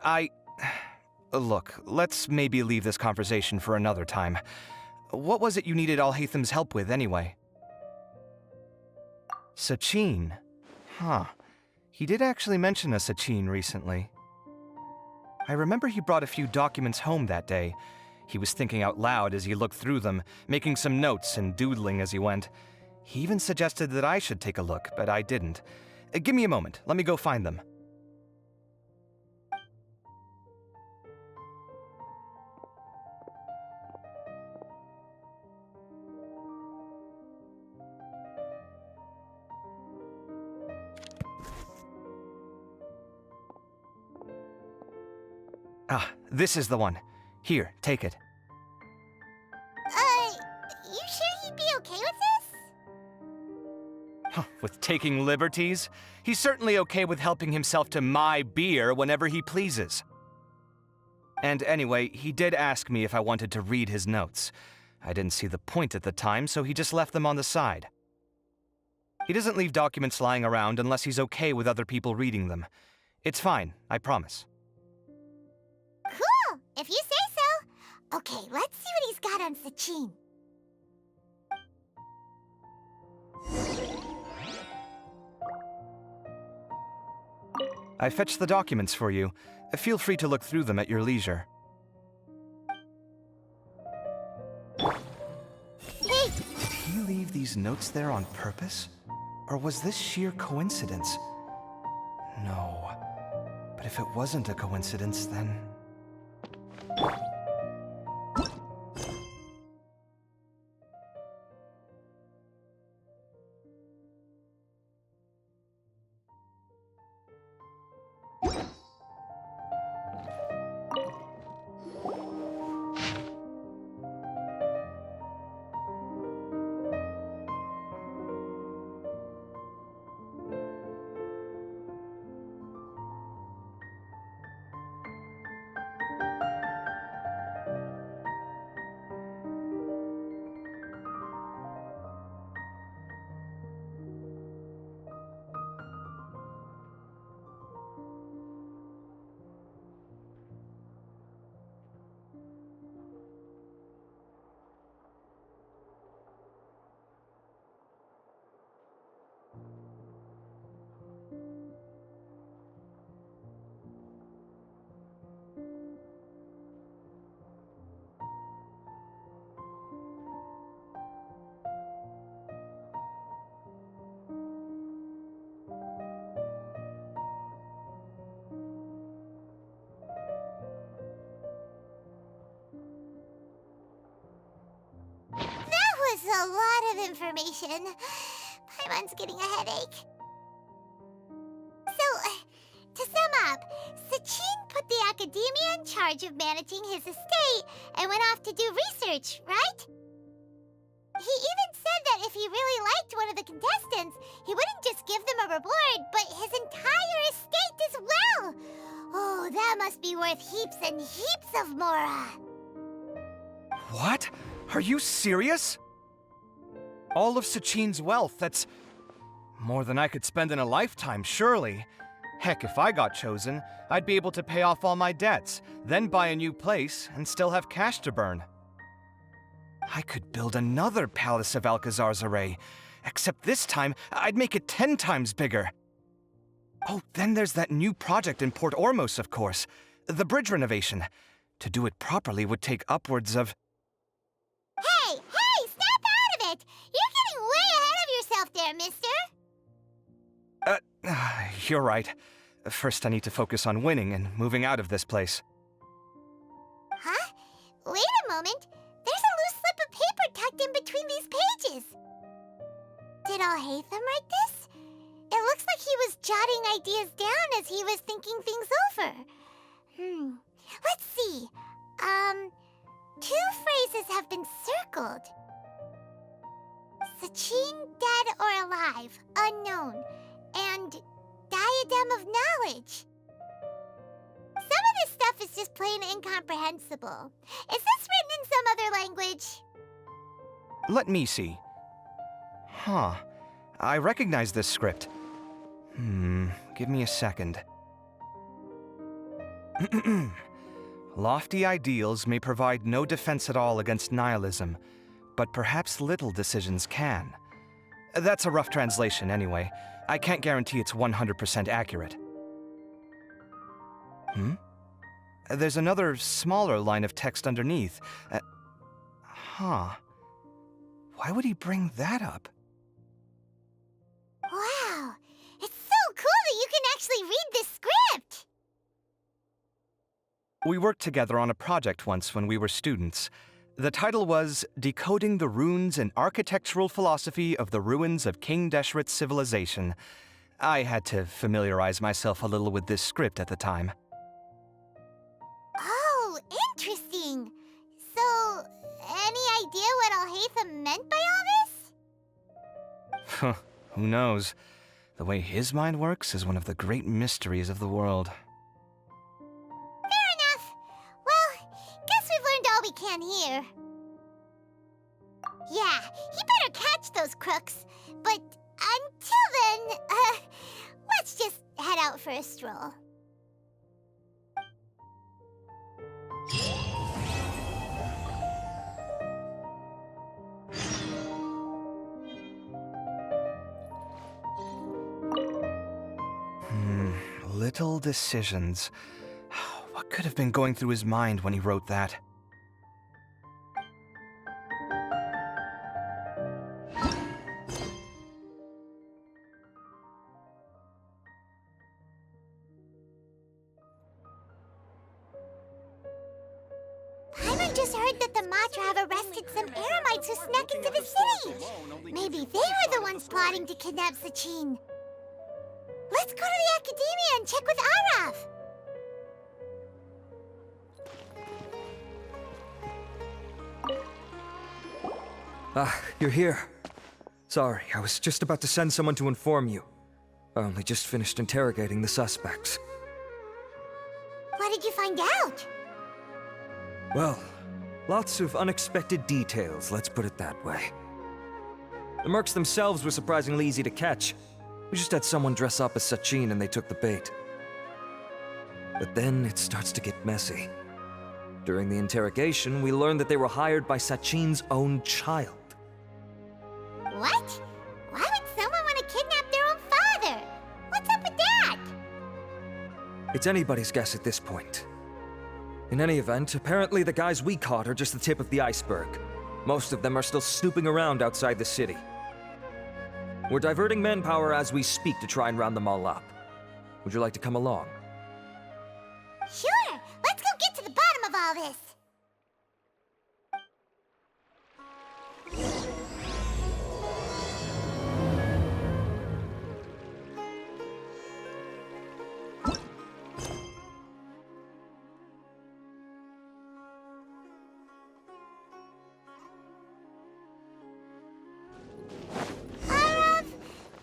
Look, let's maybe leave this conversation for another time. What was it you needed Alhaitham's help with, anyway? Sachin? Huh. He did actually mention a Sachin recently. I remember he brought a few documents home that day. He was thinking out loud as he looked through them, making some notes and doodling as he went. He even suggested that I should take a look, but I didn't. Give me a moment. Let me go find them. Ah, this is the one. Here, take it. You sure he'd be okay with this? With taking liberties? He's certainly okay with helping himself to my beer whenever he pleases. And anyway, he did ask me if I wanted to read his notes. I didn't see the point at the time, so he just left them on the side. He doesn't leave documents lying around unless he's okay with other people reading them. It's fine, I promise. Cool, if you say so. Okay, let's see what he's got on Sachin. I fetched the documents for you. Feel free to look through them at your leisure. Hey! Did he leave these notes there on purpose? Or was this sheer coincidence? No. But if it wasn't a coincidence, then... That was a lot of information. Paimon's getting a headache. So, to sum up, Sachin put the Academia in charge of managing his estate and went off to do research, right? He even said that if he really liked one of the contestants, he wouldn't just give them a reward, but his entire estate as well. Oh, that must be worth heaps and heaps of Mora. What? Are you serious? All of Sachin's wealth, that's more than I could spend in a lifetime, surely. Heck, if I got chosen, I'd be able to pay off all my debts, then buy a new place, and still have cash to burn. I could build another Palace of Alcazar's Array, except this time, I'd make it 10 times bigger. Oh, then there's that new project in Port Ormos, of course. The bridge renovation. To do it properly would take upwards of... Hey, snap out of it! You're getting way ahead of yourself there, mister! You're right. First I need to focus on winning and moving out of this place. Huh? Wait a moment. There's a loose slip of paper tucked in between these pages. Did Alhaitham write this? It looks like he was jotting ideas down as he was thinking things over. Let's see. 2 phrases have been circled. Sachin, dead or alive, unknown, and diadem of knowledge. Some of this stuff is just plain incomprehensible. Is this written in some other language? Let me see. Huh. I recognize this script. Give me a second. Lofty ideals may provide no defense at all against nihilism, but perhaps little decisions can. That's a rough translation anyway. I can't guarantee it's 100% accurate. There's another smaller line of text underneath. Why would he bring that up? Wow! It's so cool that you can actually read this script! We worked together on a project once when we were students. The title was Decoding the Runes and Architectural Philosophy of the Ruins of King Deshret's Civilization. I had to familiarize myself a little with this script at the time. Oh, interesting. So, any idea what Alhaitham meant by all this? Who knows? The way his mind works is one of the great mysteries of the world. Fair enough. Well, guess we've learned all we can here. Yeah, he better catch those crooks. But until then, let's just head out for a stroll. Little decisions. What could have been going through his mind when he wrote that? just heard that the Matra have arrested some Eremites who snuck into the city. Maybe they were the ones plotting to kidnap Sachin. Let's go to the Academia and check with Arav. Ah, you're here. Sorry, I was just about to send someone to inform you. I only just finished interrogating the suspects. What did you find out? Well, lots of unexpected details, let's put it that way. The mercs themselves were surprisingly easy to catch. We just had someone dress up as Sachin and they took the bait. But then it starts to get messy. During the interrogation, we learned that they were hired by Sachin's own child. What? Why would someone want to kidnap their own father? What's up with that? It's anybody's guess at this point. In any event, apparently the guys we caught are just the tip of the iceberg. Most of them are still snooping around outside the city. We're diverting manpower as we speak to try and round them all up. Would you like to come along? Sure! Let's go get to the bottom of all this!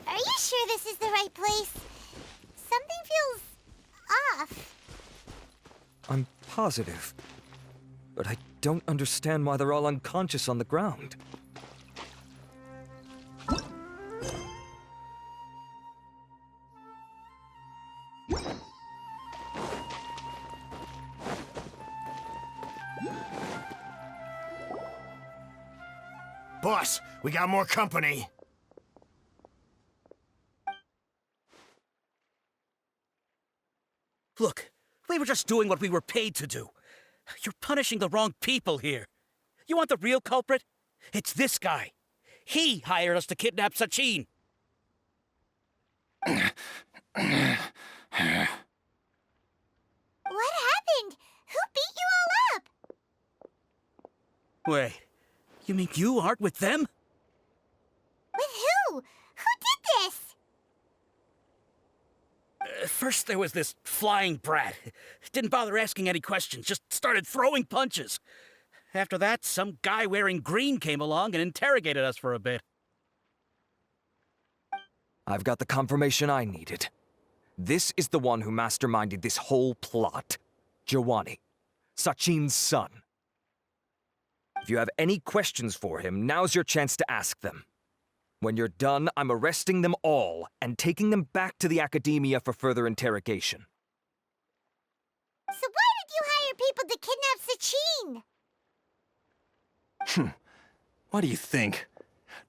Are you sure this is the right place? Something feels off. I'm positive. But I don't understand why they're all unconscious on the ground. Boss, we got more company. Look, we were just doing what we were paid to do. You're punishing the wrong people here. You want the real culprit? It's this guy. He hired us to kidnap Sachin. What happened? Who beat you all up? Wait, you mean you aren't with them? With who? Who did this? First there was this flying brat. Didn't bother asking any questions, just started throwing punches. After that, some guy wearing green came along and interrogated us for a bit. I've got the confirmation I needed. This is the one who masterminded this whole plot. Jawani, Sachin's son. If you have any questions for him, now's your chance to ask them. When you're done, I'm arresting them all and taking them back to the Academia for further interrogation. So why did you hire people to kidnap Sachin? What do you think?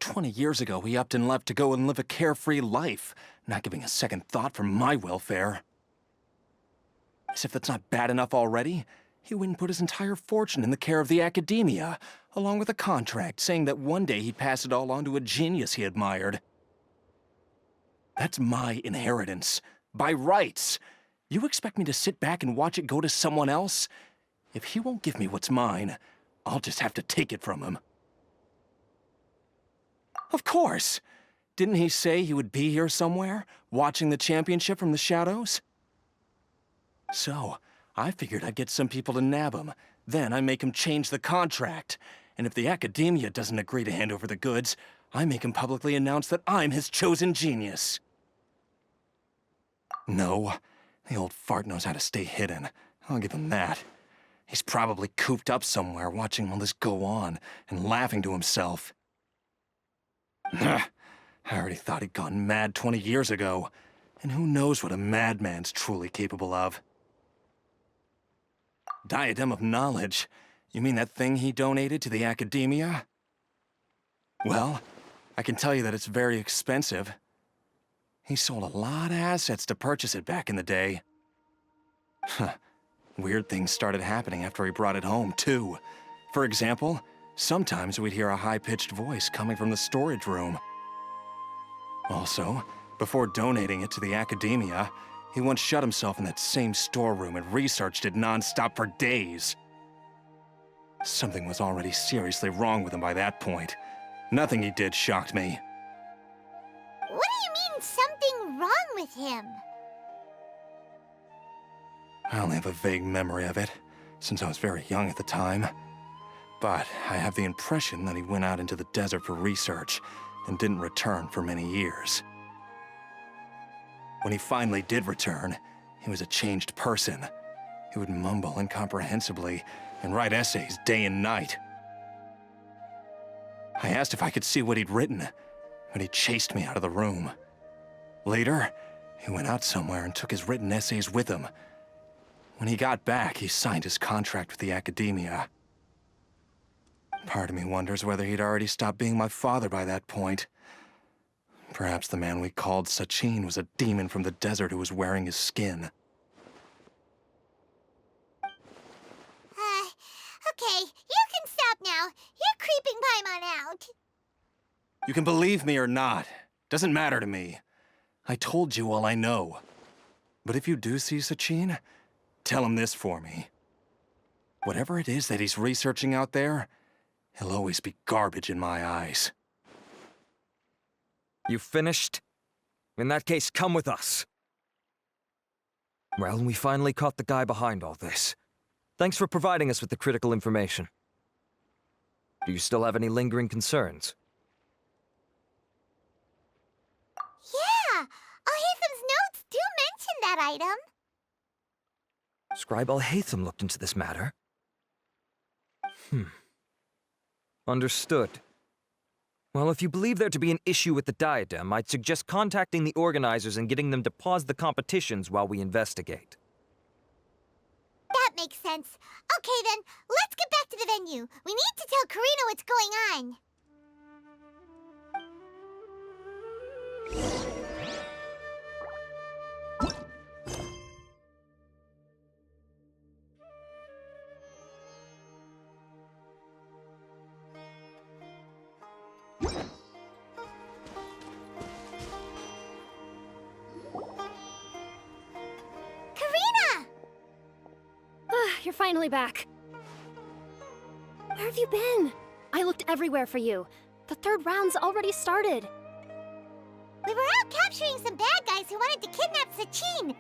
20 years ago, he upped and left to go and live a carefree life, not giving a second thought for my welfare. As if that's not bad enough already, he went and put his entire fortune in the care of the Academia, along with a contract saying that one day he'd pass it all on to a genius he admired. That's my inheritance, by rights. You expect me to sit back and watch it go to someone else? If he won't give me what's mine, I'll just have to take it from him. Of course! Didn't he say he would be here somewhere, watching the championship from the shadows? So, I figured I'd get some people to nab him. Then I make him change the contract. And if the Academia doesn't agree to hand over the goods, I make him publicly announce that I'm his chosen genius. No, the old fart knows how to stay hidden. I'll give him that. He's probably cooped up somewhere watching all this go on and laughing to himself. I already thought he'd gone mad 20 years ago. And who knows what a madman's truly capable of. Diadem of Knowledge? You mean that thing he donated to the Academia? Well, I can tell you that it's very expensive. He sold a lot of assets to purchase it back in the day. Weird things started happening after he brought it home, too. For example, sometimes we'd hear a high-pitched voice coming from the storage room. Also, before donating it to the Academia, he once shut himself in that same storeroom and researched it non-stop for days. Something was already seriously wrong with him by that point. Nothing he did shocked me. What do you mean, something wrong with him? I only have a vague memory of it, since I was very young at the time. But I have the impression that he went out into the desert for research and didn't return for many years. When he finally did return, he was a changed person. He would mumble incomprehensibly and write essays day and night. I asked if I could see what he'd written, but he chased me out of the room. Later, he went out somewhere and took his written essays with him. When he got back, he signed his contract with the Academia. Part of me wonders whether he'd already stopped being my father by that point. Perhaps the man we called Sachin was a demon from the desert who was wearing his skin. Okay, you can stop now. You're creeping Paimon out. You can believe me or not. Doesn't matter to me. I told you all I know. But if you do see Sachin, tell him this for me. Whatever it is that he's researching out there, he'll always be garbage in my eyes. You finished? In that case, come with us. Well, we finally caught the guy behind all this. Thanks for providing us with the critical information. Do you still have any lingering concerns? Yeah! Alhaitham's notes do mention that item. Scribe Alhaitham looked into this matter. Understood. Well, if you believe there to be an issue with the diadem, I'd suggest contacting the organizers and getting them to pause the competitions while we investigate. That makes sense. Okay then, let's get back to the venue. We need to tell Karina what's going on. You're finally back. Where have you been? I looked everywhere for you. The third round's already started. We were out capturing some bad guys who wanted to kidnap Sachin.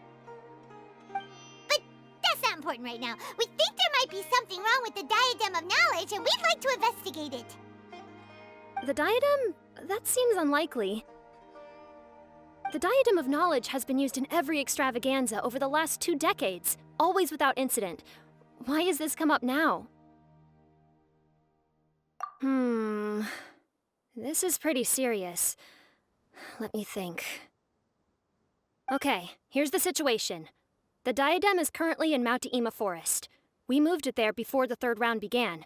But that's not important right now. We think there might be something wrong with the Diadem of Knowledge, and we'd like to investigate it. The diadem? That seems unlikely. The Diadem of Knowledge has been used in every extravaganza over the last 2 decades, always without incident. Why has this come up now? This is pretty serious. Let me think. Okay, here's the situation. The diadem is currently in Mount-Ima Forest. We moved it there before the third round began.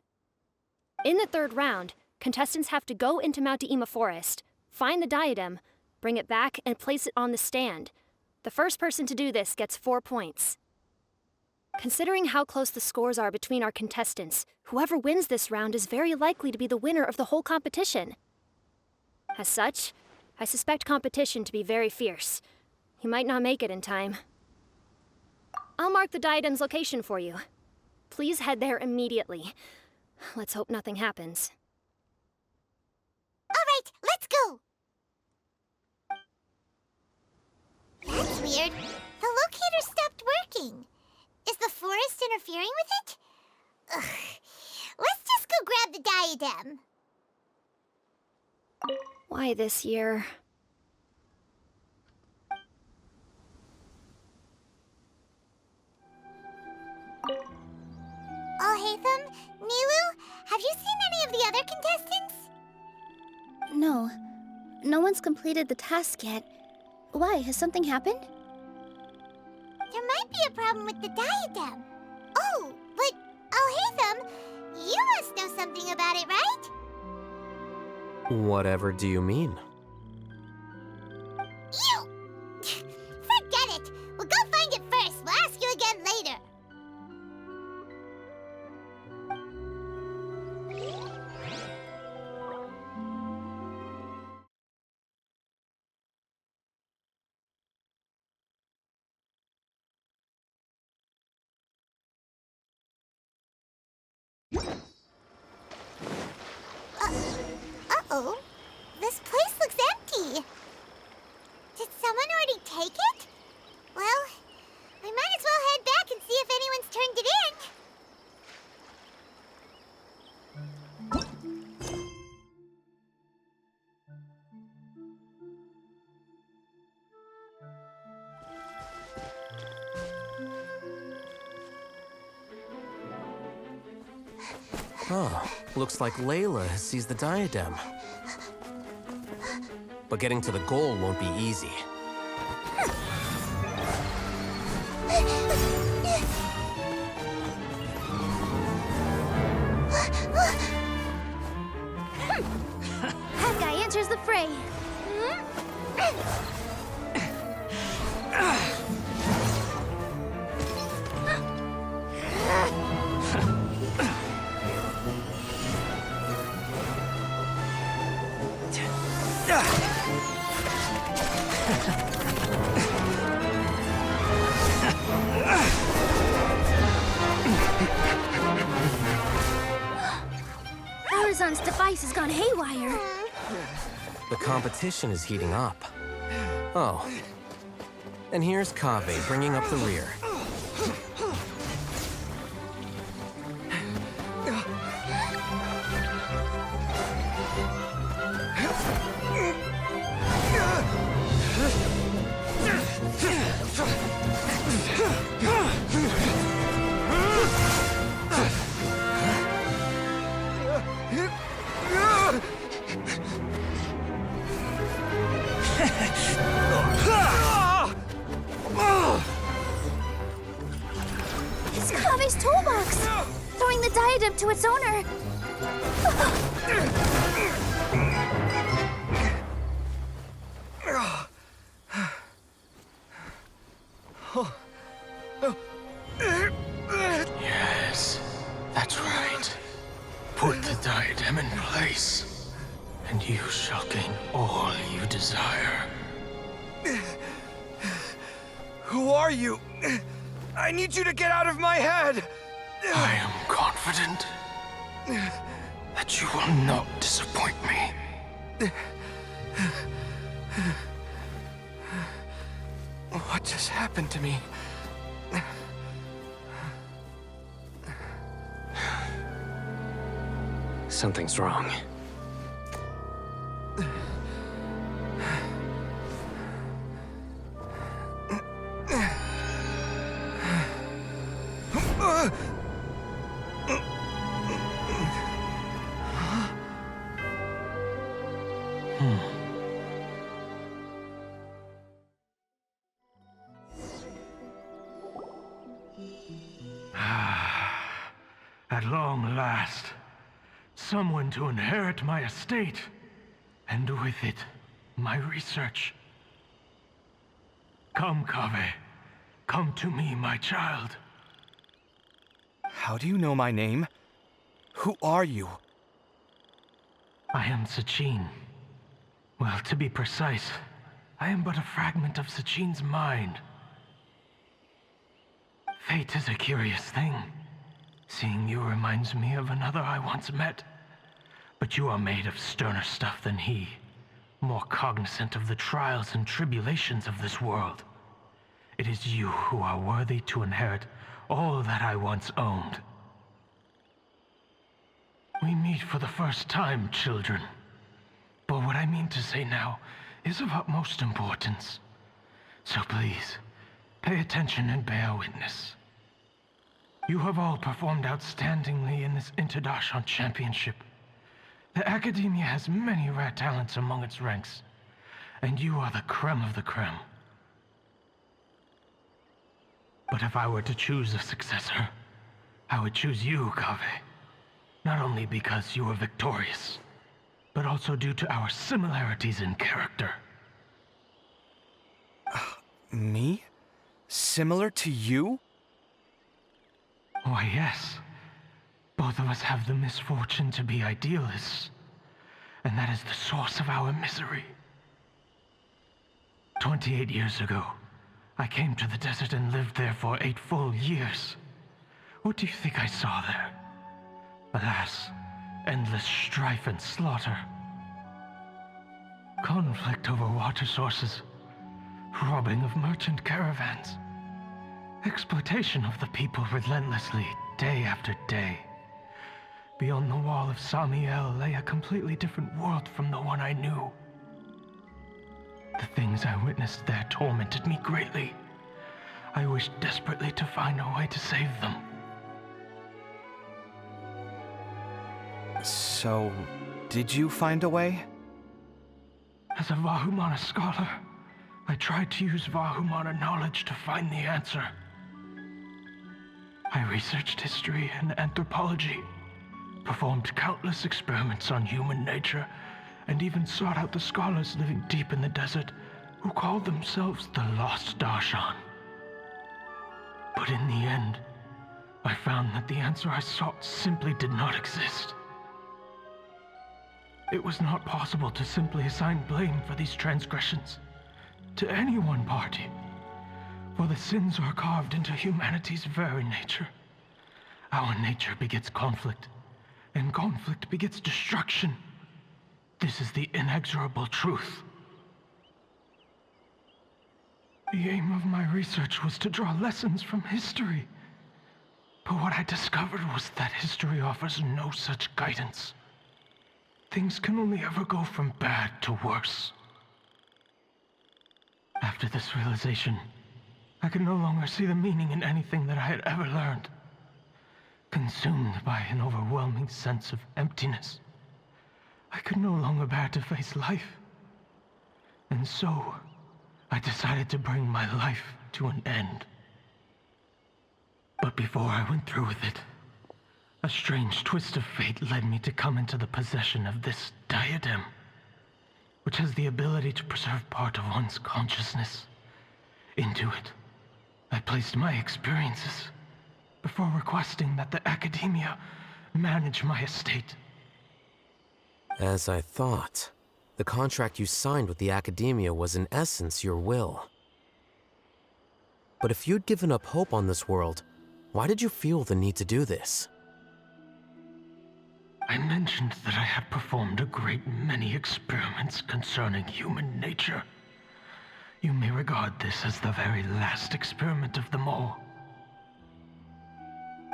In the third round, contestants have to go into Mount-Ima Forest, find the diadem, bring it back, and place it on the stand. The first person to do this gets 4 points. Considering how close the scores are between our contestants, whoever wins this round is very likely to be the winner of the whole competition. As such, I suspect competition to be very fierce. You might not make it in time. I'll mark the diadem's location for you. Please head there immediately. Let's hope nothing happens. All right, let's go! That's weird. The locator stopped working. Is the forest interfering with it? Ugh. Let's just go grab the diadem. Why this year? Alhaitham, Nilou, have you seen any of the other contestants? No. No one's completed the task yet. Why? Has something happened? There might be a problem with the diadem. Oh, but Alhaitham, you must know something about it, right? Whatever do you mean? You! Forget it! We'll go find it first. We'll ask you again later. This place looks empty. Did someone already take it? Well, we might as well head back and see if anyone's turned it in. Oh, looks like Layla has seized the diadem. But getting to the goal won't be easy. That guy enters the fray. Faruzan's device has gone haywire. The competition is heating up. Oh. And here's Kaveh bringing up the rear. It's Kaveh's toolbox! Throwing the diadem to its owner! Yes, that's right. Put the diadem in place, and you shall gain all you desire. Who are you? I need you to get out of my head! I am confident that you will not disappoint me. What just happened to me? Something's wrong. At long last, someone to inherit my estate, and with it, my research. Come, Kaveh. Come to me, my child. How do you know my name? Who are you? I am Sachin. Well, to be precise, I am but a fragment of Sachin's mind. Fate is a curious thing. Seeing you reminds me of another I once met. But you are made of sterner stuff than he, more cognizant of the trials and tribulations of this world. It is you who are worthy to inherit all that I once owned. We meet for the first time, children. But what I mean to say now is of utmost importance. So please, pay attention and bear witness. You have all performed outstandingly in this Interdarshan Championship. The Academia has many rare talents among its ranks, and you are the creme of the creme. But if I were to choose a successor, I would choose you, Kaveh. Not only because you were victorious, but also due to our similarities in character. Me? Similar to you? Why, yes. Both of us have the misfortune to be idealists, and that is the source of our misery. 28 years ago, I came to the desert and lived there for 8 full years. What do you think I saw there? Alas, endless strife and slaughter. Conflict over water sources, robbing of merchant caravans, exploitation of the people relentlessly, day after day. Beyond the wall of Samiel lay a completely different world from the one I knew. The things I witnessed there tormented me greatly. I wished desperately to find a way to save them. So, did you find a way? As a Vahumana scholar, I tried to use Vahumana knowledge to find the answer. I researched history and anthropology, performed countless experiments on human nature, and even sought out the scholars living deep in the desert who called themselves the Lost Darshan. But in the end, I found that the answer I sought simply did not exist. It was not possible to simply assign blame for these transgressions to any one party, for the sins are carved into humanity's very nature. Our nature begets conflict, and conflict begets destruction. This is the inexorable truth. The aim of my research was to draw lessons from history, but what I discovered was that history offers no such guidance. Things can only ever go from bad to worse. After this realization, I could no longer see the meaning in anything that I had ever learned. Consumed by an overwhelming sense of emptiness, I could no longer bear to face life. And so, I decided to bring my life to an end. But before I went through with it, a strange twist of fate led me to come into the possession of this diadem, which has the ability to preserve part of one's consciousness. Into it, I placed my experiences before requesting that the Academia manage my estate. As I thought, the contract you signed with the Academia was in essence your will. But if you'd given up hope on this world, why did you feel the need to do this? I mentioned that I had performed a great many experiments concerning human nature. You may regard this as the very last experiment of them all.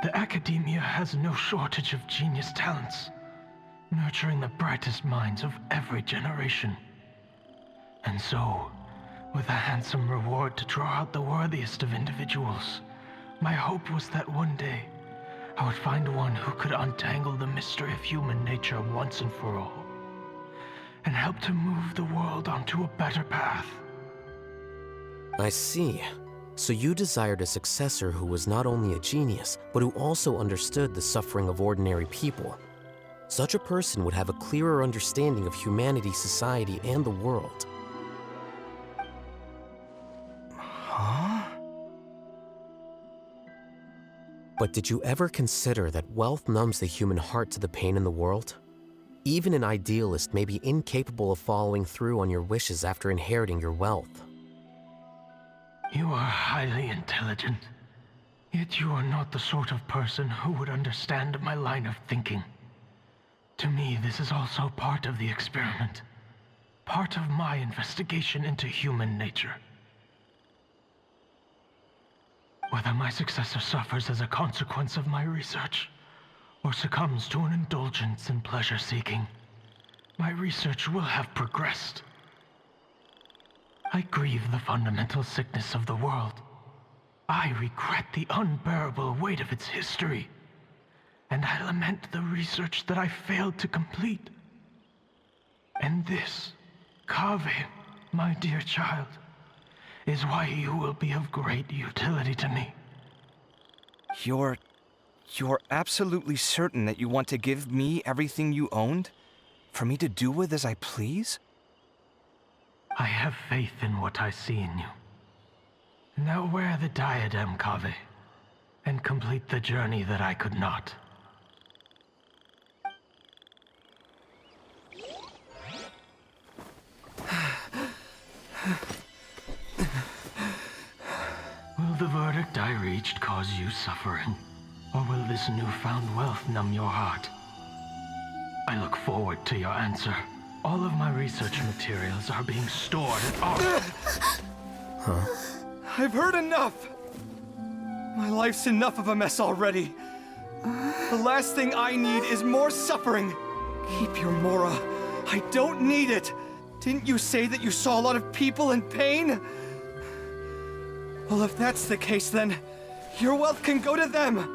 The Academia has no shortage of genius talents, nurturing the brightest minds of every generation. And so, with a handsome reward to draw out the worthiest of individuals, my hope was that one day, I would find one who could untangle the mystery of human nature once and for all, and help to move the world onto a better path. I see. So you desired a successor who was not only a genius, but who also understood the suffering of ordinary people. Such a person would have a clearer understanding of humanity, society, and the world. Huh? But did you ever consider that wealth numbs the human heart to the pain in the world? Even an idealist may be incapable of following through on your wishes after inheriting your wealth. You are highly intelligent, yet you are not the sort of person who would understand my line of thinking. To me, this is also part of the experiment, part of my investigation into human nature. Whether my successor suffers as a consequence of my research, or succumbs to an indulgence in pleasure-seeking, my research will have progressed. I grieve the fundamental sickness of the world. I regret the unbearable weight of its history, and I lament the research that I failed to complete. And this, Kaveh, my dear child, is why you will be of great utility to me. You're absolutely certain that you want to give me everything you owned? For me to do with as I please? I have faith in what I see in you. Now wear the diadem, Kaveh, and complete the journey that I could not. Will the verdict I reached cause you suffering? Or will this newfound wealth numb your heart? I look forward to your answer, All of my research materials are being stored at Arc. Huh? I've heard enough! My life's enough of a mess already. The last thing I need is more suffering. Keep your Mora. I don't need it. Didn't you say that you saw a lot of people in pain? Well, if that's the case, then your wealth can go to them.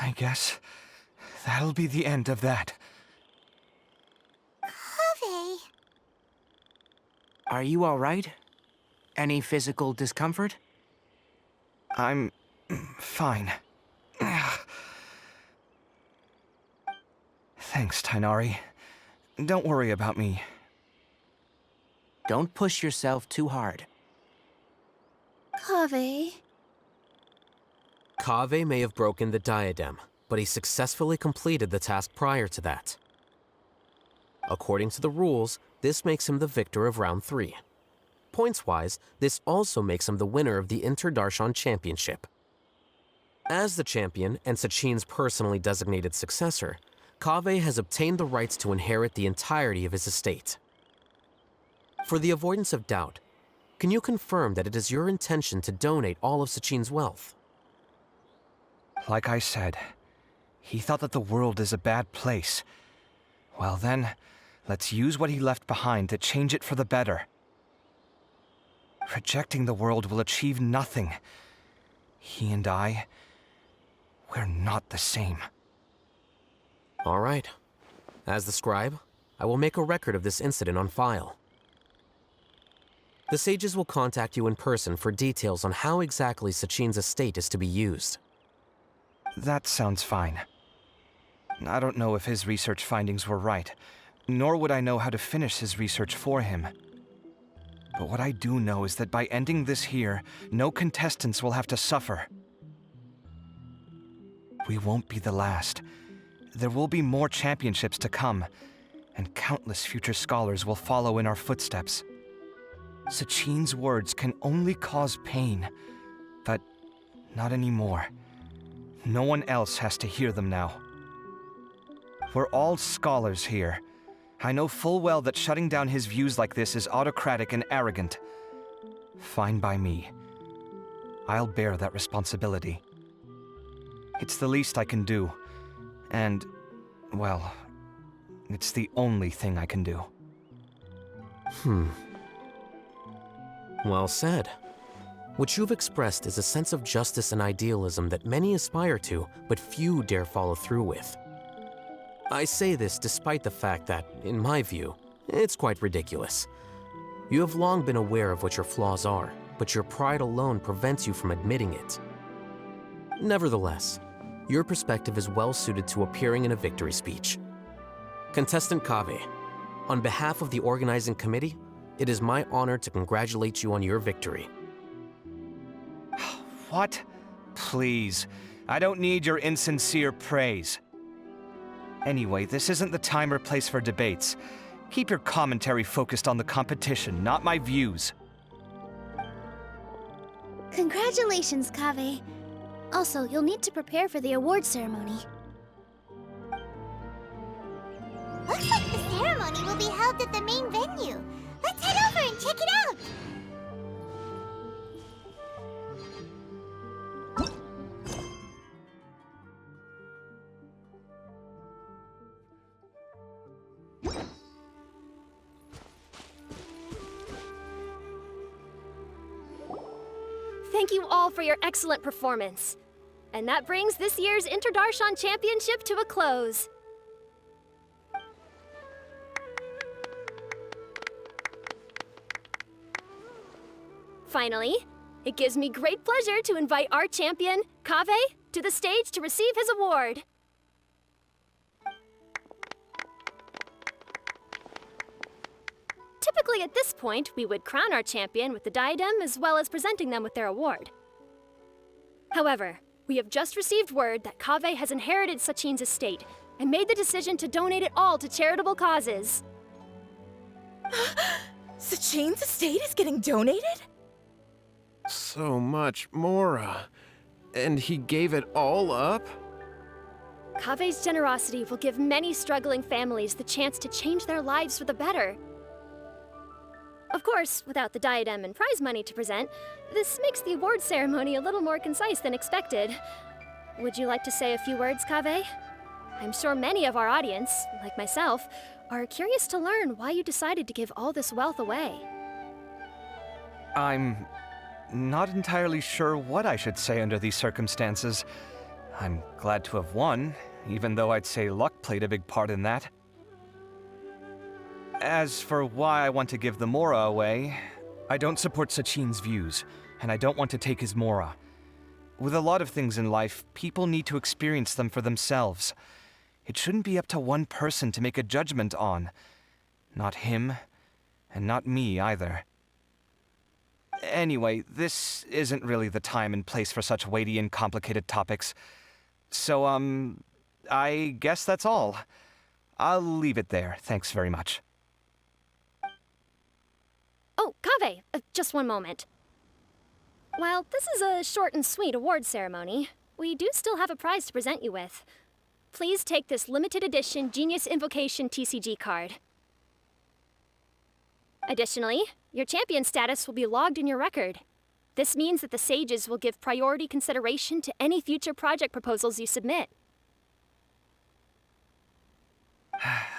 I guess that'll be the end of that. Kaveh. Are you all right? Any physical discomfort? I'm fine. Thanks, Tighnari. Don't worry about me. Don't push yourself too hard. Kaveh. Kaveh may have broken the diadem, but he successfully completed the task prior to that. According to the rules, this makes him the victor of round 3. Points-wise, this also makes him the winner of the Interdarshan Championship. As the champion and Sachin's personally designated successor, Kaveh has obtained the rights to inherit the entirety of his estate. For the avoidance of doubt, can you confirm that it is your intention to donate all of Sachin's wealth? Like I said, he thought that the world is a bad place. Well then, let's use what he left behind to change it for the better. Rejecting the world will achieve nothing. He and I, we're not the same. All right. As the scribe, I will make a record of this incident on file. The sages will contact you in person for details on how exactly Sachin's estate is to be used. That sounds fine. I don't know if his research findings were right, nor would I know how to finish his research for him. But what I do know is that by ending this here, no contestants will have to suffer. We won't be the last. There will be more championships to come, and countless future scholars will follow in our footsteps. Sachin's words can only cause pain, but not anymore. No one else has to hear them now. We're all scholars here. I know full well that shutting down his views like this is autocratic and arrogant. Fine by me. I'll bear that responsibility. It's the least I can do. And, well, it's the only thing I can do. Well said. What you've expressed is a sense of justice and idealism that many aspire to, but few dare follow through with. I say this despite the fact that, in my view, it's quite ridiculous. You have long been aware of what your flaws are, but your pride alone prevents you from admitting it. Nevertheless, your perspective is well suited to appearing in a victory speech. Contestant Kaveh, on behalf of the organizing committee, it is my honor to congratulate you on your victory. What? Please. I don't need your insincere praise. Anyway, this isn't the time or place for debates. Keep your commentary focused on the competition, not my views. Congratulations, Kaveh. Also, you'll need to prepare for the award ceremony. Looks like the ceremony will be held at the main venue. Let's head over and check it out! Thank you all for your excellent performance. And that brings this year's Interdarshan Championship to a close. Finally, it gives me great pleasure to invite our champion, Kaveh, to the stage to receive his award. Typically at this point, we would crown our champion with the diadem as well as presenting them with their award. However, we have just received word that Kaveh has inherited Sachin's estate, and made the decision to donate it all to charitable causes. Sachin's estate is getting donated? So much Mora. And he gave it all up? Kaveh's generosity will give many struggling families the chance to change their lives for the better. Of course, without the diadem and prize money to present, this makes the award ceremony a little more concise than expected. Would you like to say a few words, Kaveh? I'm sure many of our audience, like myself, are curious to learn why you decided to give all this wealth away. I'm not entirely sure what I should say under these circumstances. I'm glad to have won, even though I'd say luck played a big part in that. As for why I want to give the Mora away, I don't support Sachin's views, and I don't want to take his Mora. With a lot of things in life, people need to experience them for themselves. It shouldn't be up to one person to make a judgment on. Not him, and not me either. Anyway, this isn't really the time and place for such weighty and complicated topics. So, I guess that's all. I'll leave it there. Thanks very much. Oh, Kaveh, just one moment. While this is a short and sweet award ceremony, we do still have a prize to present you with. Please take this limited edition Genius Invocation TCG card. Additionally, your champion status will be logged in your record. This means that the Sages will give priority consideration to any future project proposals you submit.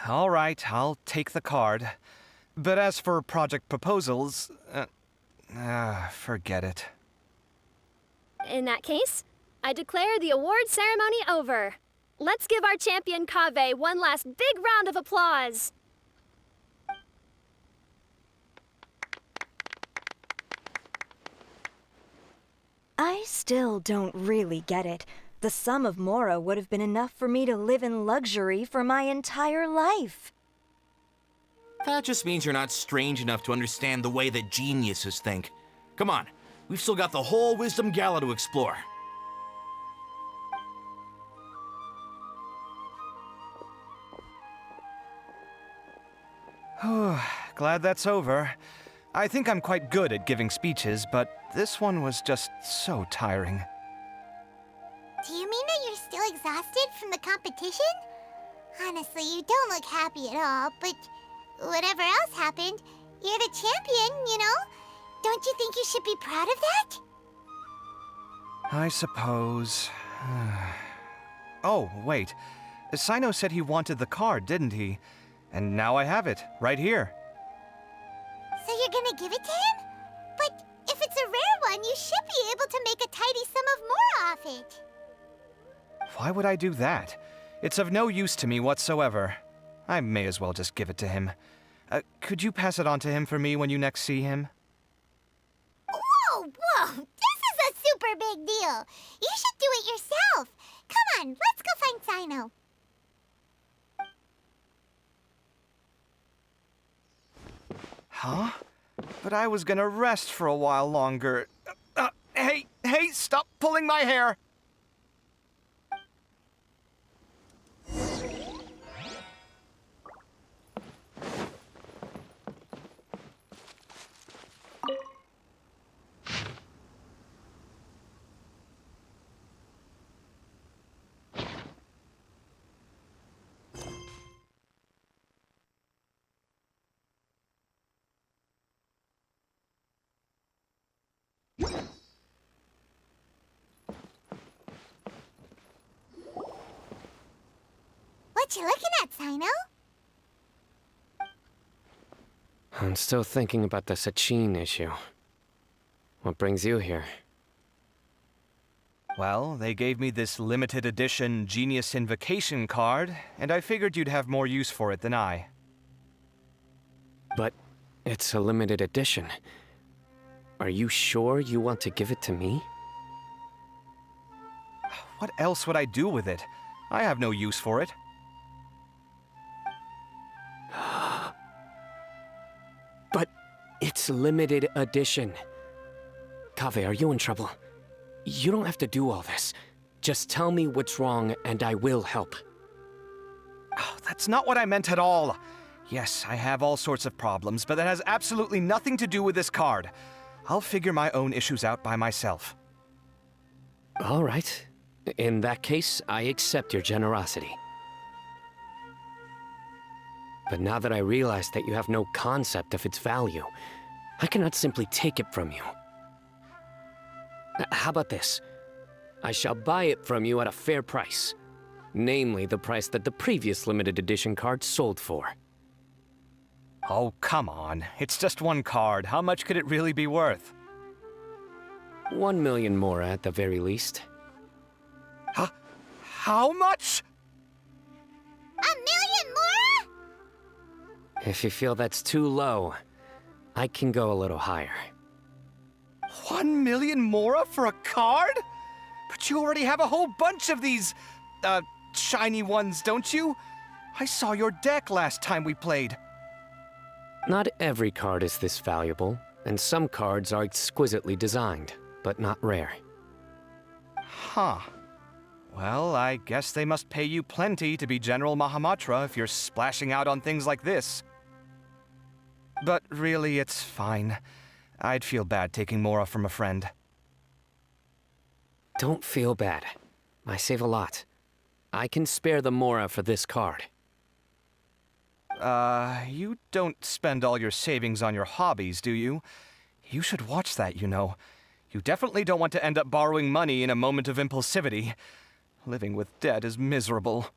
All right, I'll take the card. But as for project proposals, forget it. In that case, I declare the award ceremony over. Let's give our champion Kaveh one last big round of applause. I still don't really get it. The sum of Mora would have been enough for me to live in luxury for my entire life. That just means you're not strange enough to understand the way that geniuses think. Come on, we've still got the whole Wisdom Gala to explore. Glad that's over. I think I'm quite good at giving speeches, but this one was just so tiring. Do you mean that you're still exhausted from the competition? Honestly, you don't look happy at all, but whatever else happened, you're the champion, you know? Don't you think you should be proud of that? I suppose. Oh, wait. Cyno said he wanted the card, didn't he? And now I have it, right here. So you're gonna give it to him? But if it's a rare one, you should be able to make a tidy sum of more off it. Why would I do that? It's of no use to me whatsoever. I may as well just give it to him. Could you pass it on to him for me when you next see him? Whoa, whoa! This is a super big deal! You should do it yourself! Come on, let's go find Cyno. Huh? But I was gonna rest for a while longer. Hey, stop pulling my hair! What you looking at, Cyno? I'm still thinking about the Sachin issue. What brings you here? Well, they gave me this limited edition Genius Invocation card, and I figured you'd have more use for it than I. But it's a limited edition. Are you sure you want to give it to me? What else would I do with it? I have no use for it. But it's limited edition. Kaveh, are you in trouble? You don't have to do all this. Just tell me what's wrong and I will help. That's not what I meant at all. Yes, I have all sorts of problems, but that has absolutely nothing to do with this card. I'll figure my own issues out by myself. All right. In that case, I accept your generosity. But now that I realize that you have no concept of its value, I cannot simply take it from you. How about this? I shall buy it from you at a fair price. Namely, the price that the previous limited edition card sold for. Oh, come on. It's just one card. How much could it really be worth? 1 million more at the very least. How much? 1 million more? If you feel that's too low, I can go a little higher. 1 million mora for a card? But you already have a whole bunch of these, shiny ones, don't you? I saw your deck last time we played. Not every card is this valuable, and some cards are exquisitely designed, but not rare. Huh. Well, I guess they must pay you plenty to be General Mahamatra if you're splashing out on things like this. But really, it's fine. I'd feel bad taking mora from a friend. Don't feel bad. I save a lot. I can spare the mora for this card. You don't spend all your savings on your hobbies, do you? You should watch that, you know. You definitely don't want to end up borrowing money in a moment of impulsivity. Living with debt is miserable.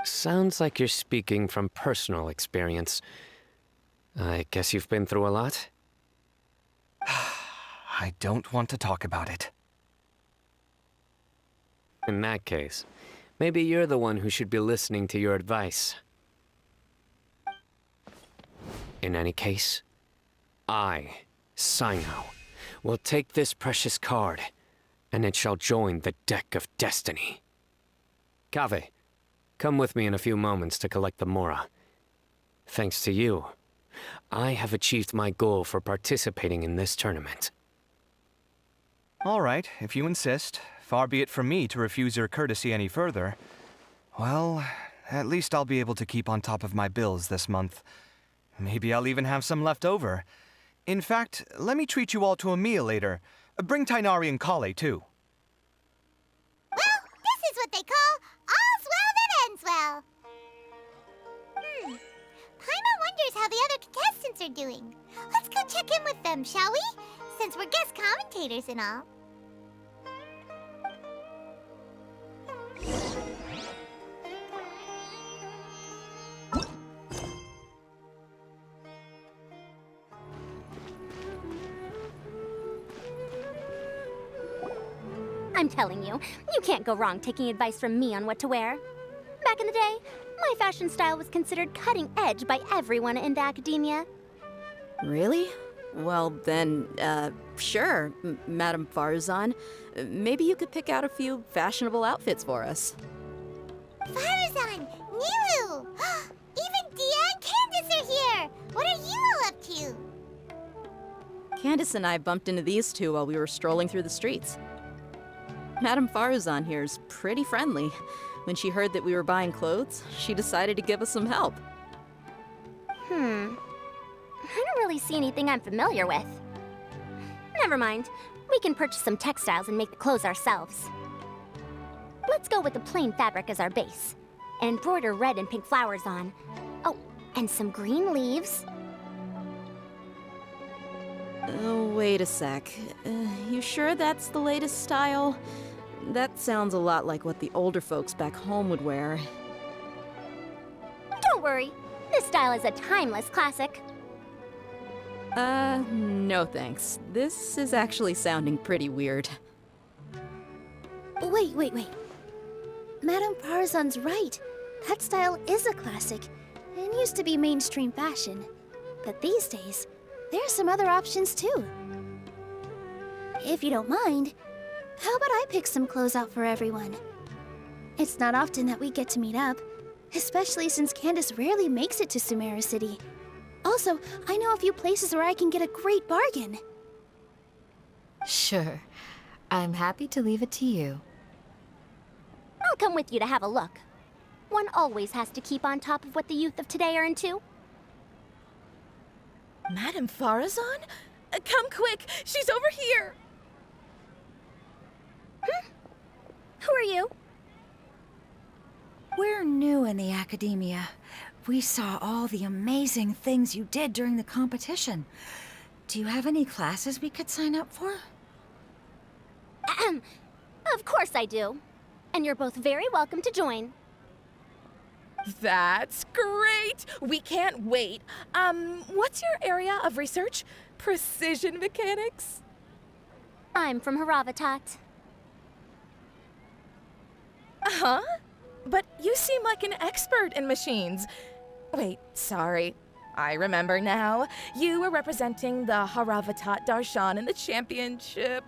Sounds like you're speaking from personal experience. I guess you've been through a lot? I don't want to talk about it. In that case, maybe you're the one who should be listening to your advice. In any case, I, Cyno, will take this precious card, and it shall join the deck of destiny. Kaveh, come with me in a few moments to collect the mora. Thanks to you, I have achieved my goal for participating in this tournament. All right, if you insist. Far be it from me to refuse your courtesy any further. Well, at least I'll be able to keep on top of my bills this month. Maybe I'll even have some left over. In fact, let me treat you all to a meal later. Bring Tighnari and Kaveh, too. Well, this is what they call all's well that ends well. Paimon wonders how the other contestants are doing. Let's go check in with them, shall we? Since we're guest commentators and all. I'm telling you, you can't go wrong taking advice from me on what to wear. Back in the day, my fashion style was considered cutting edge by everyone in the academia. Really? Well, then, sure, Madam Faruzan. Maybe you could pick out a few fashionable outfits for us. Faruzan! Nilou! Even Dehya and Candace are here! What are you all up to? Candace and I bumped into these two while we were strolling through the streets. Madam Faruzan here's pretty friendly. When she heard that we were buying clothes, she decided to give us some help. I don't really see anything I'm familiar with. Never mind. We can purchase some textiles and make the clothes ourselves. Let's go with the plain fabric as our base, and embroider red and pink flowers on. Oh, and some green leaves. Wait a sec. You sure that's the latest style? That sounds a lot like what the older folks back home would wear. Don't worry. This style is a timeless classic. No thanks. This is actually sounding pretty weird. Wait. Madame Faruzan's right. That style is a classic, and used to be mainstream fashion. But these days, there are some other options too. If you don't mind, how about I pick some clothes out for everyone? It's not often that we get to meet up, especially since Candace rarely makes it to Sumeru City. Also, I know a few places where I can get a great bargain. Sure. I'm happy to leave it to you. I'll come with you to have a look. One always has to keep on top of what the youth of today are into. Madame Faruzan? Come quick! She's over here! Who are you? We're new in the academia. We saw all the amazing things you did during the competition. Do you have any classes we could sign up for? Ahem. Of course I do. And you're both very welcome to join. That's great! We can't wait. What's your area of research? Precision mechanics? I'm from Haravatat. Huh? But you seem like an expert in machines. Wait, sorry. I remember now. You were representing the Haravatat Darshan in the championship.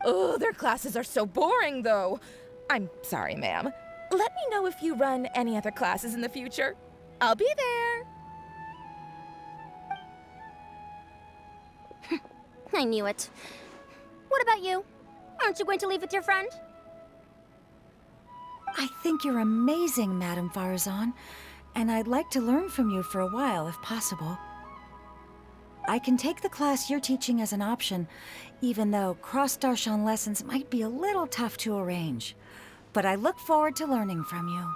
Oh, their classes are so boring, though. I'm sorry, ma'am. Let me know if you run any other classes in the future. I'll be there. I knew it. What about you? Aren't you going to leave with your friend? I think you're amazing, Madame Faruzan, and I'd like to learn from you for a while, if possible. I can take the class you're teaching as an option, even though cross-Darshan lessons might be a little tough to arrange. But I look forward to learning from you.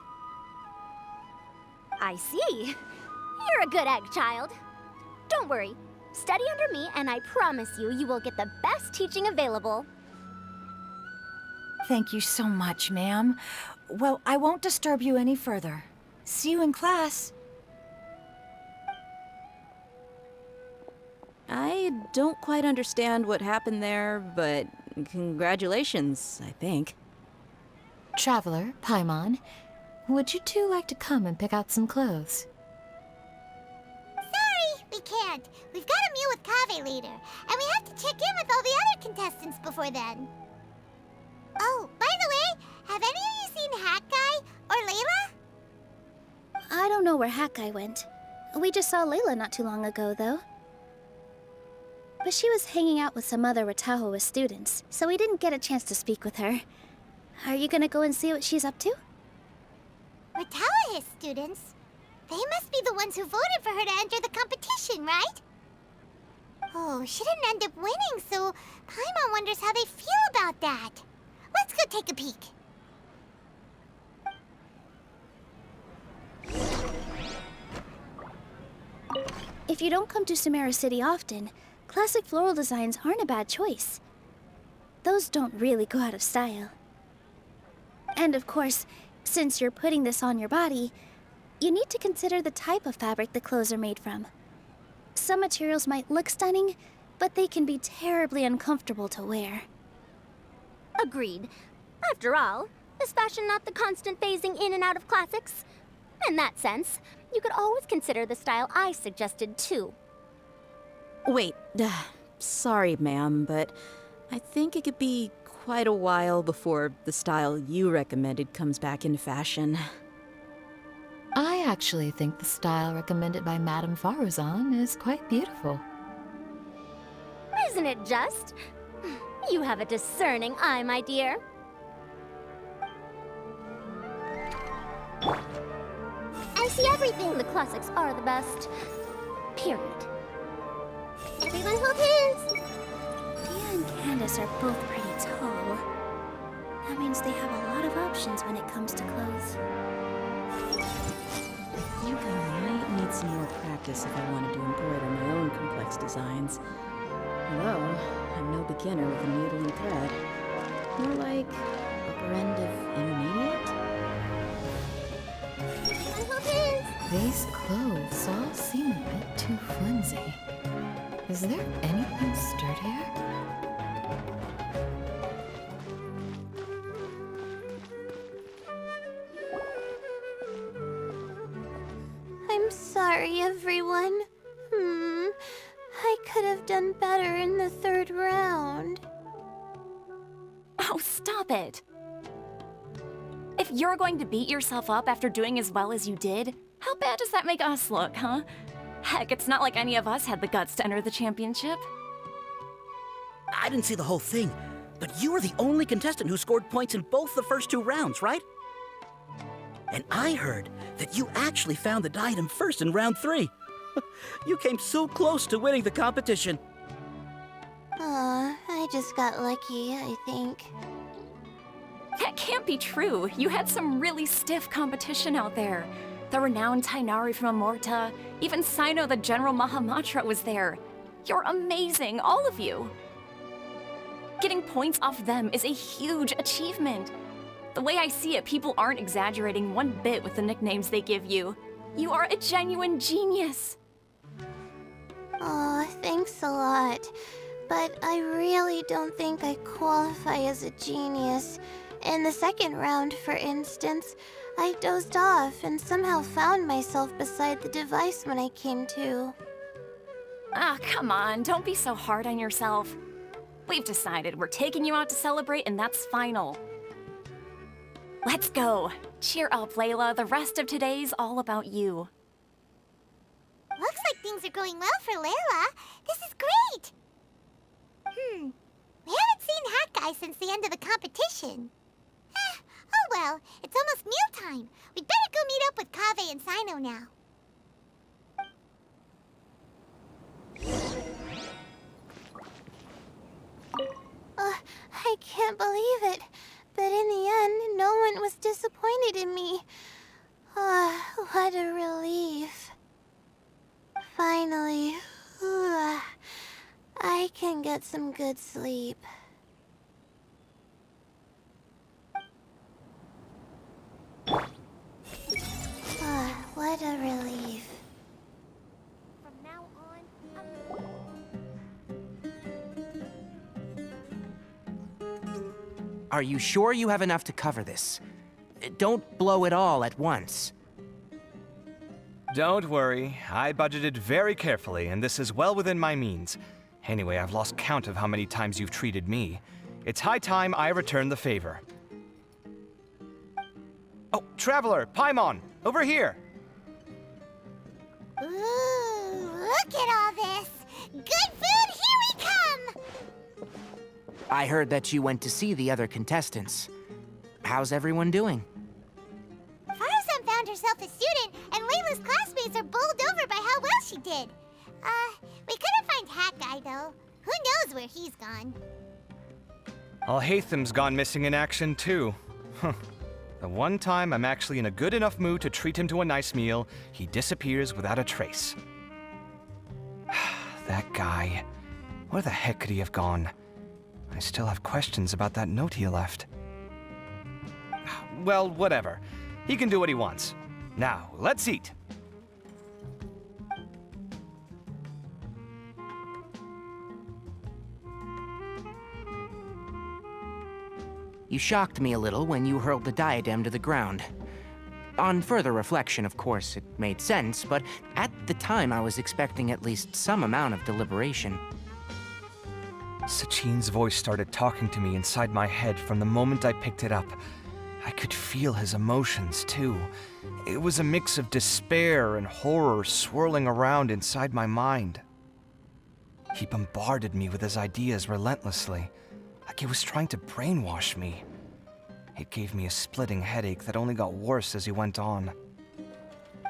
I see. You're a good egg, child. Don't worry. Study under me, and I promise you, you will get the best teaching available. Thank you so much, ma'am. Well, I won't disturb you any further. See you in class. I don't quite understand what happened there, but congratulations, I think. Traveler, Paimon, would you two like to come and pick out some clothes? Sorry, we can't. We've got a meal with Kaveh later, and we have to check in with all the other contestants before then. Oh, by the way, have any of you seen Hat Guy or Layla? I don't know where Hat Guy went. We just saw Layla not too long ago, though. But she was hanging out with some other Rtawahist students, so we didn't get a chance to speak with her. Are you gonna go and see what she's up to? Rtawahist students? They must be the ones who voted for her to enter the competition, right? Oh, she didn't end up winning, so Paimon wonders how they feel about that. Let's go take a peek. If you don't come to Sumeru City often, classic floral designs aren't a bad choice. Those don't really go out of style. And of course, since you're putting this on your body, you need to consider the type of fabric the clothes are made from. Some materials might look stunning, but they can be terribly uncomfortable to wear. Agreed. After all, is fashion not the constant phasing in and out of classics? In that sense, you could always consider the style I suggested too. Wait, sorry, ma'am, but I think it could be quite a while before the style you recommended comes back into fashion. I actually think the style recommended by Madame Faruzan is quite beautiful. Isn't it just? You have a discerning eye, my dear. I see everything. The classics are the best. Period. Everyone hold hands! Dehya and Candace are both pretty tall. That means they have a lot of options when it comes to clothes. I think I might need some more practice if I wanted to embroider my own complex designs. Although, I'm no beginner with a needle and thread. More like upper end of intermediate? These clothes all seem a bit too flimsy. Is there anything sturdier? I'm sorry, everyone. I could have done better in the third round. Oh, stop it! If you're going to beat yourself up after doing as well as you did, how bad does that make us look, huh? Heck, it's not like any of us had the guts to enter the championship. I didn't see the whole thing, but you were the only contestant who scored points in both the first two rounds, right? And I heard that you actually found the diadem first in round 3. You came so close to winning the competition. I just got lucky, I think. That can't be true. You had some really stiff competition out there. The renowned Tighnari from Amurta, even Cyno the General Mahamatra was there. You're amazing, all of you. Getting points off them is a huge achievement. The way I see it, people aren't exaggerating one bit with the nicknames they give you. You are a genuine genius. Oh, thanks a lot. But I really don't think I qualify as a genius. In the second round, for instance, I dozed off and somehow found myself beside the device when I came to. Ah, come on, don't be so hard on yourself. We've decided we're taking you out to celebrate, and that's final. Let's go. Cheer up, Layla. The rest of today's all about you. Looks like things are going well for Layla. This is great! We haven't seen Hat Guy since the end of the competition. Oh well, it's almost mealtime. We'd better go meet up with Kaveh and Cyno now. I can't believe it. But in the end, no one was disappointed in me. What a relief. Finally, I can get some good sleep. What a relief. From now on, Are you sure you have enough to cover this? Don't blow it all at once. Don't worry, I budgeted very carefully, and this is well within my means. Anyway, I've lost count of how many times you've treated me. It's high time I return the favor. Oh, Traveler, Paimon, over here! Ooh, look at all this! Good food, here we come! I heard that you went to see the other contestants. How's everyone doing? Faruzan found herself a student, and Layla's classmates are bowled over by how well she did. We couldn't find Hat Guy, though. Who knows where he's gone? Alhaitham's gone missing in action, too. The one time I'm actually in a good enough mood to treat him to a nice meal, he disappears without a trace. That guy. Where the heck could he have gone? I still have questions about that note he left. Well, whatever. He can do what he wants. Now, let's eat. You shocked me a little when you hurled the diadem to the ground. On further reflection, of course, it made sense, but at the time I was expecting at least some amount of deliberation. Sachin's voice started talking to me inside my head from the moment I picked it up. I could feel his emotions, too. It was a mix of despair and horror swirling around inside my mind. He bombarded me with his ideas relentlessly, like he was trying to brainwash me. It gave me a splitting headache that only got worse as he went on.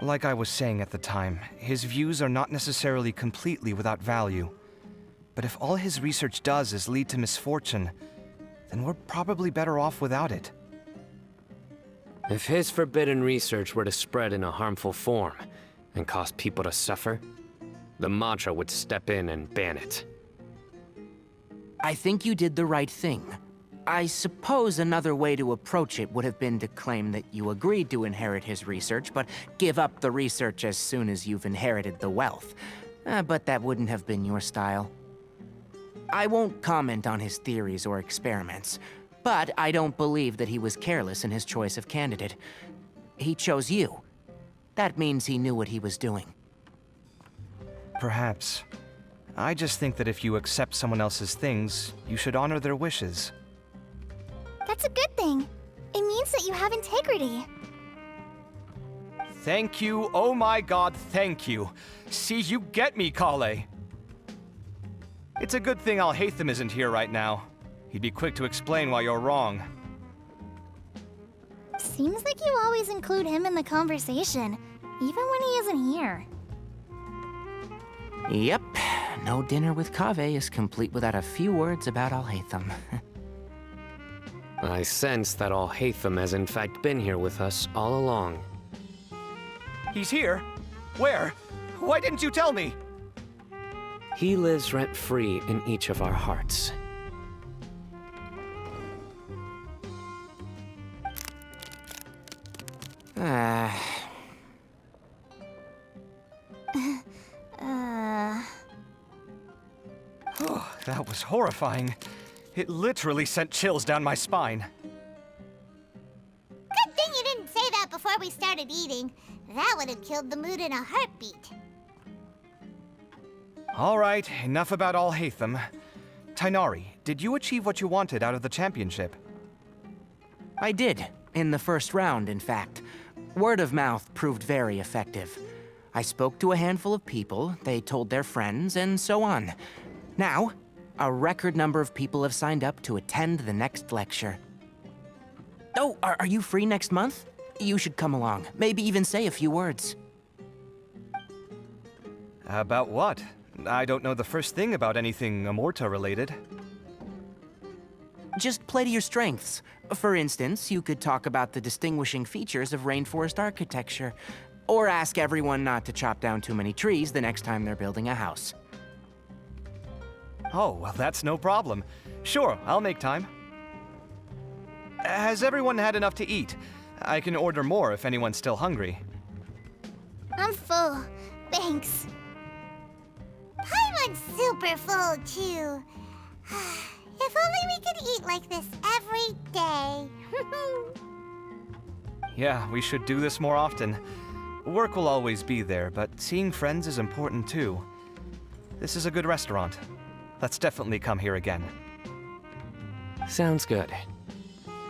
Like I was saying at the time, his views are not necessarily completely without value. But if all his research does is lead to misfortune, then we're probably better off without it. If his forbidden research were to spread in a harmful form and cause people to suffer, the Mantra would step in and ban it. I think you did the right thing. I suppose another way to approach it would have been to claim that you agreed to inherit his research, but give up the research as soon as you've inherited the wealth. But that wouldn't have been your style. I won't comment on his theories or experiments, but I don't believe that he was careless in his choice of candidate. He chose you. That means he knew what he was doing. Perhaps. I just think that if you accept someone else's things, you should honor their wishes. That's a good thing. It means that you have integrity. Thank you, oh my god, thank you. See, you get me, Kaveh. It's a good thing Alhaitham isn't here right now. He'd be quick to explain why you're wrong. Seems like you always include him in the conversation, even when he isn't here. Yep, no dinner with Kaveh is complete without a few words about Alhaitham. I sense that Alhaitham has in fact been here with us all along. He's here? Where? Why didn't you tell me? He lives rent-free in each of our hearts. Oh, that was horrifying. It literally sent chills down my spine. Good thing you didn't say that before we started eating. That would have killed the mood in a heartbeat. All right, enough about Alhaitham. Tighnari, did you achieve what you wanted out of the championship? I did, in the first round, in fact. Word of mouth proved very effective. I spoke to a handful of people, they told their friends, and so on. Now, a record number of people have signed up to attend the next lecture. Oh, are you free next month? You should come along, maybe even say a few words. About what? I don't know the first thing about anything Amurta related. Just play to your strengths. For instance, you could talk about the distinguishing features of rainforest architecture, or ask everyone not to chop down too many trees the next time they're building a house. Oh, well, that's no problem. Sure, I'll make time. Has everyone had enough to eat? I can order more if anyone's still hungry. I'm full. Thanks. Paimon's super full, too. If only we could eat like this every day. Yeah, we should do this more often. Work will always be there, but seeing friends is important too. This is a good restaurant. Let's definitely come here again. Sounds good.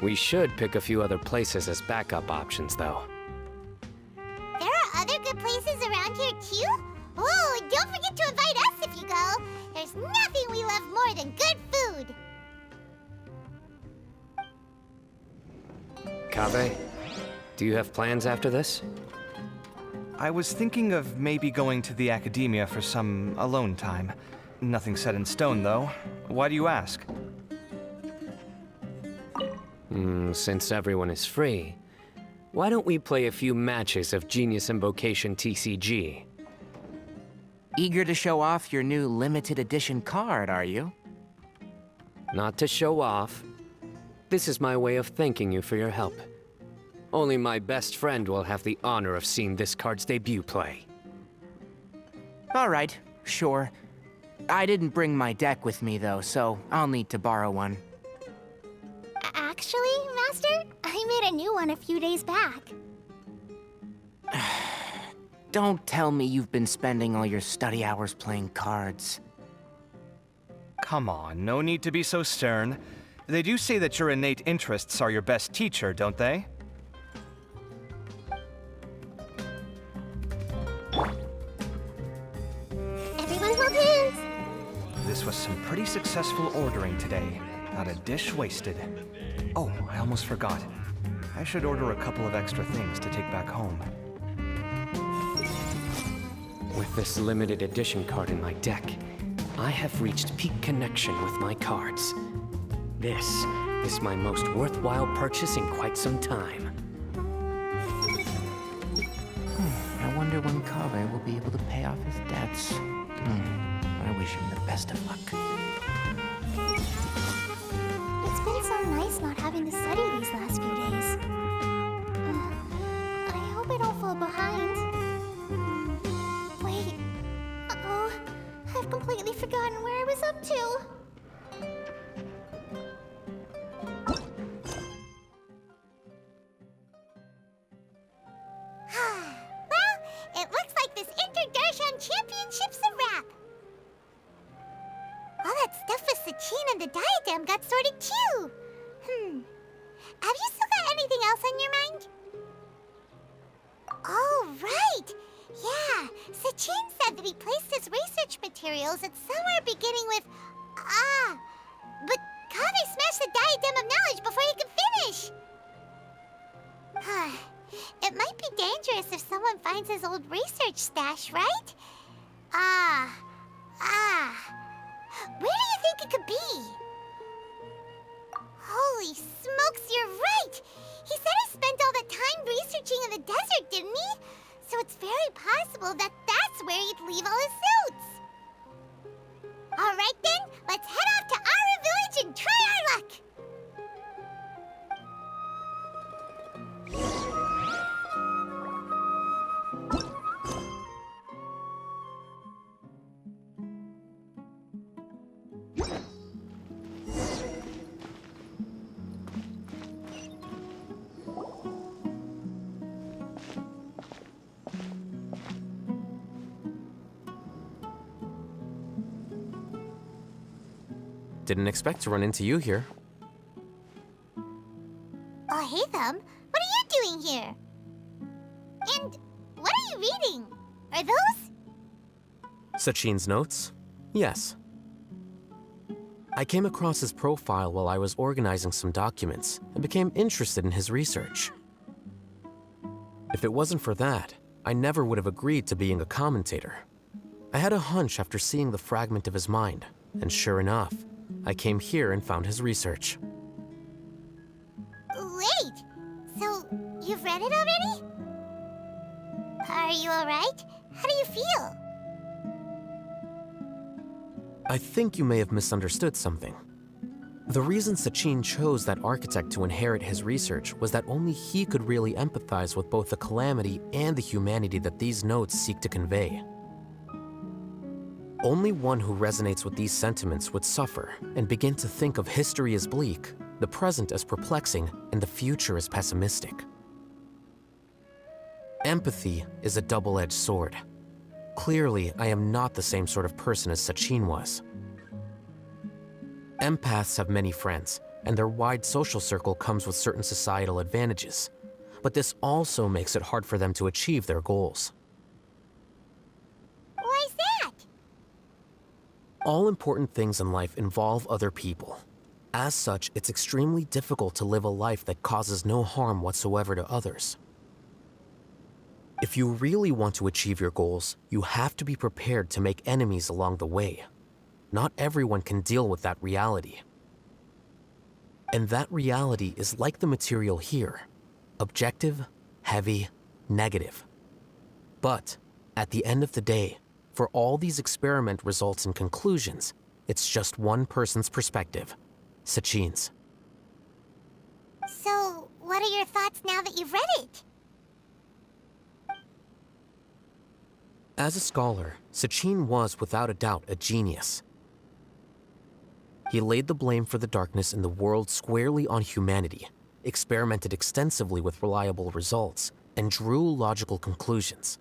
We should pick a few other places as backup options, though. There are other good places around here, too? Oh, and don't forget to invite us if you go. There's nothing we love more than good food. Kaveh, do you have plans after this? I was thinking of maybe going to the academia for some alone time. Nothing set in stone, though. Why do you ask? Since everyone is free, why don't we play a few matches of Genius Invocation TCG? Eager to show off your new limited edition card, are you? Not to show off. This is my way of thanking you for your help. Only my best friend will have the honor of seeing this card's debut play. All right, sure. I didn't bring my deck with me, though, so I'll need to borrow one. Actually, Master, I made a new one a few days back. Don't tell me you've been spending all your study hours playing cards. Come on, no need to be so stern. They do say that your innate interests are your best teacher, don't they? Everyone hold hands. This was some pretty successful ordering today. Not a dish wasted. Oh, I almost forgot. I should order a couple of extra things to take back home. With this limited edition card in my deck, I have reached peak connection with my cards. This is my most worthwhile purchase in quite some time. I wonder when Kaveh will be able to pay off his debts. I wish him the best of luck. It's been so nice not having to study these last few days. I hope I don't fall behind. Wait. Uh-oh. I've completely forgotten where I was up to. Well, it looks like this Interdarshan Championship's a wrap. All that stuff with Sachin and the diadem got sorted too. Have you still got anything else on your mind? Oh, right. Yeah, Sachin said that he placed his research materials at somewhere beginning with but Kaveh smashed the diadem of knowledge before he could finish. It might be dangerous if someone finds his old research stash, right? Where do you think it could be? Holy smokes, you're right! He said he spent all that time researching in the desert, didn't he? So it's very possible that that's where he'd leave all his suits. Alright then, let's head off to Aru Village and try our luck! Didn't expect to run into you here. Alhaitham, what are you doing here? And what are you reading? Are those? Sachin's notes? Yes. I came across his profile while I was organizing some documents and became interested in his research. If it wasn't for that, I never would have agreed to being a commentator. I had a hunch after seeing the fragment of his mind, and sure enough, I came here and found his research. Wait! So, you've read it already? Are you alright? How do you feel? I think you may have misunderstood something. The reason Sachin chose that architect to inherit his research was that only he could really empathize with both the calamity and the humanity that these notes seek to convey. Only one who resonates with these sentiments would suffer and begin to think of history as bleak, the present as perplexing, and the future as pessimistic. Empathy is a double-edged sword. Clearly, I am not the same sort of person as Sachin was. Empaths have many friends, and their wide social circle comes with certain societal advantages. But this also makes it hard for them to achieve their goals. Why's that? All important things in life involve other people. As such, it's extremely difficult to live a life that causes no harm whatsoever to others. If you really want to achieve your goals, you have to be prepared to make enemies along the way. Not everyone can deal with that reality. And that reality is like the material here: objective, heavy, negative. But at the end of the day, for all these experiment results and conclusions, it's just one person's perspective, Sachin's. So, what are your thoughts now that you've read it? As a scholar, Sachin was without a doubt a genius. He laid the blame for the darkness in the world squarely on humanity, experimented extensively with reliable results, and drew logical conclusions.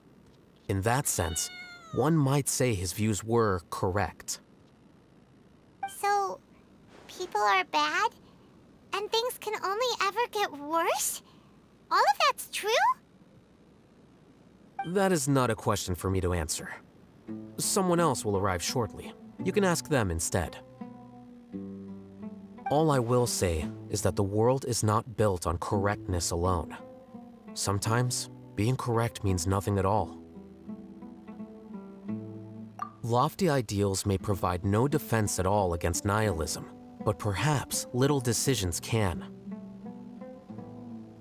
In that sense, one might say his views were correct. So, people are bad? And things can only ever get worse? All of that's true? That is not a question for me to answer. Someone else will arrive shortly. You can ask them instead. All I will say is that the world is not built on correctness alone. Sometimes, being correct means nothing at all. Lofty ideals may provide no defense at all against nihilism, but perhaps little decisions can.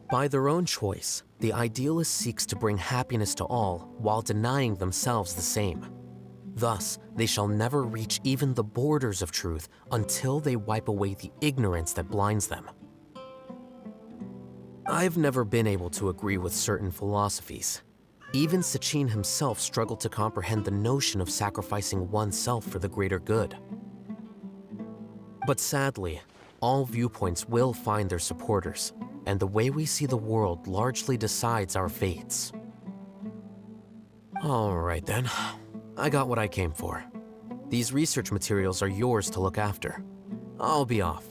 By their own choice, the idealist seeks to bring happiness to all while denying themselves the same. Thus, they shall never reach even the borders of truth until they wipe away the ignorance that blinds them. I've never been able to agree with certain philosophies. Even Sachin himself struggled to comprehend the notion of sacrificing oneself for the greater good. But sadly, all viewpoints will find their supporters, and the way we see the world largely decides our fates. All right then, I got what I came for. These research materials are yours to look after. I'll be off.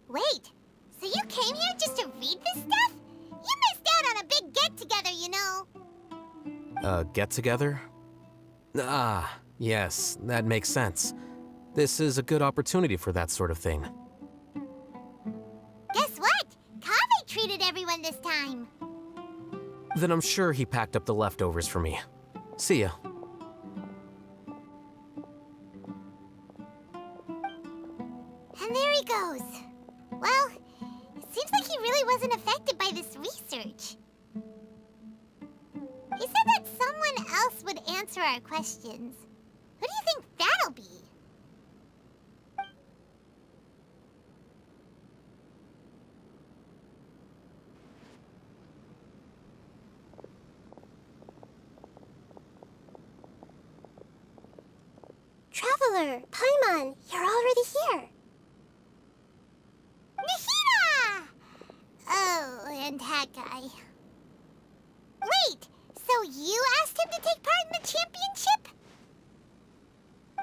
Wait, so you came here just to read this stuff? You missed out on a big get-together, you know. Get-together? Ah, yes, that makes sense. This is a good opportunity for that sort of thing. Guess what? Kaveh treated Then I'm sure he packed up the leftovers for me. See ya. And there he goes. Well, it seems like he really wasn't affected by this research. He said that someone else would answer our questions. Who do you think that'll be? Traveler, Paimon, you're already here. Nahida! Oh, and that guy. Wait, so you asked him to take part in the championship?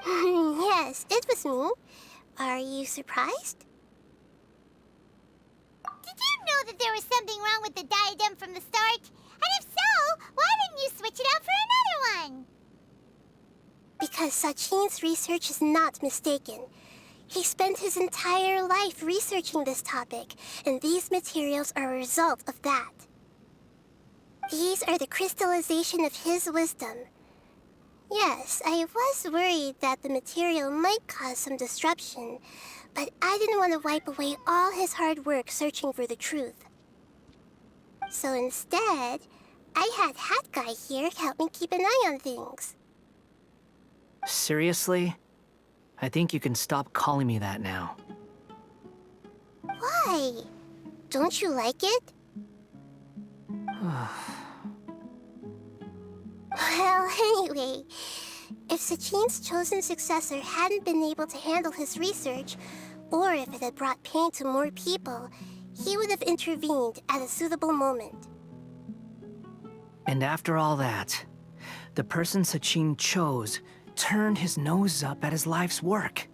Yes, it was me. Are you surprised? Did you know that there was something wrong with the diadem from the start? And if so, why didn't you switch it out for another one? Because Sachin's research is not mistaken. He spent his entire life researching this topic, and these materials are a result of that. These are the crystallization of his wisdom. Yes, I was worried that the material might cause some disruption, but I didn't want to wipe away all his hard work searching for the truth. So instead, I had Hat Guy here help me keep an eye on things. Seriously? I think you can stop calling me that now. Why? Don't you like it? Well, anyway, if Sachin's chosen successor hadn't been able to handle his research, or if it had brought pain to more people, he would have intervened at a suitable moment. And after all that, the person Sachin chose turned his nose up at his life's work.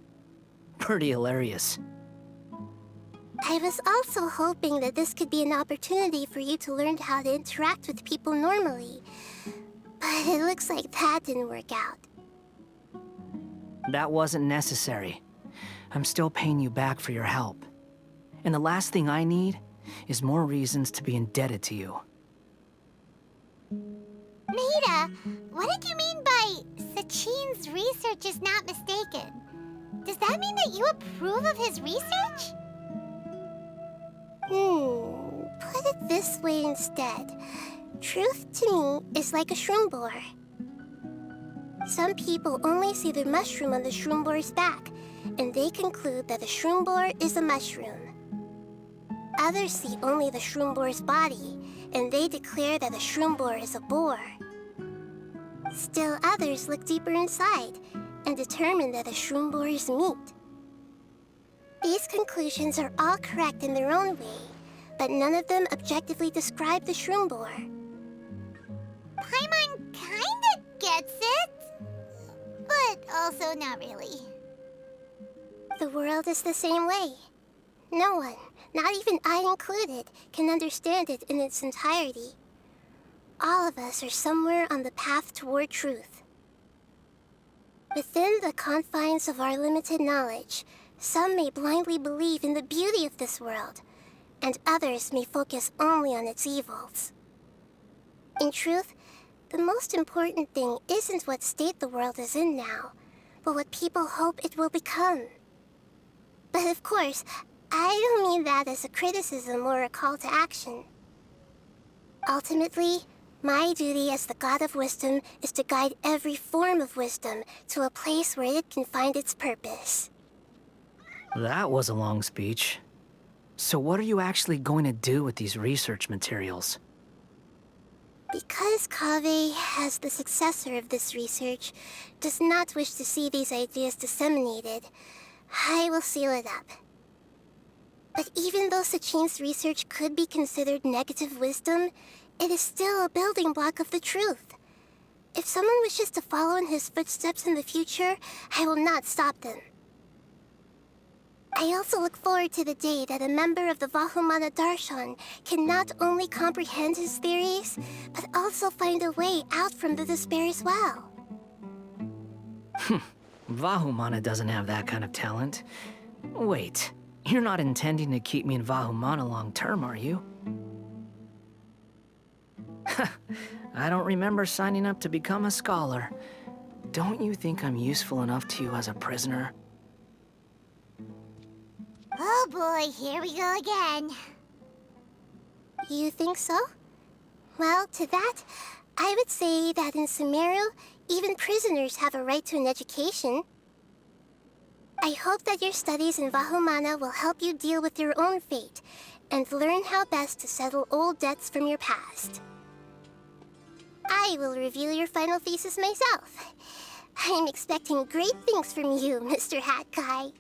Pretty hilarious. I was also hoping that this could be an opportunity for you to learn how to interact with people normally. But it looks like that didn't work out. That wasn't necessary. I'm still paying you back for your help. And the last thing I need is more reasons to be indebted to you. Nahida, what did you mean by Sachin's research is not mistaken? Does that mean that you approve of his research? Put it this way instead. Truth to me is like a shroom boar. Some people only see the mushroom on the shroom boar's back, and they conclude that the shroom boar is a mushroom. Others see only the shroom boar's body, and they declare that the shroom boar is a boar. Still others look deeper inside, and determine that the shroom boar is meat. These conclusions are all correct in their own way, but none of them objectively describe the shroom boar. Paimon kinda gets it, but also not really. The world is the same way. No one, not even I included, can understand it in its entirety. All of us are somewhere on the path toward truth. Within the confines of our limited knowledge, some may blindly believe in the beauty of this world, and others may focus only on its evils. In truth, the most important thing isn't what state the world is in now, but what people hope it will become. But of course, I don't mean that as a criticism or a call to action. Ultimately, my duty as the God of Wisdom is to guide every form of wisdom to a place where it can find its purpose. That was a long speech. So what are you actually going to do with these research materials? Because Kaveh, as the successor of this research, does not wish to see these ideas disseminated, I will seal it up. But even though Sachin's research could be considered negative wisdom, it is still a building block of the truth. If someone wishes to follow in his footsteps in the future, I will not stop them. I also look forward to the day that a member of the Vahumana Darshan can not only comprehend his theories, but also find a way out from the despair as well. Vahumana doesn't have that kind of talent. Wait, you're not intending to keep me in Vahumana long term, are you? I don't remember signing up to become a scholar. Don't you think I'm useful enough to you as a prisoner? Oh boy, here we go again. You think so? Well, to that, I would say that in Sumeru, even prisoners have a right to an education. I hope that your studies in Vahumana will help you deal with your own fate, and learn how best to settle old debts from your past. I will review your final thesis myself. I'm expecting great things from you, Mr. Hat Guy.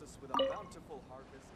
us with a bountiful harvest.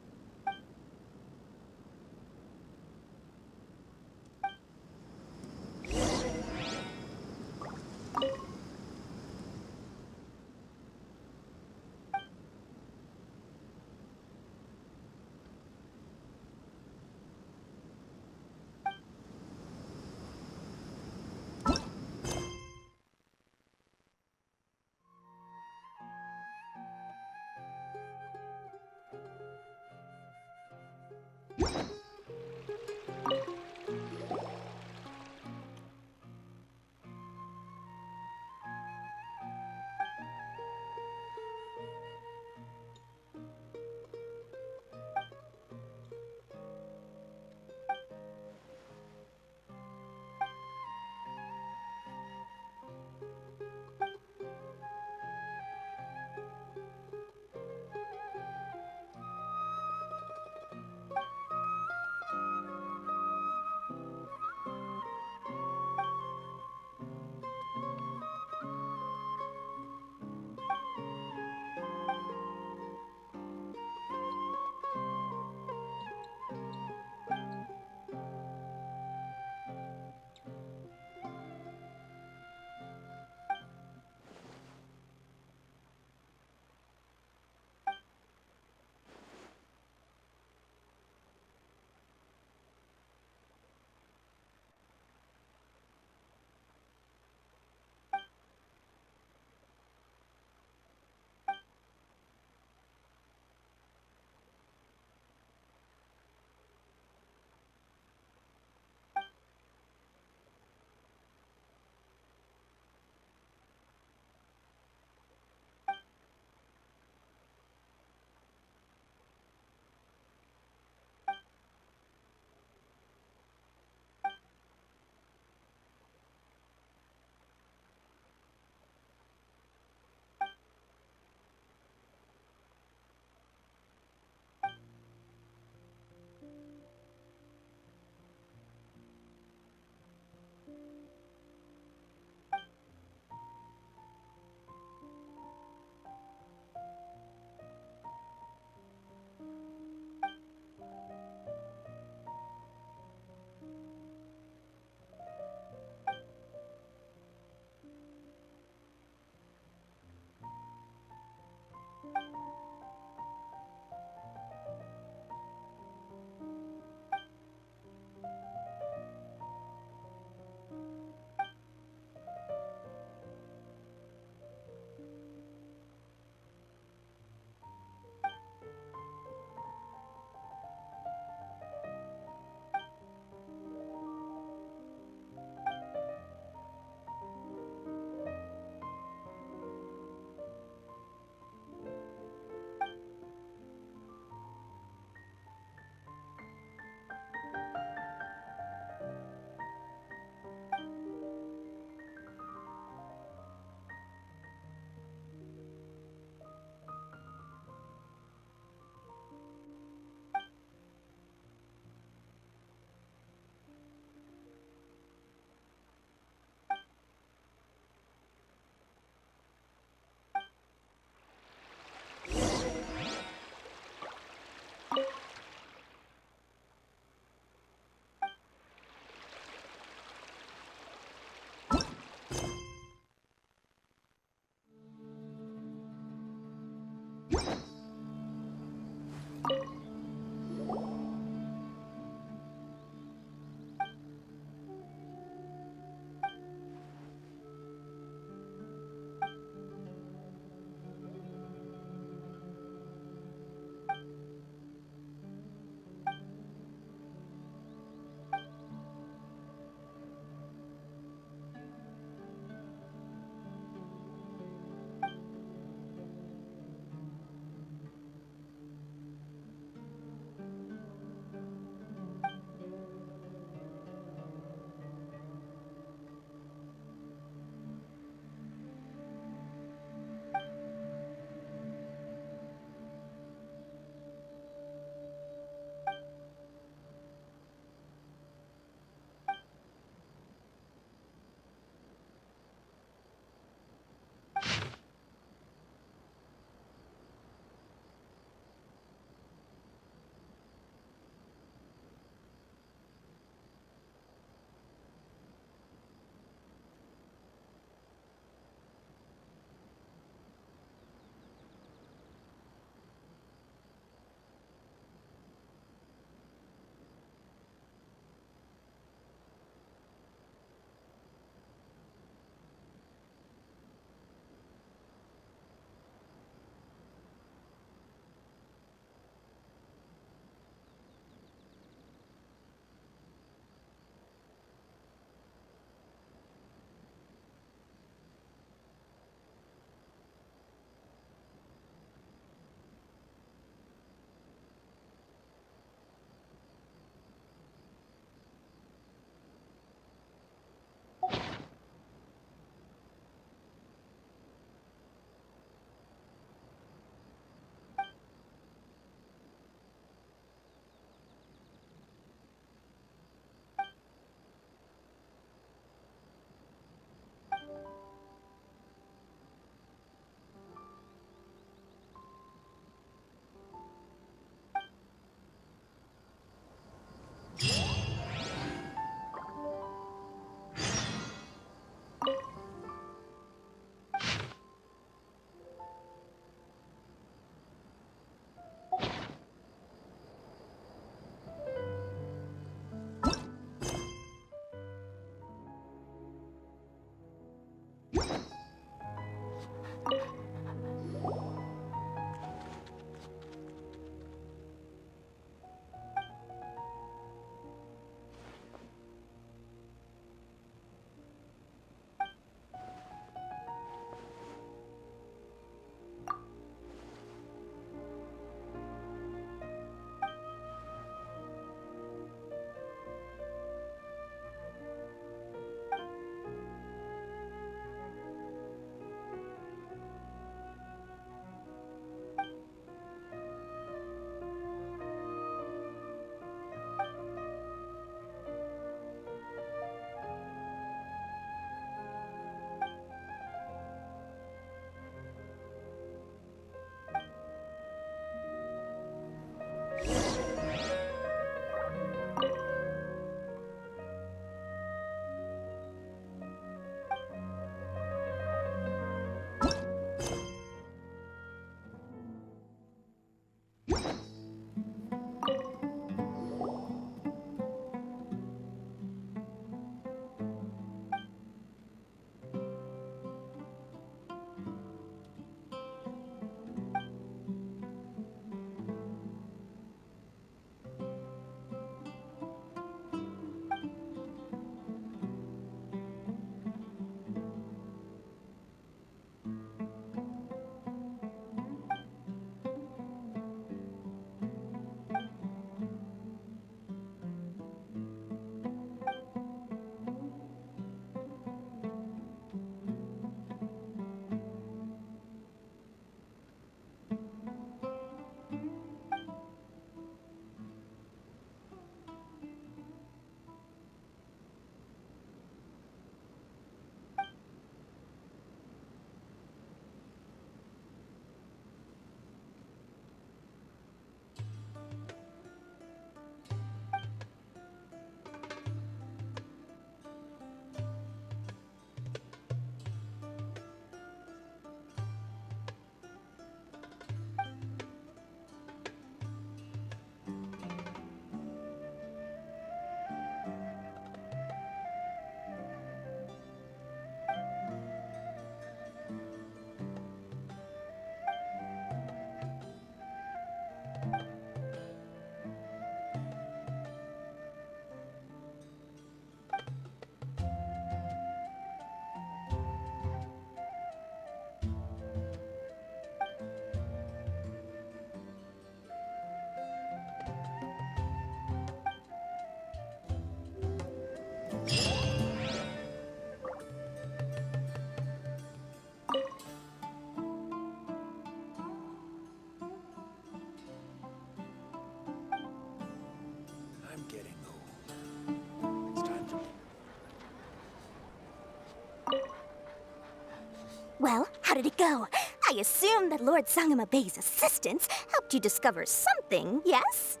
Well, how did it go? I assume that Lord Sangama Bey's assistance helped you discover something, yes?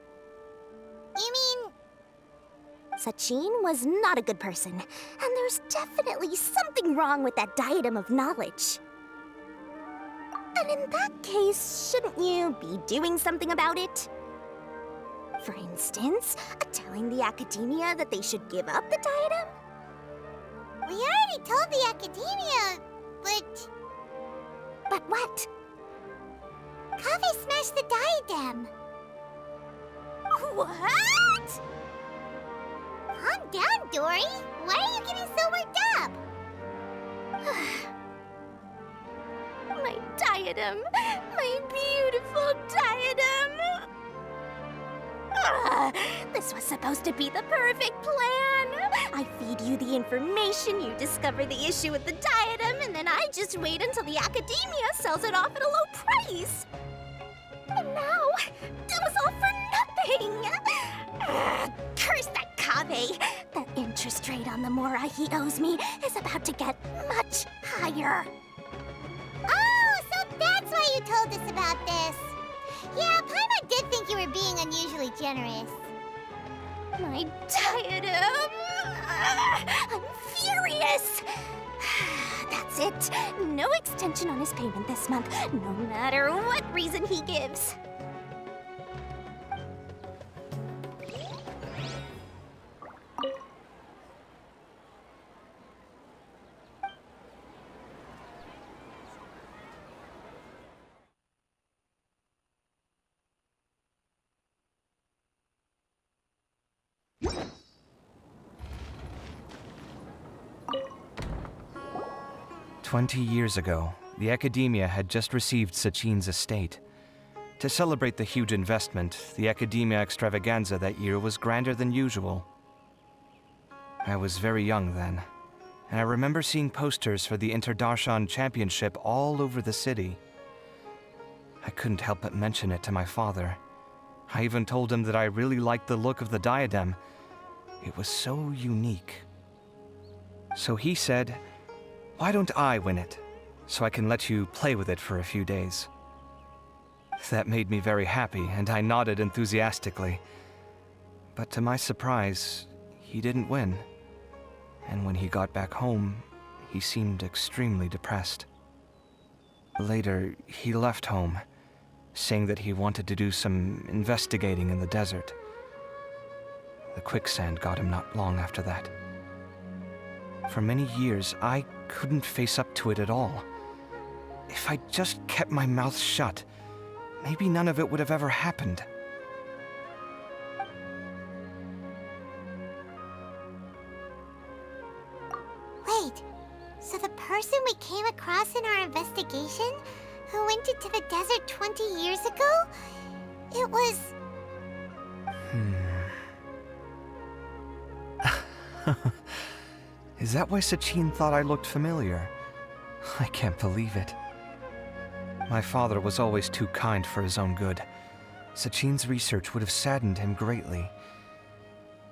You mean... Sachin was not a good person, and there's definitely something wrong with that diadem of knowledge. And in that case, shouldn't you be doing something about it? For instance, telling the Academia that they should give up the diadem? We already told the Academia, but... But what? Kaveh smashed the diadem. What? Calm down, Dori. Why are you getting so worked up? My diadem. My beautiful diadem. This was supposed to be the perfect plan. I feed you the information, you discover the issue with the diadem, and then I just wait until the Academia sells it off at a low price. And now, it was all for nothing. Curse that Kaveh. The interest rate on the mora he owes me is about to get much higher. Oh, so that's why you told us about this. Yeah, Paimon did think you were being unusually generous. My diadem! I'm furious! That's it. No extension on his payment this month, no matter what reason he gives. "20 years ago, the Academia had just received Sachin's estate. To celebrate the huge investment, the Academia extravaganza that year was grander than usual. I was very young then, and I remember seeing posters for the Interdarshan Championship all over the city. I couldn't help but mention it to my father. I even told him that I really liked the look of the diadem. It was so unique. So he said, "Why don't I win it, so I can let you play with it for a few days?" That made me very happy, and I nodded enthusiastically. But to my surprise, he didn't win. And when he got back home, he seemed extremely depressed. Later, he left home, saying that he wanted to do some investigating in the desert. The quicksand got him not long after that. For many years, I couldn't face up to it at all. If I just kept my mouth shut, maybe none of it would have ever happened. Wait, so the person we came across in our investigation, who went into the desert 20 years ago, it was... Is that why Sachin thought I looked familiar? I can't believe it. My father was always too kind for his own good. Sachin's research would have saddened him greatly.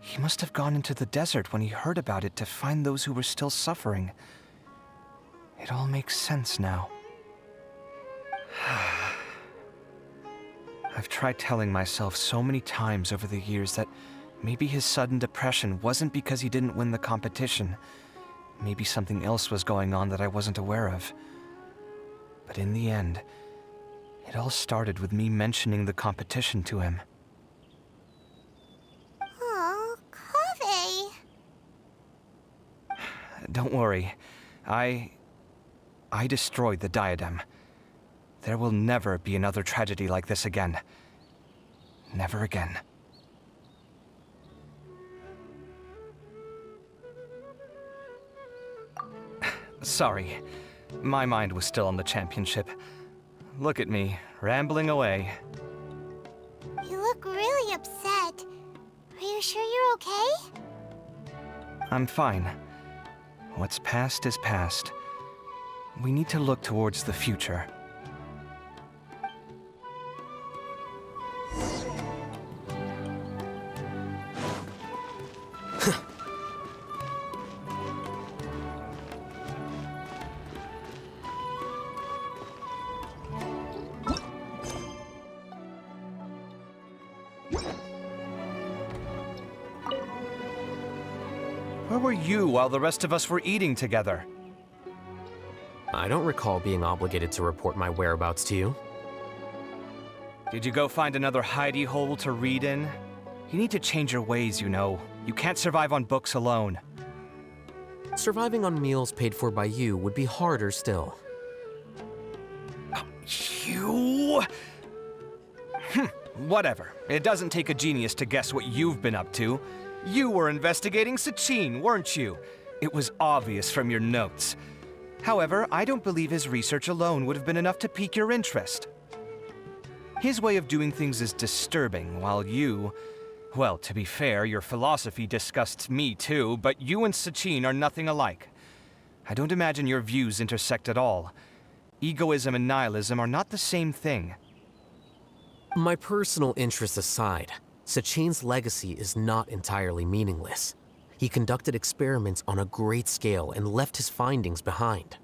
He must have gone into the desert when he heard about it to find those who were still suffering. It all makes sense now. I've tried telling myself so many times over the years that maybe his sudden depression wasn't because he didn't win the competition. Maybe something else was going on that I wasn't aware of. But in the end, it all started with me mentioning the competition to him. Oh, Kaveh. Don't worry. I destroyed the diadem. There will never be another tragedy like this again. Never again. Sorry. My mind was still on the championship. Look at me, rambling away. You look really upset. Are you sure you're okay? I'm fine. What's past is past. We need to look towards the future. Where were you while the rest of us were eating together? I don't recall being obligated to report my whereabouts to you. Did you go find another hidey hole to read in? You need to change your ways, you know. You can't survive on books alone. Surviving on meals paid for by you would be harder still. You... Whatever. It doesn't take a genius to guess what you've been up to. You were investigating Sachin, weren't you? It was obvious from your notes. However, I don't believe his research alone would have been enough to pique your interest. His way of doing things is disturbing, while you... Well, to be fair, your philosophy disgusts me too, but you and Sachin are nothing alike. I don't imagine your views intersect at all. Egoism and nihilism are not the same thing. My personal interests aside, Sachin's legacy is not entirely meaningless. He conducted experiments on a great scale and left his findings behind.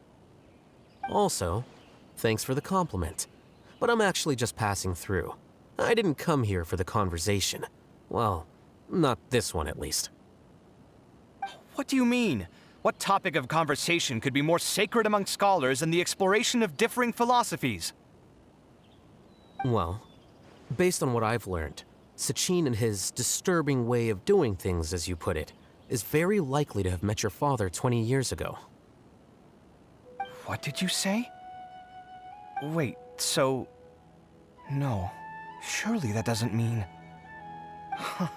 Also, thanks for the compliment, but I'm actually just passing through. I didn't come here for the conversation. Well, not this one at least. What do you mean? What topic of conversation could be more sacred among scholars than the exploration of differing philosophies? Well, based on what I've learned, Sachin and his disturbing way of doing things, as you put it, is very likely to have met your father 20 years ago. What did you say? Wait, so... No. Surely that doesn't mean... Huh.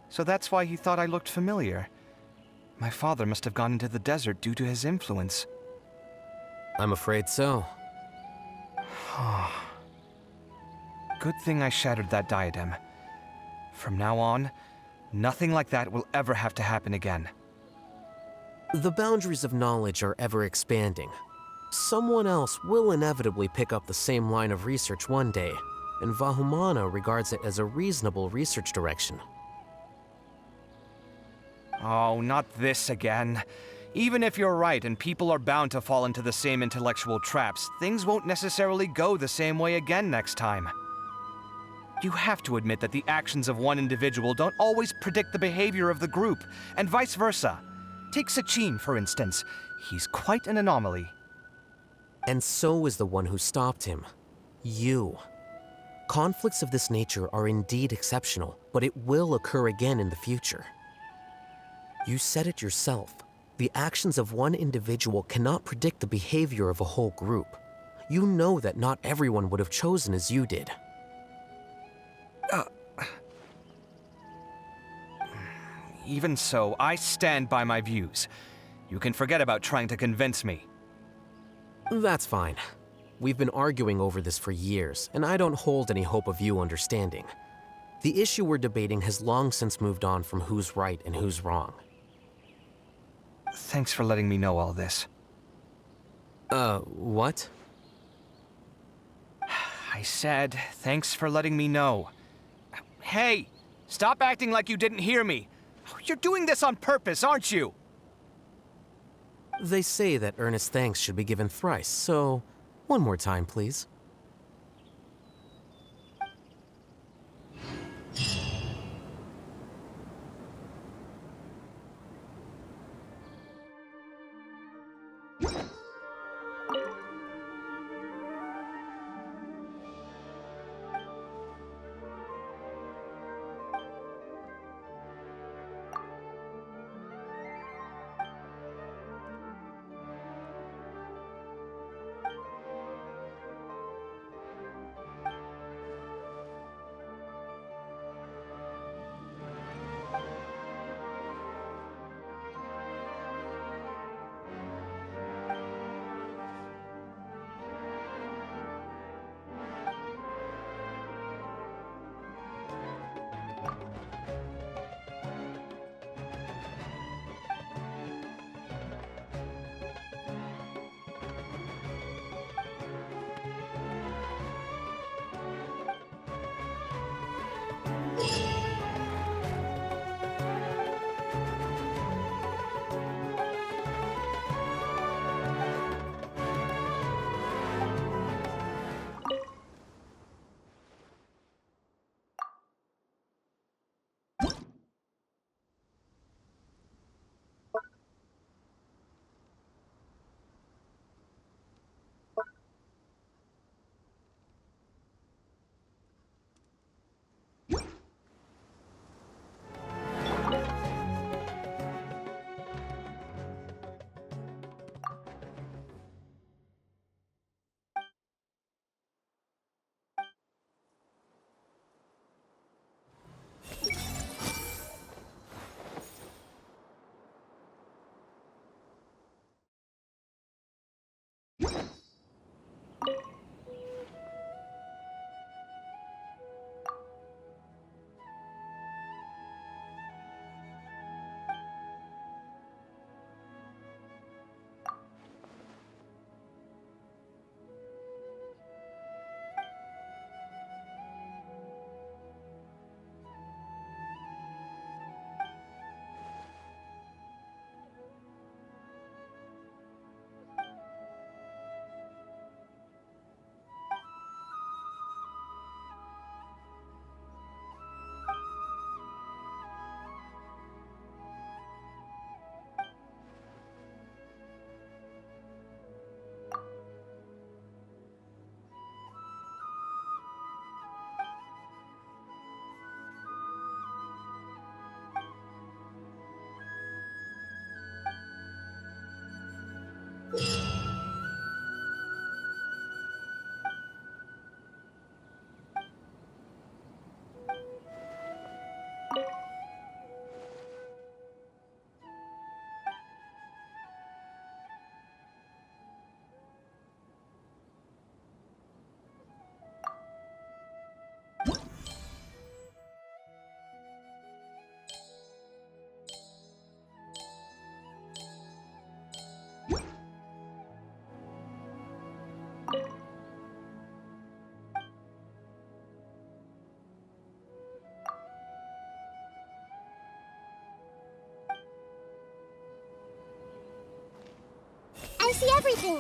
So that's why he thought I looked familiar. My father must have gone into the desert due to his influence. I'm afraid so. Good thing I shattered that diadem. From now on, nothing like that will ever have to happen again. The boundaries of knowledge are ever expanding. Someone else will inevitably pick up the same line of research one day, and Vahumana regards it as a reasonable research direction. Oh, not this again. Even if you're right and people are bound to fall into the same intellectual traps, things won't necessarily go the same way again next time. You have to admit that the actions of one individual don't always predict the behavior of the group, and vice versa. Take Sachin, for instance. He's quite an anomaly. And so is the one who stopped him. You. Conflicts of this nature are indeed exceptional, but it will occur again in the future. You said it yourself. The actions of one individual cannot predict the behavior of a whole group. You know that not everyone would have chosen as you did. Even so, I stand by my views. You can forget about trying to convince me. That's fine. We've been arguing over this for years, and I don't hold any hope of you understanding. The issue we're debating has long since moved on from who's right and who's wrong. Thanks for letting me know all this. What? I said, thanks for letting me know. Hey, stop acting like you didn't hear me. You're doing this on purpose, aren't you? They say that earnest thanks should be given thrice, so one more time, please. I see everything.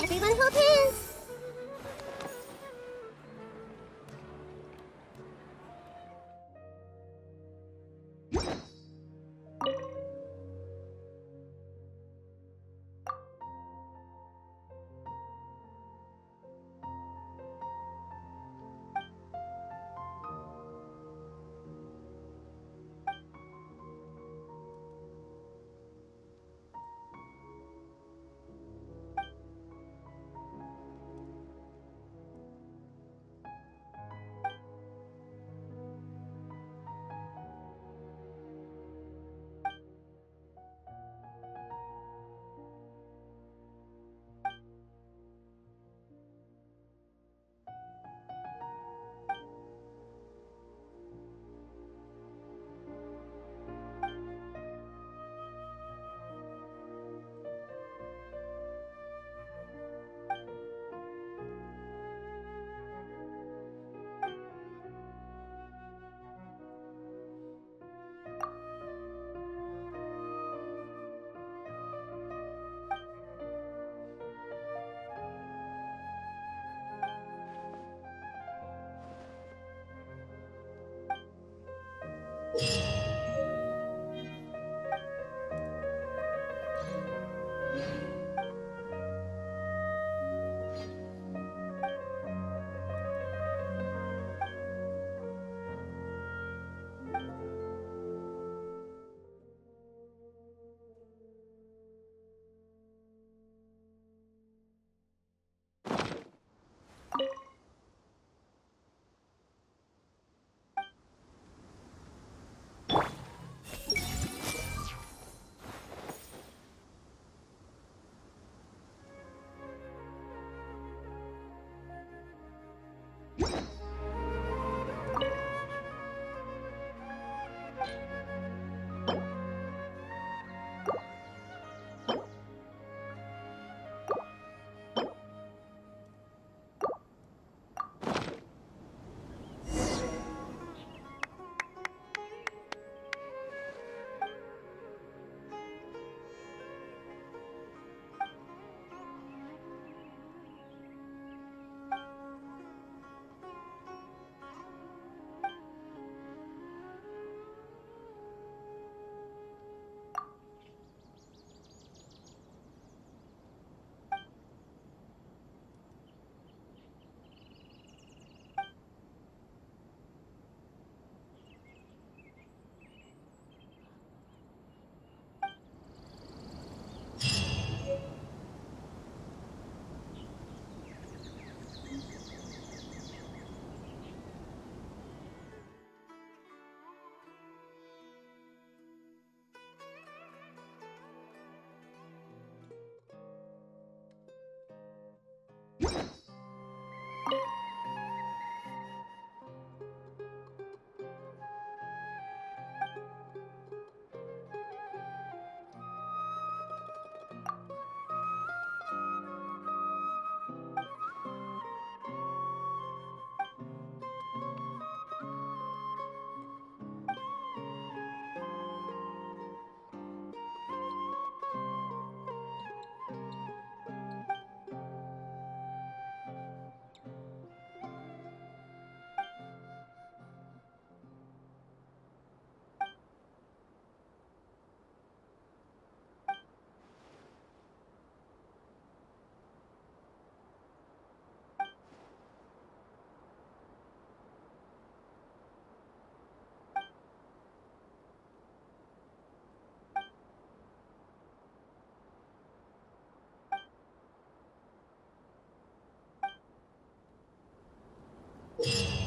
Everyone hold hands. Yay!